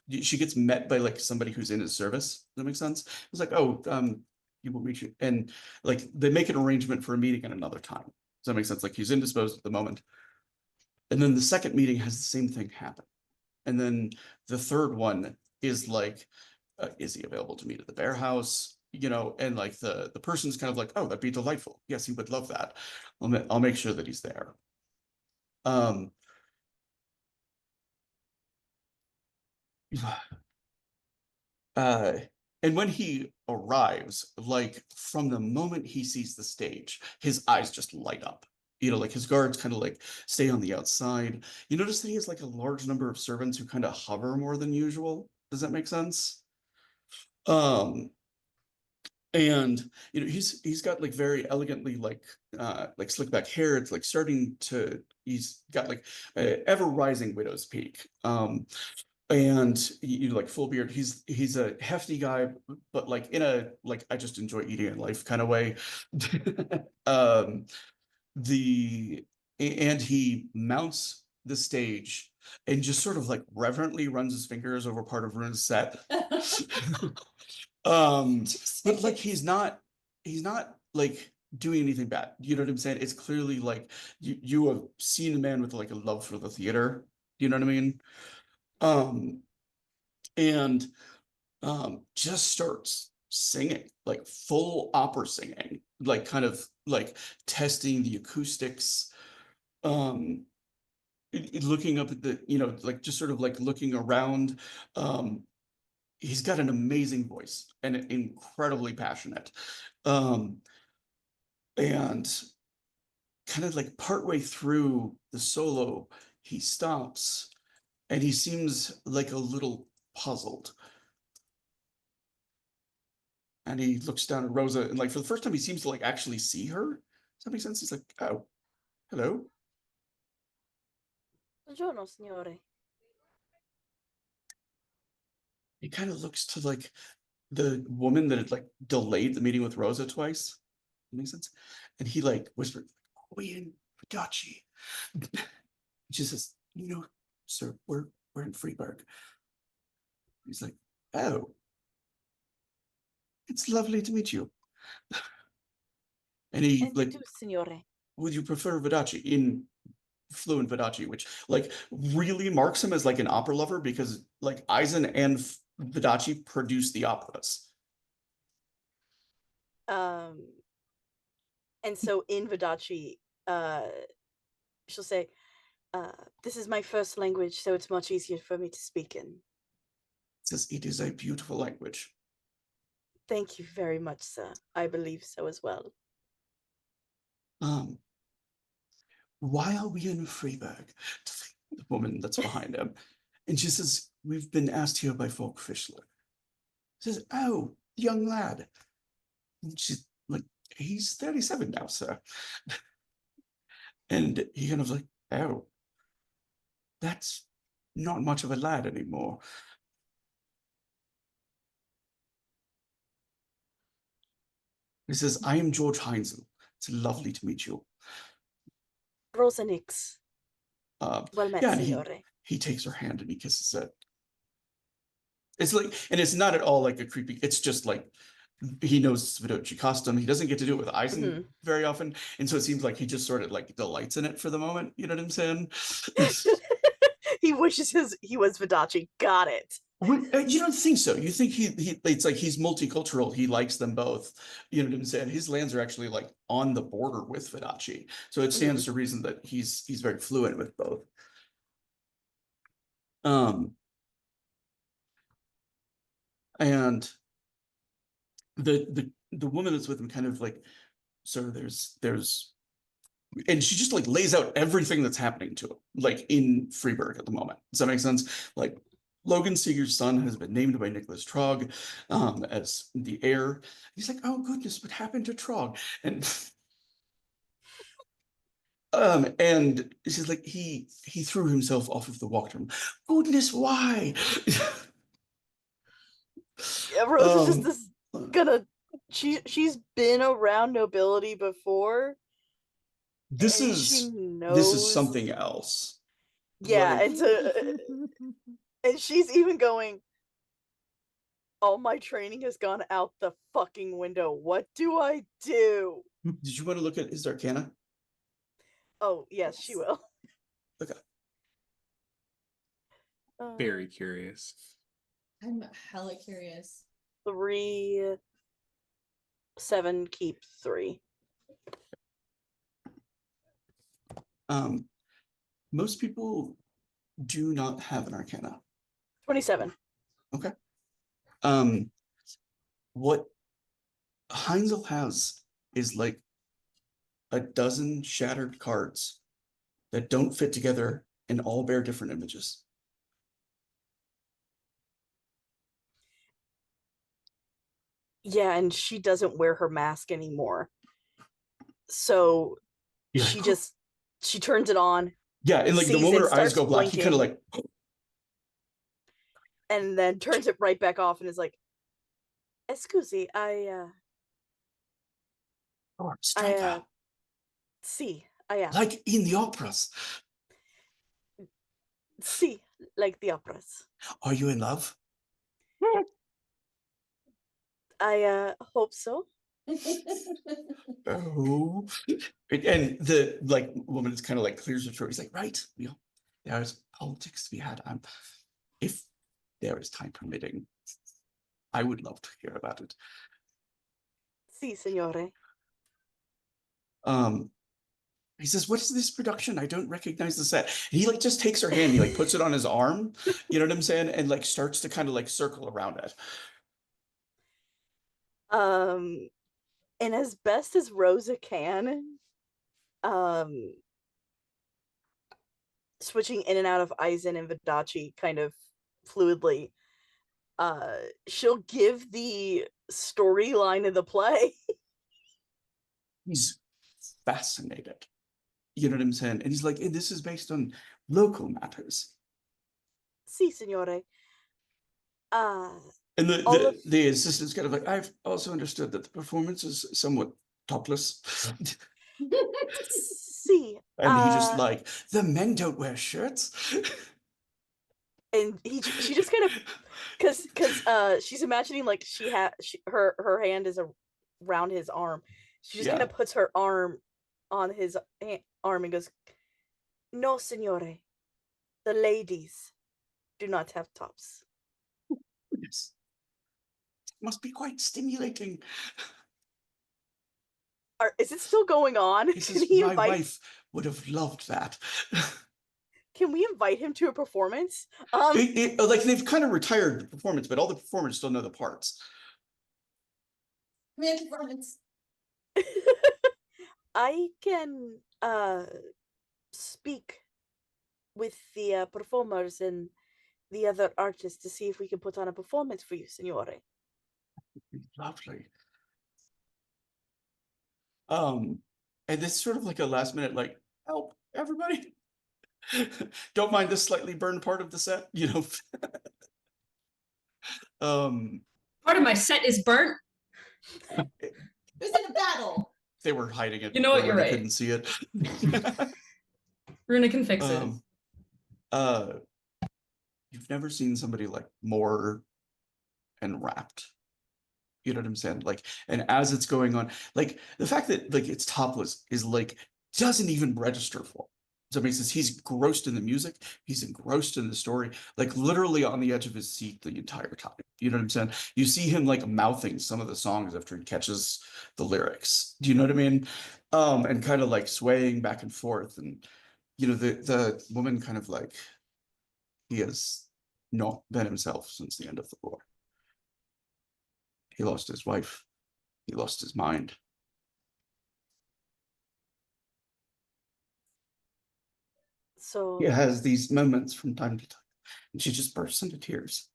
she gets met by like somebody who's in his service. Does that make sense? It's like, oh, you will meet you, and like they make an arrangement for a meeting at another time. Does that make sense? Like he's indisposed at the moment. And then the second meeting has the same thing happen. And then the third one is like, is he available to meet at the bear house? You know, and like the person's kind of like, oh, that'd be delightful. Yes, he would love that. I'll make sure that he's there. Uh, and when he arrives, like from the moment he sees the stage, his eyes just light up. You know, like his guards kind of like stay on the outside. You notice that he has like a large number of servants who kind of hover more than usual. Does that make sense? And you know, he's got like very elegantly like slick back hair. It's like starting to he's got like ever rising widow's peak. And you know, like full beard. He's a hefty guy, but like in a like I just enjoy eating in life kind of way. um, and he mounts the stage and just sort of like reverently runs his fingers over part of Rune's set. But like he's not like doing anything bad. You know what I'm saying? It's clearly like you have seen a man with like a love for the theater. You know what I mean? And just starts singing, like full opera singing, like kind of like testing the acoustics, um, looking up at the, you know, like just sort of like looking around. He's got an amazing voice and incredibly passionate. And kind of like partway through the solo, he stops and he seems like a little puzzled. And he looks down at Rosa and like for the first time he seems to like actually see her. Does that make sense? He's like, oh, hello. Buongiorno, signore. He kind of looks to like the woman that had like delayed the meeting with Rosa twice. That makes sense. And he like whispered, Queen Fadachi. She says, you know, sir, we're in Freeburg. He's like, oh, it's lovely to meet you. And he And like, you too, signore. would you prefer Vadachi in fluent Vadachi, which like really marks him as like an opera lover because like Eisen and Vadachi produce the operas. And so in Vadachi, she'll say, this is my first language, so it's much easier for me to speak in. It says it is a beautiful language. Thank you very much, sir. I believe so as well. Why are we in Freiburg? The woman that's behind him. And she says, we've been asked here by Folk Fischler. Says, oh, young lad. And she's like, he's 37 now, sir. And he kind of like, oh, that's not much of a lad anymore. He says, I am George Heinzel. It's lovely to meet you. Rosa Nix. Well met, yeah, and signore. he takes her hand and he kisses it. It's like, and it's not at all like a creepy, it's just like, he knows Svidochi custom. He doesn't get to do it with Eisen very often. And so it seems like he just sort of like delights in it for the moment. You know what I'm saying? He wishes he was Vadachi. Got it. You don't think so. You think it's like he's multicultural. He likes them both. You know what I'm saying? His lands are actually like on the border with Vadachi. So it stands to reason that he's very fluent with both. And the woman that's with him kind of like, so there's and she just like lays out everything that's happening to him, like in Freeburg at the moment. Does that make sense? Like Logan Seeger's son has been named by Nicholas Trog as the heir. He's like, oh goodness, what happened to Trog? And she's like, he threw himself off of the Wachtturm. Goodness, why? Yeah, Rose is just this gonna she's been around nobility before, This and she is knows something else. Yeah, Like, and so and she's even going, all my training has gone out the fucking window. What do I do? did you want to look at his arcana? Oh, yes, she will. Okay. Very curious. I'm hella curious. 3, 7, keep 3. Most people do not have an arcana. 27. Okay. What Heinzel has is like a dozen shattered cards that don't fit together and all bear different images. Yeah, and she doesn't wear her mask anymore. So Yeah. she turns it on. Yeah, and like the sees moment it, her eyes starts go black, he kind of blinking, like, and then turns it right back off and is like, "Scusi, I striker, see, I like in the operas. see, like the operas. Are you in love? I hope so." Oh, and the like woman is kind of like clears her throat. He's like, right, you know, there is politics to be had. If there is time permitting, I would love to hear about it. Si, signore. He says, what is this production? I don't recognize the set. And he like just takes her hand, he like puts it on his arm, you know what I'm saying? And like starts to kind of like circle around it. And as best as Rosa can, switching in and out of Aizen and Vidachi kind of fluidly, she'll give the storyline of the play. He's fascinated. You know what I'm saying? And he's like, and this is based on local matters. Si, signore. And all of the assistant's kind of like, I've also understood that the performance is somewhat topless. si. And he just like, the men don't wear shirts. And she just kind of because she's imagining like her hand is around his arm. She just kind of puts her arm on his arm and goes, "No, signore, the ladies do not have tops." Yes. It must be quite stimulating. Is it still going on? He says, my wife would have loved that. Can we invite him to a performance? Like they've kind of retired the performance, but all the performers still know the parts. Command performance. I can speak with the performers and the other artists to see if we can put on a performance for you, signore. Lovely. And this is sort of like a last minute, like, help everybody. Don't mind this slightly burned part of the set, you know. Part of my set is burnt. It was in a battle. They were hiding it. You know what, you're they right. couldn't see it. Runa can fix it. You've never seen somebody like more enwrapped. You know what I'm saying? Like, and as it's going on, like the fact that like it's topless is like doesn't even register for him. Somebody says he's engrossed in the music, he's engrossed in the story, like literally on the edge of his seat the entire time. You know what I'm saying? You see him like mouthing some of the songs after he catches the lyrics. Do you know what I mean? And kind of like swaying back and forth. And you know, the woman kind of like he has not been himself since the end of the war. He lost his wife. He lost his mind. So He has these moments from time to time, and she just bursts into tears.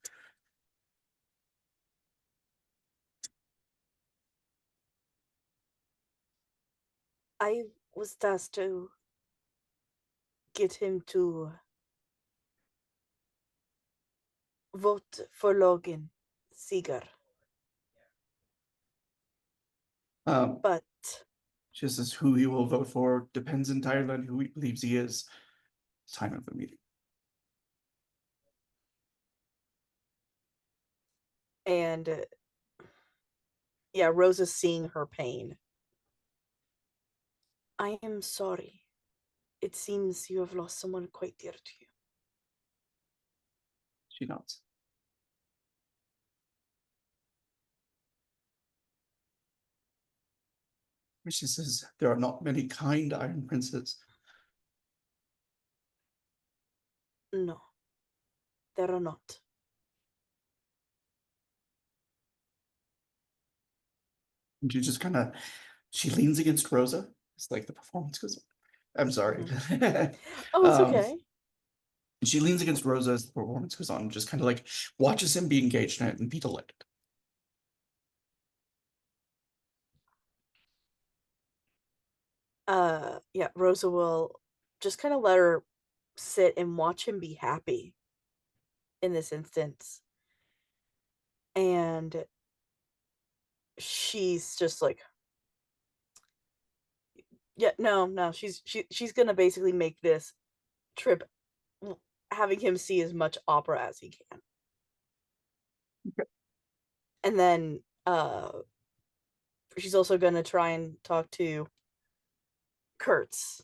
I was tasked to get him to vote for Logan Seeger. Um, But just as who he will vote for depends entirely on who he believes he is. Time of the meeting. and yeah, Rosa's seeing her pain. I am sorry. It seems you have lost someone quite dear to you. She nods. She says, there are not many kind Iron Princes. No, there are not. And she just kind of, she leans against Rosa. It's like the performance goes, I'm sorry. Oh, it's Um, okay. She leans against Rosa as the performance goes on, just kind of like watches him be engaged in it and be delighted. Yeah, Rosa will just kind of let her sit and watch him be happy in this instance. And she's just like, yeah, no, she's gonna basically make this trip having him see as much opera as he can. Okay. And then she's also gonna try and talk to Kurtz.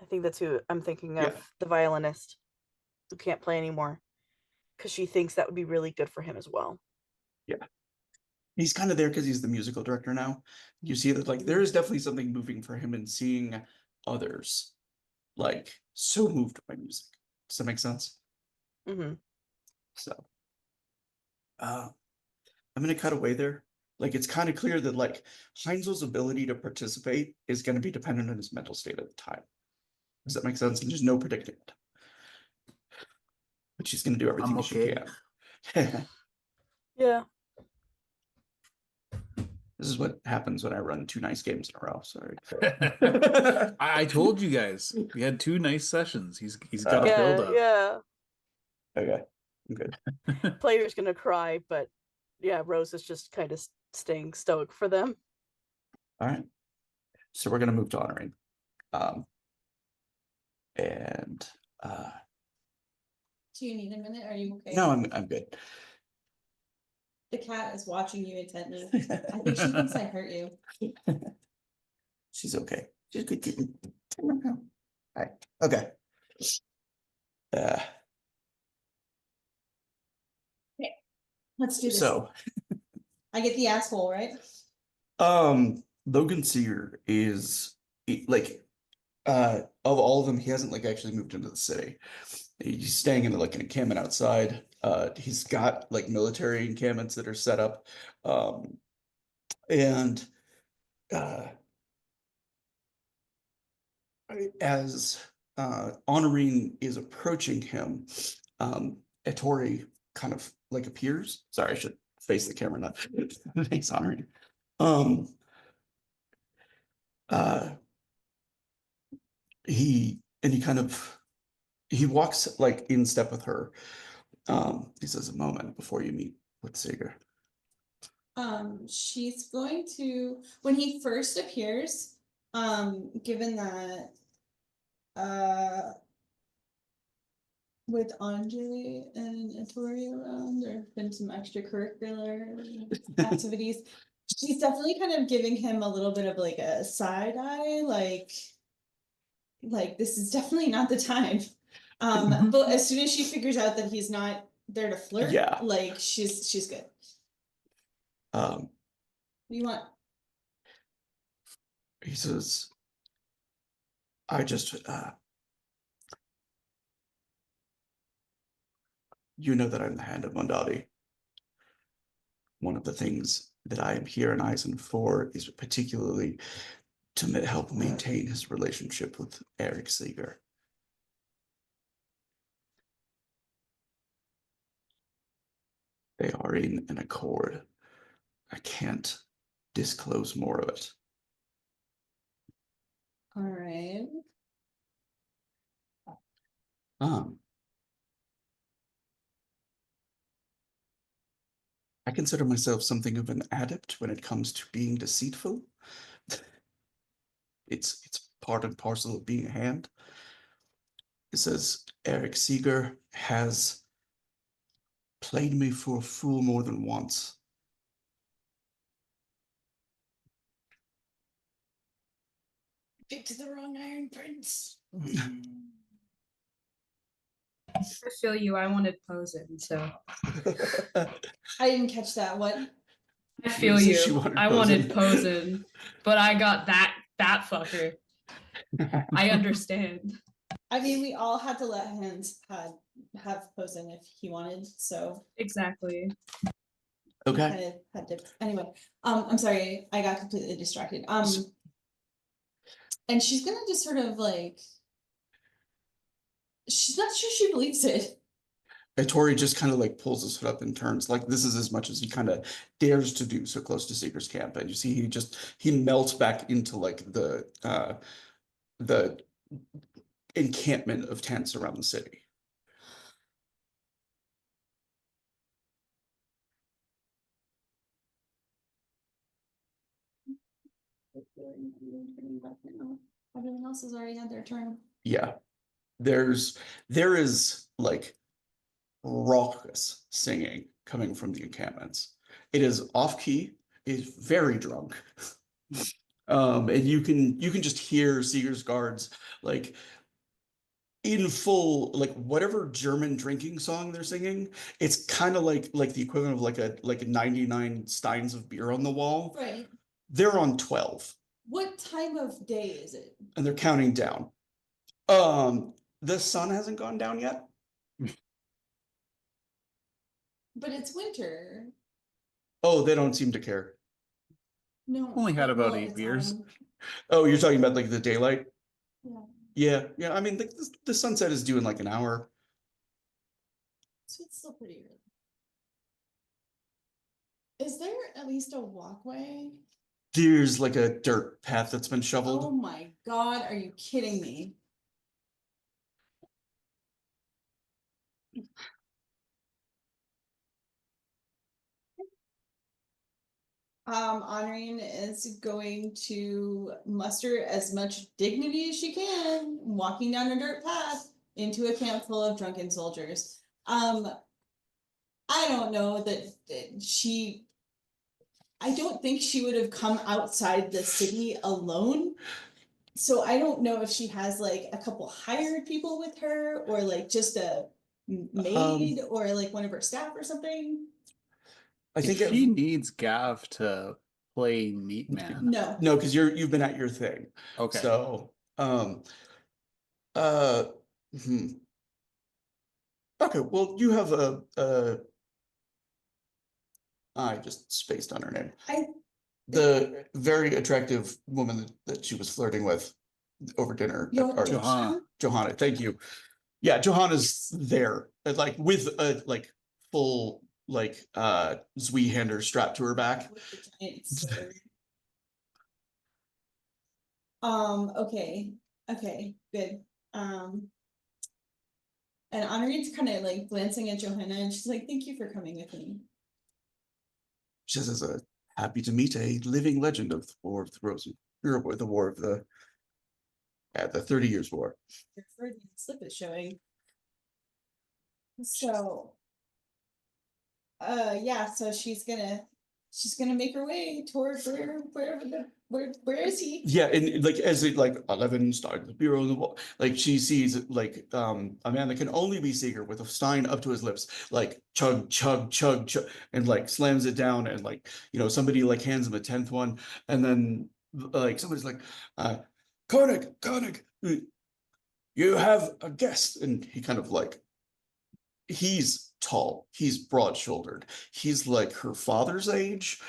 I think that's who I'm thinking of, Yeah. the violinist who can't play anymore, because she thinks that would be really good for him as well. Yeah. He's kind of there because he's the musical director now. You see that like there is definitely something moving for him in seeing others like so moved by music. Does that make sense? Mm-hmm. So I'm gonna cut away there. Like it's kind of clear that like Heinzel's ability to participate is going to be dependent on his mental state at the time. Does that make sense? And there's no predicting it. But she's going to do everything I'm she okay. can. Yeah. This is what happens when I run 2 nice games in a row. Sorry. I told you guys we had 2 nice sessions. He's got a Yeah, build Yeah, up. yeah. Okay, I'm good. Player's gonna cry, but yeah, Rose is just kind of staying stoic for them. All right. So we're gonna move to honoring. And Do you need a minute? Are you okay? no, I'm good. The cat is watching you intently. I think she thinks I hurt you. She's okay. She's good kitten. All right. Okay. Let's do this. So I get the asshole, right? Logan Sear is like of all of them, he hasn't like actually moved into the city. He's staying in like an encampment outside. He's got like military encampments that are set up. And as Honorine is approaching him, Ettore kind of like appears. Sorry, I should face the camera, not face Honorine. He kind of he walks like in step with her. He says, a moment before you meet with Sager. She's going to, when he first appears, given that with Andre and Ettore around, there have been some extracurricular activities. She's definitely kind of giving him a little bit of like a side eye, like this is definitely not the time. But as soon as she figures out that he's not there to flirt, Yeah. like she's good. Um, What do you want? he says, I just you know that I'm the hand of Mondadi. One of the things that I am here in Eisen for is particularly to help maintain his relationship with Eric Seeger. They are in an accord. I can't disclose more of it. All right. Um, I consider myself something of an adept when it comes to being deceitful. It's part and parcel of being a hand. It says Eric Seeger has played me for a fool more than once. Picked the wrong Iron Prince. I feel you. I wanted Posen, so I didn't catch that. What? I feel She you. wanted I wanted Posen. Posen, but I got that fucker. I understand. I mean, we all had to let Hans have Posen if he wanted, so Exactly. he Okay. kind of had to. Anyway, I'm sorry, I got completely distracted. And she's gonna just sort of like, she's not sure she believes it. And Tori just kind of like pulls his foot up and turns. Like this is as much as he kind of dares to do so close to Seeker's camp. And you see he melts back into like the encampment of tents around the city. Everyone else has already had their turn. Yeah. There is like raucous singing coming from the encampments. It is off key, it is very drunk. And you can just hear Seeger's guards like in full, like whatever German drinking song they're singing, it's kind of like the equivalent of like a 99 steins of beer on the wall. Right. They're on 12 What time of day is it? and they're counting down. The sun hasn't gone down yet. But it's winter. Oh, they don't seem to care. No. Only had about well, 8 it's beers. on. Oh, you're talking about like the daylight? Yeah. Yeah. I mean, the sunset is due in like an hour. So it's still pretty early. Is there at least a walkway? There's like a dirt path that's been Oh shoveled. my God, are you kidding me? Honoring is going to muster as much dignity as she can, walking down a dirt path into a camp full of drunken soldiers. I don't know that she. I don't think she would have come outside the city alone. So I don't know if she has like a couple hired people with her or like just a maid or like one of her staff or something. I think If she needs Gav to play Meat Man. No. No, because you've been at your thing. Okay. So uh okay, well you have I just spaced on her name. The very attractive woman that she was flirting with over dinner at Artist. Johanna. Johanna, thank you. Yeah, Johanna's there, like with a like full like Zweihander strapped to her back. With the giant sword. Okay, good. And Honorene's kind of like glancing at Johanna and she's like, thank you for coming with me. She says, happy to meet a living legend of the War of the Rosen, or the War of the 30 Years War. Your Freudian slip is showing. So yeah, so she's gonna make her way toward where is he? Yeah, and like as it like 11 steins of beer on the wall, like she sees like a man that can only be Seeger with a stein up to his lips, like chug chug chug chug, and like slams it down, and like somebody like hands him a 10th one, and then like somebody's like, Koenig, you have a guest, and he kind of like, he's tall, he's broad-shouldered, he's like her father's age,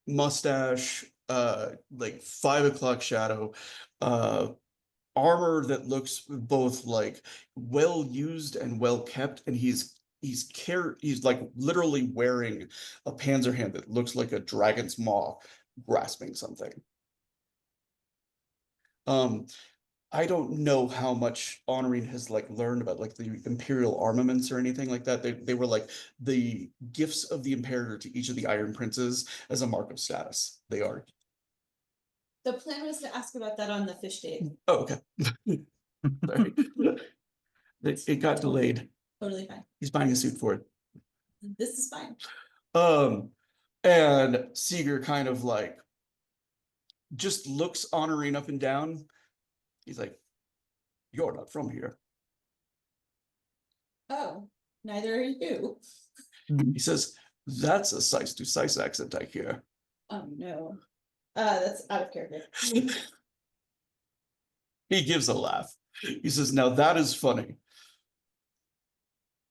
mustache, like 5 o'clock shadow, armor that looks both like well used and well kept, and he's like literally wearing a Panzerhand that looks like a dragon's maw grasping something. I don't know how much Honorine has like learned about like the Imperial armaments or anything like that. They were like the gifts of the Imperator to each of the Iron Princes as a mark of status. They are. The plan was to ask about that on the fish date. Oh, okay. Sorry. It got delayed. Totally fine. He's buying a suit for it. This is fine. And Seeger kind of like just looks Honorine up and down. He's like, "You're not from here." Oh, neither are you. He says, "That's a size to size accent I hear." Oh no. That's out of character. He gives a laugh. He says, "Now that is funny.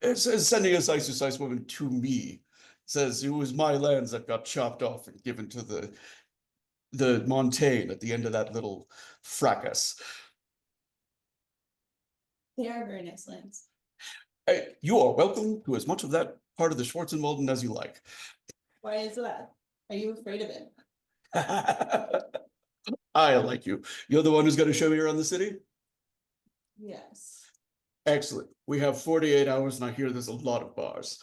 It says sending a size to size woman to me. Says it was my lands that got chopped off and given to the Montaigne at the end of that little fracas. They are very nice lands. Hey, you are welcome to as much of that part of the Schwarzenwalden as you like." Why is that? Are you afraid of it? I like you. You're the one who's going to show me around the city? Yes. Excellent. We have 48 hours, and I hear there's a lot of bars.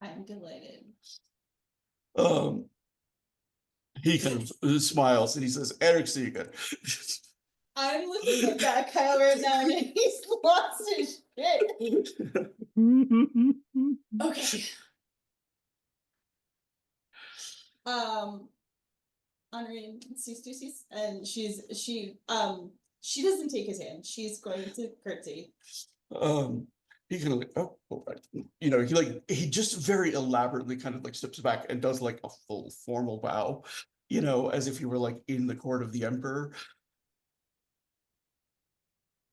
I'm delighted. He kind of smiles and he says, "Eric Seeger." I'm looking at that Kyle right now and he's lost his shit. Okay. Honorine sees and she doesn't take his hand. She's going to curtsy. He kind of like, "Oh, all right." He just very elaborately kind of like steps back and does like a full formal bow, as if he were like in the court of the emperor.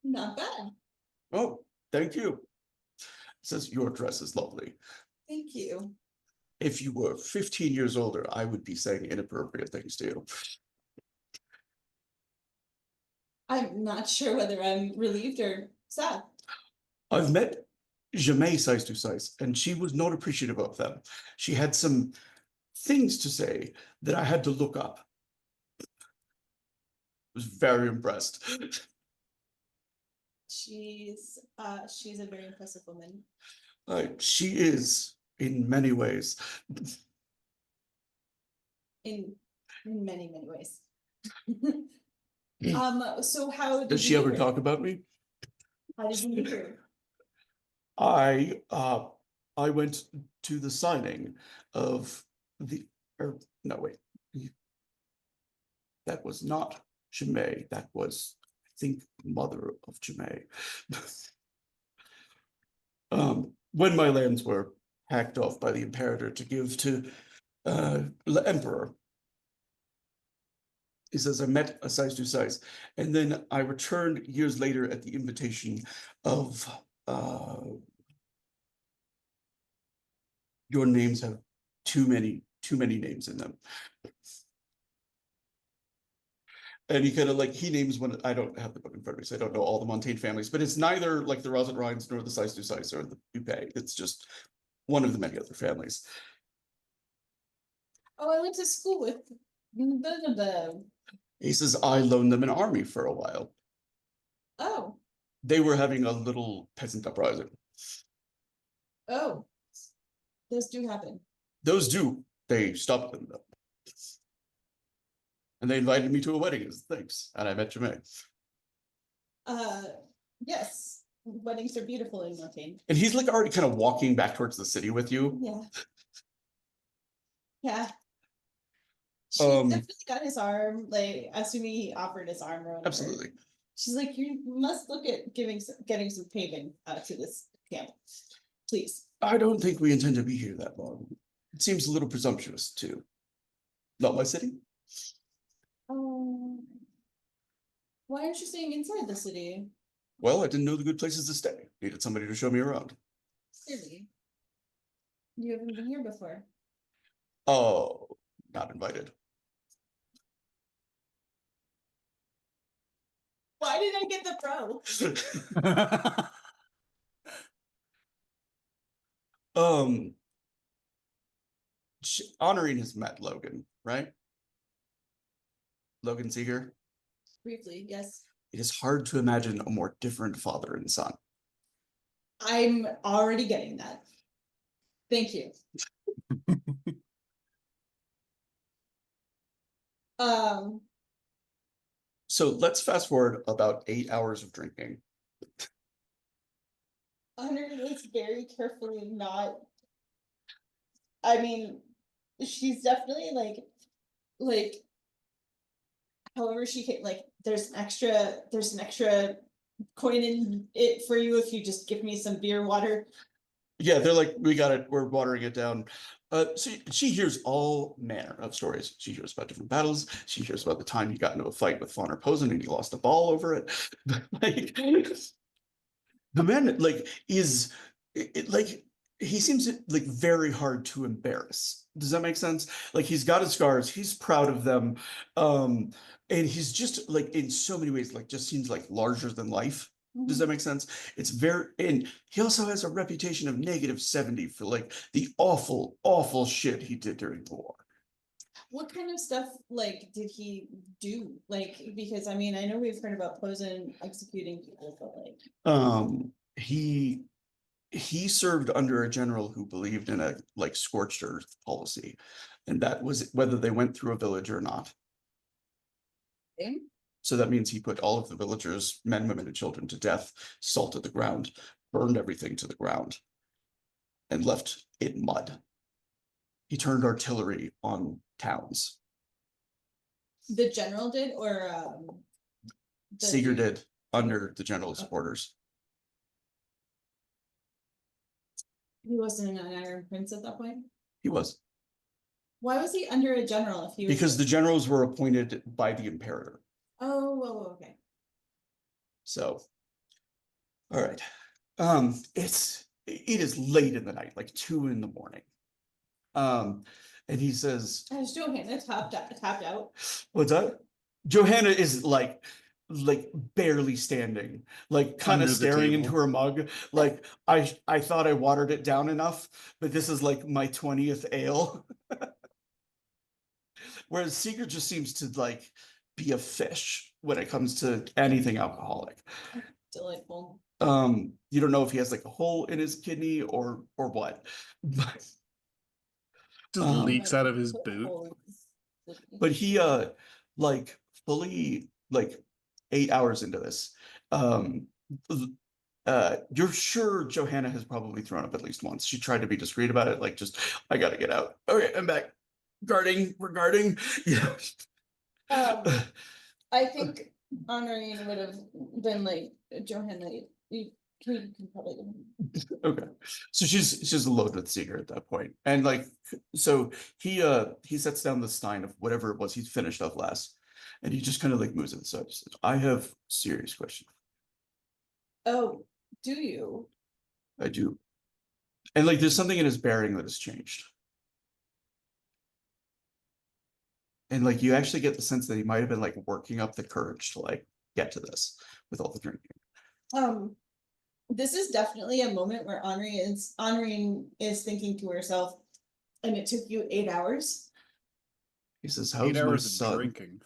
Not bad. "Oh, thank you." Says, "Your dress is lovely. Thank you. If you were 15 years older, I would be saying inappropriate things to you." I'm not sure whether I'm relieved or sad. I've met Jamais size to size, and she was not appreciative of them. She had some things to say that I had to look up. I was very impressed. She's a very impressive woman. She is in many ways. In many, many ways. So how did Does she you ever meet her? talk about me? How did you meet her? I went to the signing of no, wait. That was not Jemay. That was, I think, mother of Jemay. When my lands were hacked off by the Imperator to give to the Emperor, he says, I met a size to size. And then I returned years later at the invitation of your names have too many names in them. And he kind of like, he names one, I don't have the book in front of me, so I don't know all the Montaigne families, but it's neither like the Rosent nor the size to size or the Dupay. It's just one of the many other families. Oh, I went to school with the. He says, I loaned them an army for a while. Oh, They were having a little peasant uprising. oh, those do happen. Those do. They stopped them though. And they invited me to a wedding as thanks. And I met Jermaine. Yes, weddings are beautiful in Montaigne. And he's like already kind of walking back towards the city with you. Yeah. Yeah. She Um, definitely got his arm, like assuming he offered his arm or whatever. Absolutely. She's like, you must look at getting some paving to this camp, please. I don't think we intend to be here that long. It seems a little presumptuous too. Not my city? Why aren't you staying inside the city? Well, I didn't know the good places to stay. Needed somebody to show me around. Clearly. You haven't been here before. Oh, not invited. Why did I get the pro? Honoring has met Logan, right? Logan Seeger? Briefly, yes. It is hard to imagine a more different father and son. I'm already getting that. Thank you. Um, So let's fast forward about 8 hours of drinking. Hunter was very carefully not. I mean, she's definitely like. However, she can like. There's an extra coin in it for you if you just give me some beer water. Yeah, they're like, we got it, we're watering it down. She hears all manner of stories. She hears about different battles. She hears about the time you got into a fight with Fauner Posen and you lost a ball over it. Like, the man like is like he seems like very hard to embarrass. Does that make sense? Like he's got his scars, he's proud of them, and he's just like in so many ways like just seems like larger than life. Does that make sense? It's very, and he also has a reputation of -70 for like the awful shit he did during the war. What kind of stuff like did he do? Like because I mean I know we've heard about Posen executing people, but like He served under a general who believed in a like scorched earth policy, and that was whether they went through a village or not. okay. So that means he put all of the villagers, men, women, and children to death, salted the ground, burned everything to the ground, and left it mud. He turned artillery on towns. The general did or the Seeger dude? did under the general's orders. He wasn't an Iron Prince at that point. He was. Why was he under a general if he was Because the generals were appointed by the imperator. Oh, okay. So, all right. It is late in the night, like 2 in the morning. And he says, I was Johanna tapped out. what's that? Johanna is like barely standing, like kind Under of the staring table. into her mug. Like I thought I watered it down enough, but this is like my 20th ale. Whereas Seeger just seems to like be a fish when it comes to anything alcoholic. Delightful. You don't know if he has like a hole in his kidney or what. Just leaks out of his boot. But he like fully like 8 hours into this, you're sure Johanna has probably thrown up at least once. She tried to be discreet about it, like just I gotta get out. Okay, I'm back. We're guarding. Yeah. I think Honorine would have been like Johanna. You can probably. Okay, so she's alone with Seeger at that point, and like so he sets down the stein of whatever it was he's finished off last, and he just kind of like moves it aside. Says, I have a serious question. Oh, do you? I do, and like there's something in his bearing that has changed, and like you actually get the sense that he might have been like working up the courage to like get to this with all the drinking. This is definitely a moment where Honorine is thinking to herself, and it took you 8 hours. He says, 8 "How's my hours of son?" drinking.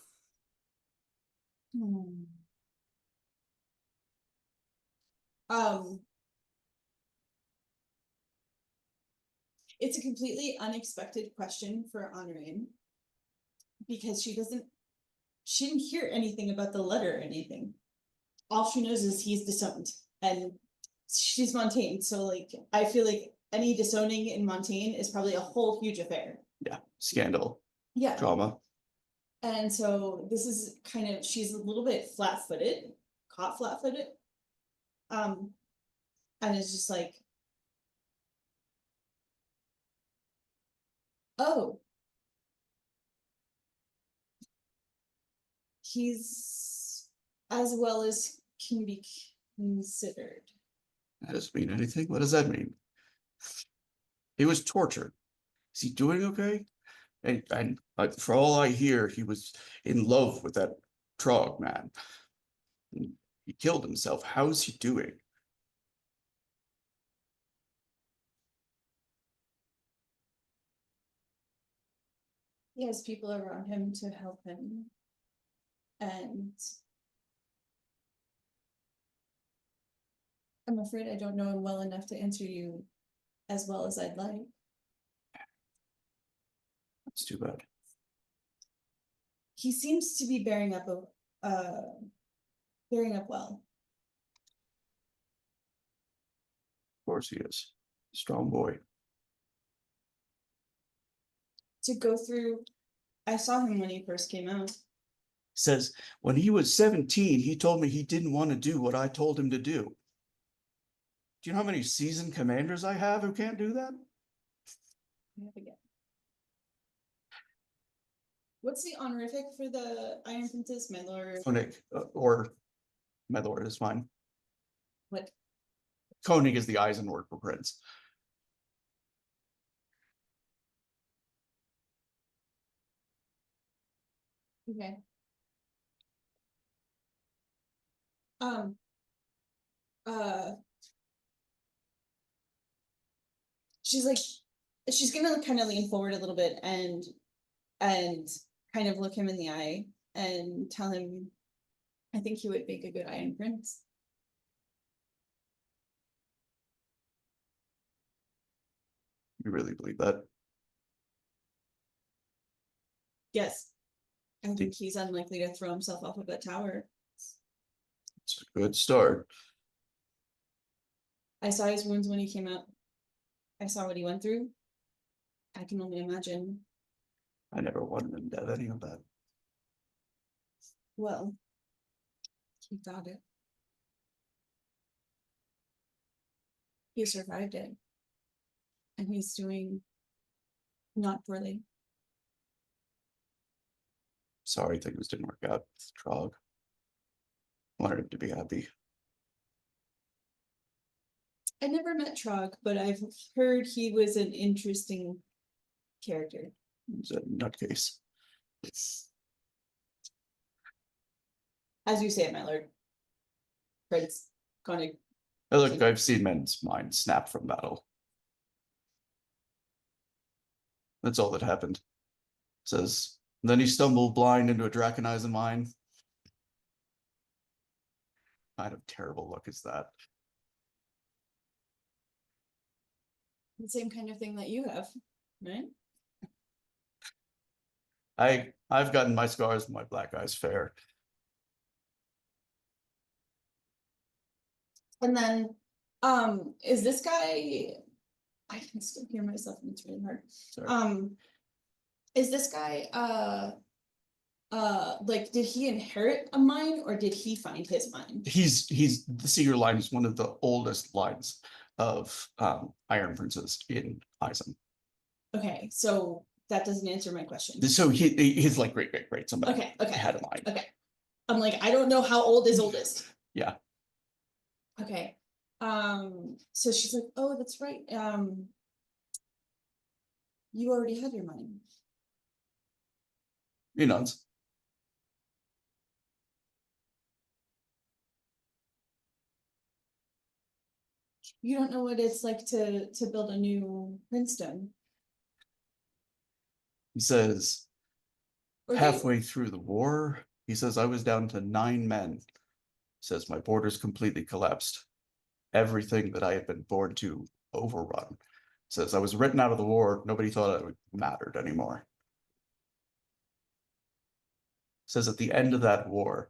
Um, it's a completely unexpected question for Honorine because she didn't hear anything about the letter or anything. All she knows is he's disowned and she's Montaigne. So like, I feel like any disowning in Montaigne is probably a whole huge affair. Yeah, scandal, Yeah. drama. And so this is kind of, she's a little bit flat-footed, caught flat-footed. And it's just like, oh, he's as well as can be considered. That doesn't mean anything. What does that mean? He was tortured. Is he doing okay? And for all I hear, he was in love with that Trog man. He killed himself. How's he doing? He has people around him to help him. And I'm afraid I don't know him well enough to answer you as well as I'd like. That's too bad. He seems to be bearing up well. Of course he is. Strong boy. To go through, I saw him when he first came out. Says when he was 17, he told me he didn't want to do what I told him to do. Do you know how many seasoned commanders I have who can't do that? I have again. What's the honorific for the Iron Princess, my lord? Koenig, or my lord is fine. What? Koenig is the Eisenwerk for prince. Okay. She's like, she's gonna kind of lean forward a little bit and kind of look him in the eye and tell him, I think he would make a good Iron Prince. You really believe that? Yes. I think he's unlikely to throw himself off of a tower. It's a good start. I saw his wounds when he came out. I saw what he went through. I can only imagine. I never wanted him to have any of that. Well, he got it. He survived it. And he's doing not poorly. Sorry things didn't work out with Trog. Wanted him to be happy. I never met Trog, but I've heard he was an interesting character. He's a nutcase. As you say it, my lord. Prince Koenig. Look, I've seen men's minds snap from battle. That's all that happened. Says, then he stumbled blind into a Draconizing mine. What kind of terrible luck is that? The same kind of thing that you have, right? I've gotten my scars and my black eyes fair. And then, is this guy? I can still hear myself, and it's really hard. Sorry. Is this guy? Like, did he inherit a mine, or did he find his mine? He's the Seeger line is one of the oldest lines of Iron Princes in Eisen. Okay, so that doesn't answer my question. So he's like great somebody Okay. had a mine. Okay, I'm like, I don't know how old is oldest. Yeah. Okay, so she's like, oh, that's right. You already had your mine. He nods. You don't know what it's like to build a new princedom. He says, Or do you? halfway through the war, he says, I was down to 9 men. Says my borders completely collapsed. Everything that I had been born to overrun. Says I was written out of the war. Nobody thought it mattered anymore. Says at the end of that war,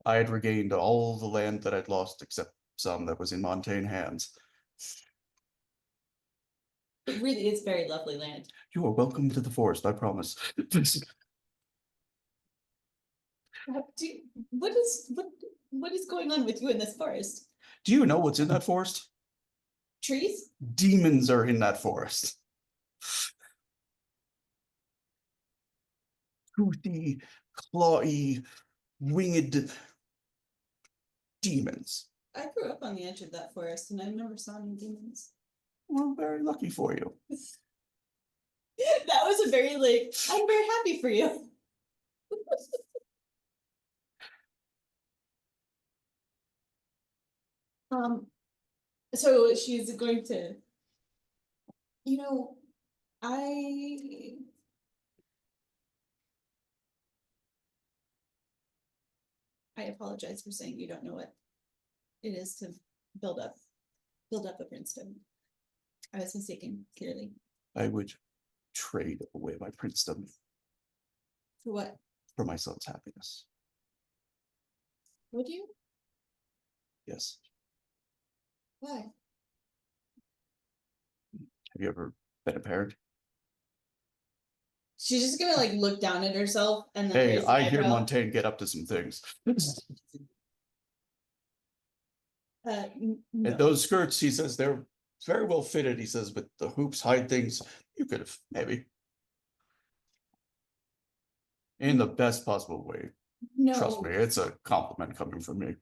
I had regained all the land that I'd lost except some that was in Montaigne hands. It really is very lovely land. You are welcome to the forest, I promise. What is going on with you in this forest? Do you know what's in that forest? Trees? Demons are in that forest. Toothy, clawy, winged demons. I grew up on the edge of that forest and I never saw any demons. Well, very lucky for you. That was a very I'm very happy for you. So she's going to, I I apologize for saying you don't know what it is to build up a princedom. I was mistaken, clearly. I would trade away my princedom For what? for my son's happiness. Would you? Yes. Why? Have you ever been a parent? She's just gonna like look down at herself and then Hey, raise an I hear eyebrow. Montaigne get up to some things. No. And those skirts, he says, they're very well fitted. He says, but the hoops hide things. You could have, maybe. In the best possible way. No. Trust me, it's a compliment coming from me.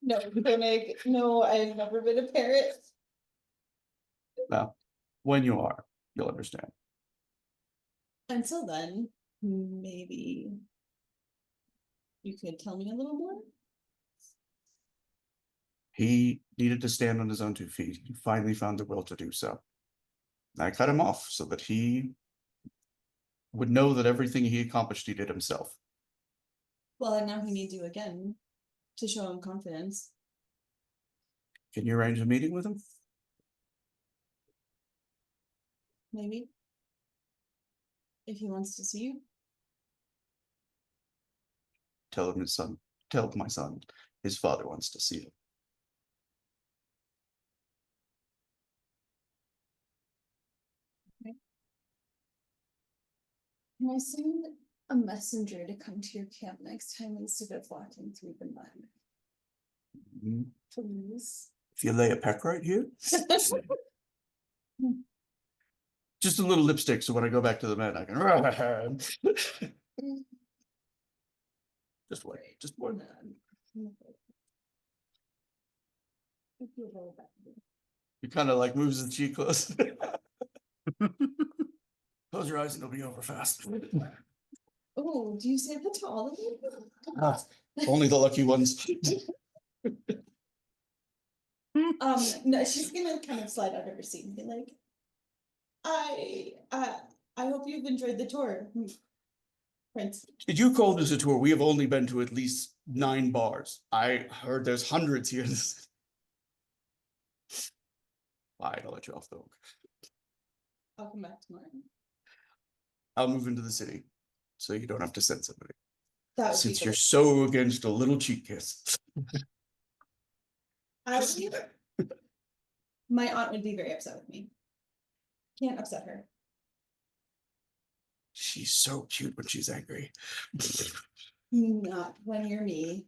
No, Koenig. No, I've never been a parent. Now, when you are, you'll understand. Until then, maybe you could tell me a little more. He needed to stand on his own 2 feet. He finally found the will to do so. I cut him off so that he would know that everything he accomplished, he did himself. Well, and now he needs you again to show him confidence. Can you arrange a meeting with him? Maybe. If he wants to see you. Tell him tell my son, his father wants to see him. Can I send a messenger to come to your camp next time instead of walking through the mud? Mhm. Please. If you lay a peck right here, just a little lipstick, so when I go back to the men, I can. Just one, just one. He kind of like moves his cheek close. Close your eyes and it'll be over fast. Oh, do you say that to all of you? Only the lucky ones. No, she's gonna kind of slide out of her seat and be like, I hope you've enjoyed the tour, Prince. Did you call this a tour? We have only been to at least 9 bars. I heard there's hundreds here. Fine, I'll let you off the hook. I'll come back tomorrow. I'll move into the city, so you don't have to send somebody. That would Since be you're great. so against a little cheek kiss. My aunt would be very upset with me. Can't upset her. She's so cute when she's angry. Not when you're me.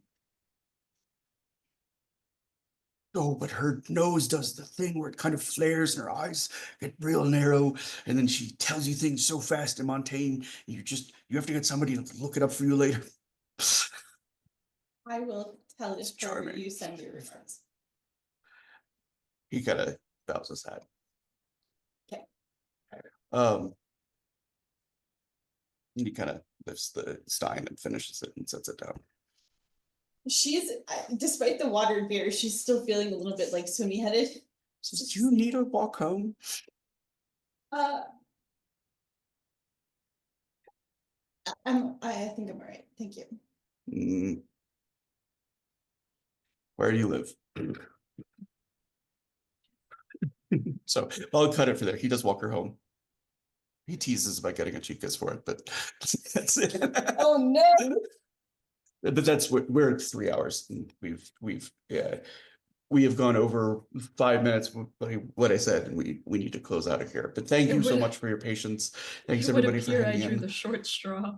Oh, but her nose does the thing where it kind of flares and her eyes get real narrow, and then she tells you things so fast in Montaigne, you have to get somebody to look it up for you later. I will tell It's if her charming. you send your regards. He kind of bows his head. Okay. He kind of lifts the stein and finishes it and sets it down. She's, despite the watered beer, she's still feeling a little bit like swimmy headed. Says, do you need a walk home? I think I'm all right. Thank you. Where do you live? So I'll cut it for there. He does walk her home. He teases about getting a cheek kiss for it, but that's it. Oh no. But that's what we're at 3 hours. And we have gone over 5 minutes what I said, and we need to close out of here. But thank you so much for your patience. Thanks It would everybody for appear I hanging drew in. the short straw.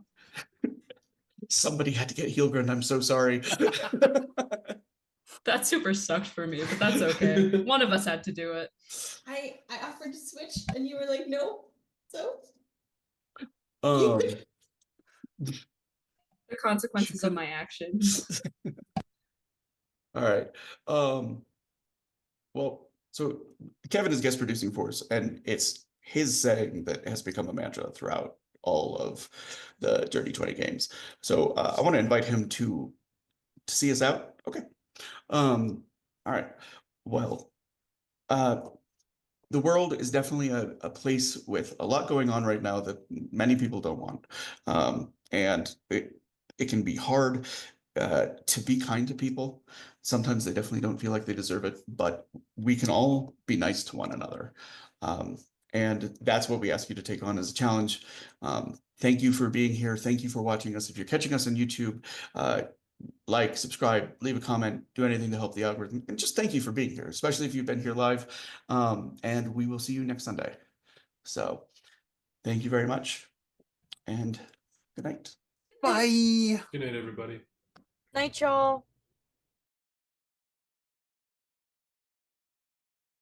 Somebody had to get Heelgren. I'm so sorry. That super sucked for me, but that's okay. One of us had to do it. I offered to switch and you were like, no. So The consequences of my actions. All right. Well, so Kevin is guest producing for us, and it's his saying that has become a mantra throughout all of the Dirty 20 games. So I want to invite him to see us out. Okay. All right. Well, the world is definitely a place with a lot going on right now that many people don't want. And it can be hard to be kind to people. Sometimes they definitely don't feel like they deserve it, but we can all be nice to one another. And that's what we ask you to take on as a challenge. Thank you for being here. Thank you for watching us. If you're catching us on YouTube, like, subscribe, leave a comment, do anything to help the algorithm. And just thank you for being here, especially if you've been here live. And we will see you next Sunday. So thank you very much. And good night. Bye. Good night, everybody. Night, y'all.